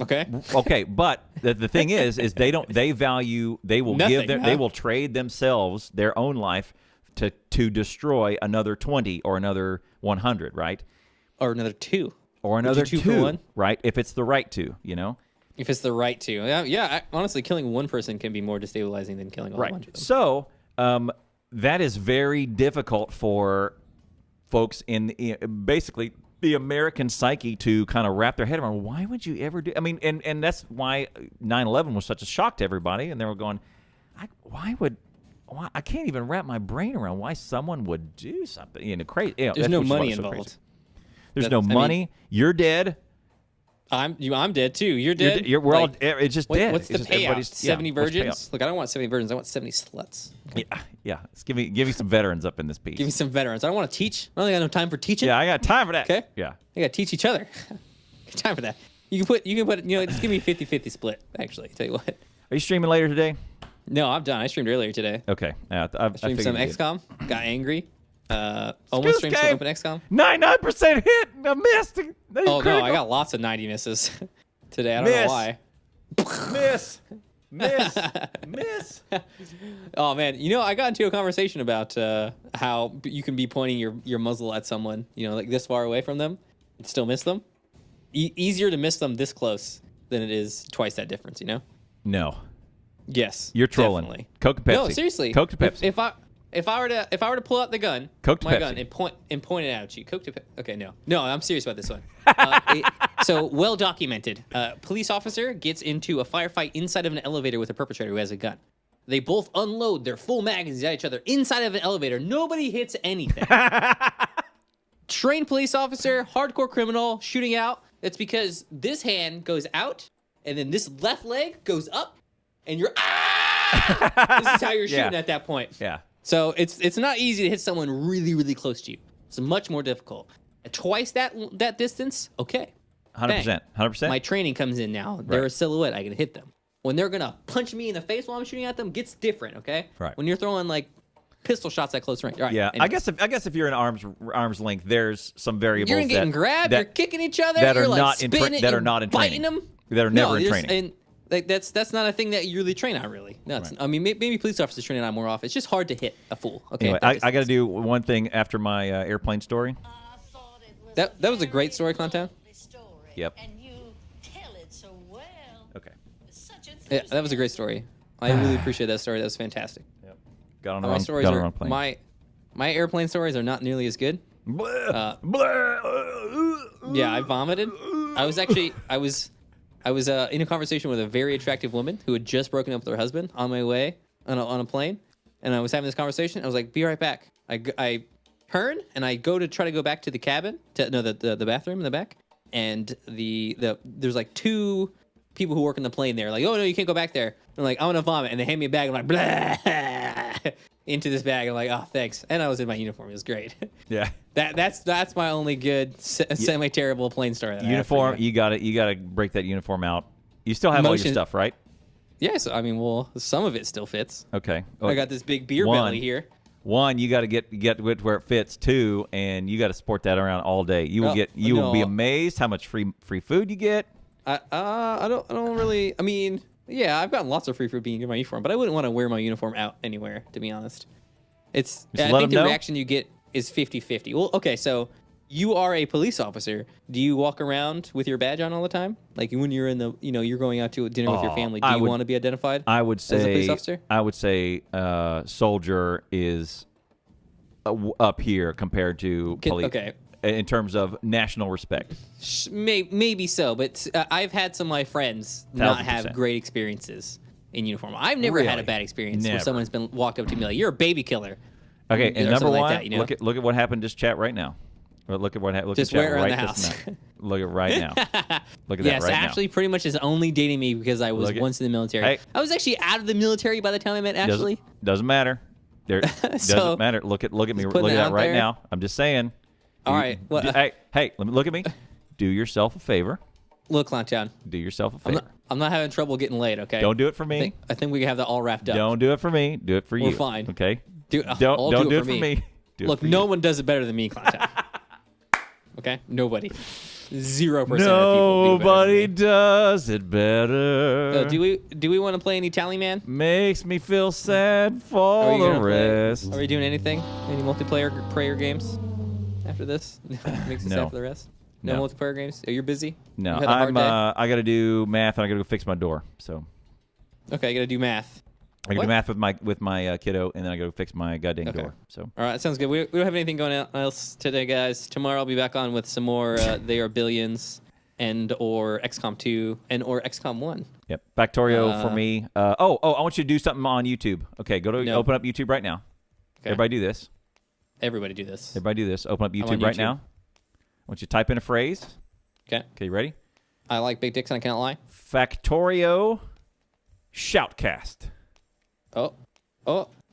Okay. Okay, but the thing is they don't. They value. They will They will trade themselves, their own life, to destroy another 20 or another 100, right? Or another 2. Or another 2, right? If it's the right to, you know. If it's the right to, yeah. Honestly, killing one person can be more destabilizing than killing a whole bunch of them. So, that is very difficult for folks basically the American psyche to kind of wrap their head around. Why would you ever do? I mean, and that's why 9/11 was such a shock to everybody, and they were going, why I can't even wrap my brain around why someone would do something. Crazy. There's no money involved. There's no money. You're dead. I'm dead too. You're dead. We're all. It's just dead. What's the payout? 70 virgins? Look, I don't want 70 virgins. I want 70 sluts. Okay. Yeah. Let's give me some veterans up in this piece. Give me some veterans. I don't want to teach. I don't got no time for teaching. Yeah, I got time for that. Okay. Yeah. I got to teach each other. Time for that. You can put. Just give me a 50-50 split. Actually, tell you what. Are you streaming later today? No, I'm done. I streamed earlier today. Okay. I streamed some XCOM. Got angry. Almost streamed some open XCOM. 99% hit. I missed. Oh no, I got lots of 90 misses today. I don't know why. Miss. Oh man, I got into a conversation about how you can be pointing your muzzle at someone, like this far away from them, and still miss them. Easier to miss them this close than it is twice that difference. No. Yes. You're trolling. Definitely. Coke and Pepsi. No, seriously. Coke to Pepsi. If I were to pull out the gun, Coke to my Pepsi. gun, and point it out at you, Coke to Pepsi. Okay, no, I'm serious about this one. So well documented. Police officer gets into a firefight inside of an elevator with a perpetrator who has a gun. They both unload their full magazines at each other inside of an elevator. Nobody hits anything. Trained police officer, hardcore criminal, shooting out. It's because this hand goes out, and then this left leg goes up, and you're This is how you're shooting at that point. Yeah. So it's not easy to hit someone really, really close to you. It's much more difficult. Twice that distance, okay. 100%. 100%. My training comes in now. They're a silhouette. I can hit them. When they're gonna punch me in the face while I'm shooting at them, gets different. Okay. Right. When you're throwing like pistol shots at close range. All right, yeah. anyway. I guess if you're in arms length, there's some variables. You're getting grabbed. You're kicking each other. That you're are like not in spinning that are and not in biting training. them. That are never in training. And like that's not a thing that you really train on. Really. No, I mean maybe police officers train on more often. It's just hard to hit a fool. Okay. Anyway, I got to do one thing after my airplane story. That was a great story, Clowntown. Yep. And you tell it so well. Okay. Yeah, that was a great story. I really appreciate that story. That was fantastic. Yep. Got on the wrong plane. My airplane stories are not nearly as good. Yeah, I vomited. I was in a conversation with a very attractive woman who had just broken up with her husband on my way on a plane, and I was having this conversation. I was like, "Be right back." I turn and I go to try to go back to the cabin, the bathroom in the back, and there's like two people who work in the plane there, like, "Oh no, you can't go back there." I'm like, "I'm gonna vomit," and they hand me a bag. I'm like, blah, into this bag. I'm like, "Oh, thanks." And I was in my uniform. It was great. Yeah. That's my only good semi-terrible plane story. That Uniform. You gotta break that uniform out. You still have all your stuff, right? Yes. I mean, well, some of it still fits. Okay. I got this big beer belly here. One, you got to get it where it fits. Two, and you got to sport that around all day. You will be amazed how much free food you get. I don't really. I mean, yeah, I've gotten lots of free food being in my uniform, but I wouldn't want to wear my uniform out anywhere, to be honest. I think the reaction you get is 50-50. Well, okay, so you are a police officer. Do you walk around with your badge on all the time? Like when you're in you're going out to dinner with your family, do you want to be identified as a police officer? I would say soldier is up here compared to police. Okay. In terms of national respect. Maybe so, but I've had some of my friends not have great experiences in uniform. I've never had a bad experience where someone's been walked up to me like, "You're a baby killer." Okay, and number one, like that, look at what happened in this chat right now. Look at what happened. Just wear around the house. Look at right now. Look at that right now. Yes, Ashley pretty much is only dating me because I was once in the military. Hey. I was actually out of the military by the time I met Ashley. Doesn't matter. Doesn't matter. Look at me. Look at that right now. I'm just saying. All right. Hey, let me look at me. Do yourself a favor. Look, Clowntown. Do yourself a favor. I'm not having trouble getting laid, okay? Don't do it for me. I think we can have that all wrapped up. Don't do it for me. Do it for you. We're fine. Okay? Don't do it for me. Look, no one does it better than me, Clowntown. Okay? Nobody. 0% of people Nobody does it better. Do we want to play any Tally Man? Makes me feel sad for the rest. Are we doing anything? Any multiplayer prayer games after this? Makes us sad for the rest? No multiplayer games? Are you busy? No, I got to do math and I got to go fix my door. So. Okay, I got to do math. I do math with my kiddo, and then I go fix my goddamn door. So all right, sounds good. We don't have anything going on else today, guys. Tomorrow I'll be back on with some more They Are Billions and or XCOM 2 and or XCOM 1. Yep. Factorio for me. I want you to do something on YouTube. Okay, open up YouTube right now. Okay. Everybody do this. Everybody do this. Everybody do this. Open up YouTube right now. I want you to type in a phrase. Okay. Okay, you ready? I like big dicks and I can't lie. Factorio Shoutcast. Oh,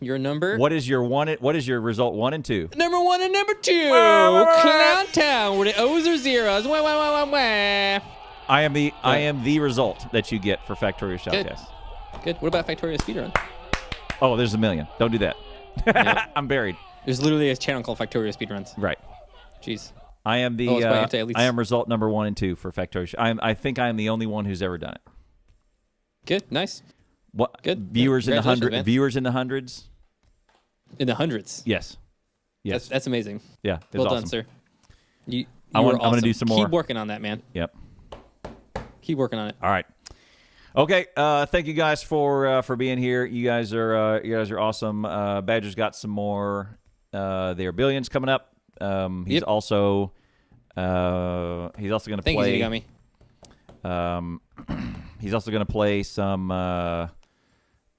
your number? What is your result 1 and 2? Number 1 and number 2. Clown Town, where the O's are zeros. Wah, wah, wah, wah, wah. I am the result that you get for Factorio Shoutcast. Good. What about Factorio Speedrun? Oh, there's a million. Don't do that. Yep. I'm buried. There's literally a channel called Factorio Speedruns. Right. Jeez. I am I am result number 1 and 2 for Factorio. I think I am the only one who's ever done it. Good. Nice. What? Good. Viewers in the hundreds. Viewers in the hundreds. In the hundreds. Yes. That's amazing. Yeah. Well awesome. done, sir. I'm going to do some more. Keep working on that, man. Yep. Keep working on it. All right. Okay. Thank you guys for being here. You guys are awesome. Badger's got some more. They Are Billions coming up. He's also going to play. Thank you, Zinigami. He's also going to play some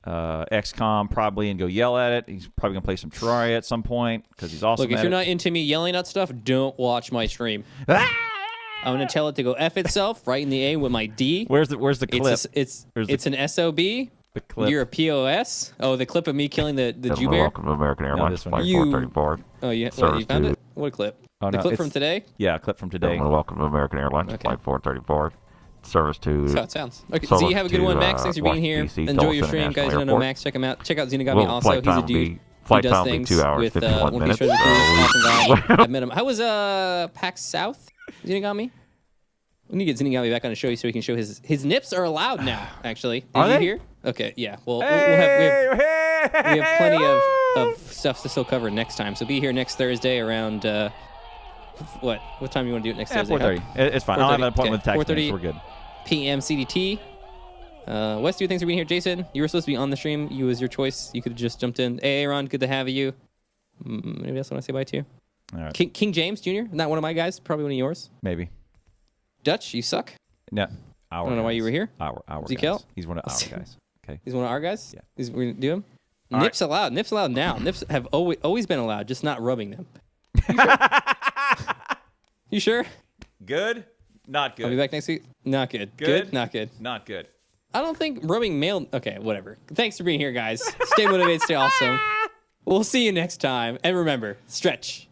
XCOM probably and go yell at it. He's probably going to play some Terraria at some point because he's awesome. Look, if you're not into me yelling at stuff, don't watch my stream. I'm going to tell it to go F itself right in the A with my D. Where's the clip? It's an SOB. The clip. You're a POS. Oh, the clip of me killing the Jew bear? Welcome to American Airlines Flight 434. Oh, you found it? What clip? The clip from today? Yeah, a clip from today. Welcome to American Airlines Flight 434. Service to. That's how it sounds. Okay, so you have a good one, Max. Thanks for being here. Enjoy your stream, guys. You don't know Max. Check him out. Check out Zinigami also. He's a dude. Flight he does time will be things 2 hours, with 51 minutes. Awesome guy. I met him. How was PAX South, Zinigami? We need to get Zinigami back on the show so he can show his nips are allowed now. Actually, are they here? Okay, yeah. Well, we have plenty of stuff to still cover next time. So be here next Thursday around what time do you want to do it next Thursday? 4:30. It's fine. I'll have an appointment with tax minutes. We're good. PM CDT. Wes, thanks for being here. Jason, you were supposed to be on the stream. You was your choice. You could have just jumped in. Hey, Aaron, good to have you. Maybe else want to say bye to you. All right. King James Jr. Not one of my guys. Probably one of yours. Maybe. Dutch, you suck. No. I don't know why you were here. Our Zeke guys. He's one of our guys. Okay. He's one of our guys. Yeah. We're gonna do him. All Nips allowed. Nips allowed now. Nips have always been allowed, just not rubbing them. You sure? Good. Not good. I'll be back next week. Not good. Good. Not good. Not good. I don't think rubbing male. Okay, whatever. Thanks for being here, guys. Stay motivated. Stay awesome. We'll see you next time. And remember, stretch.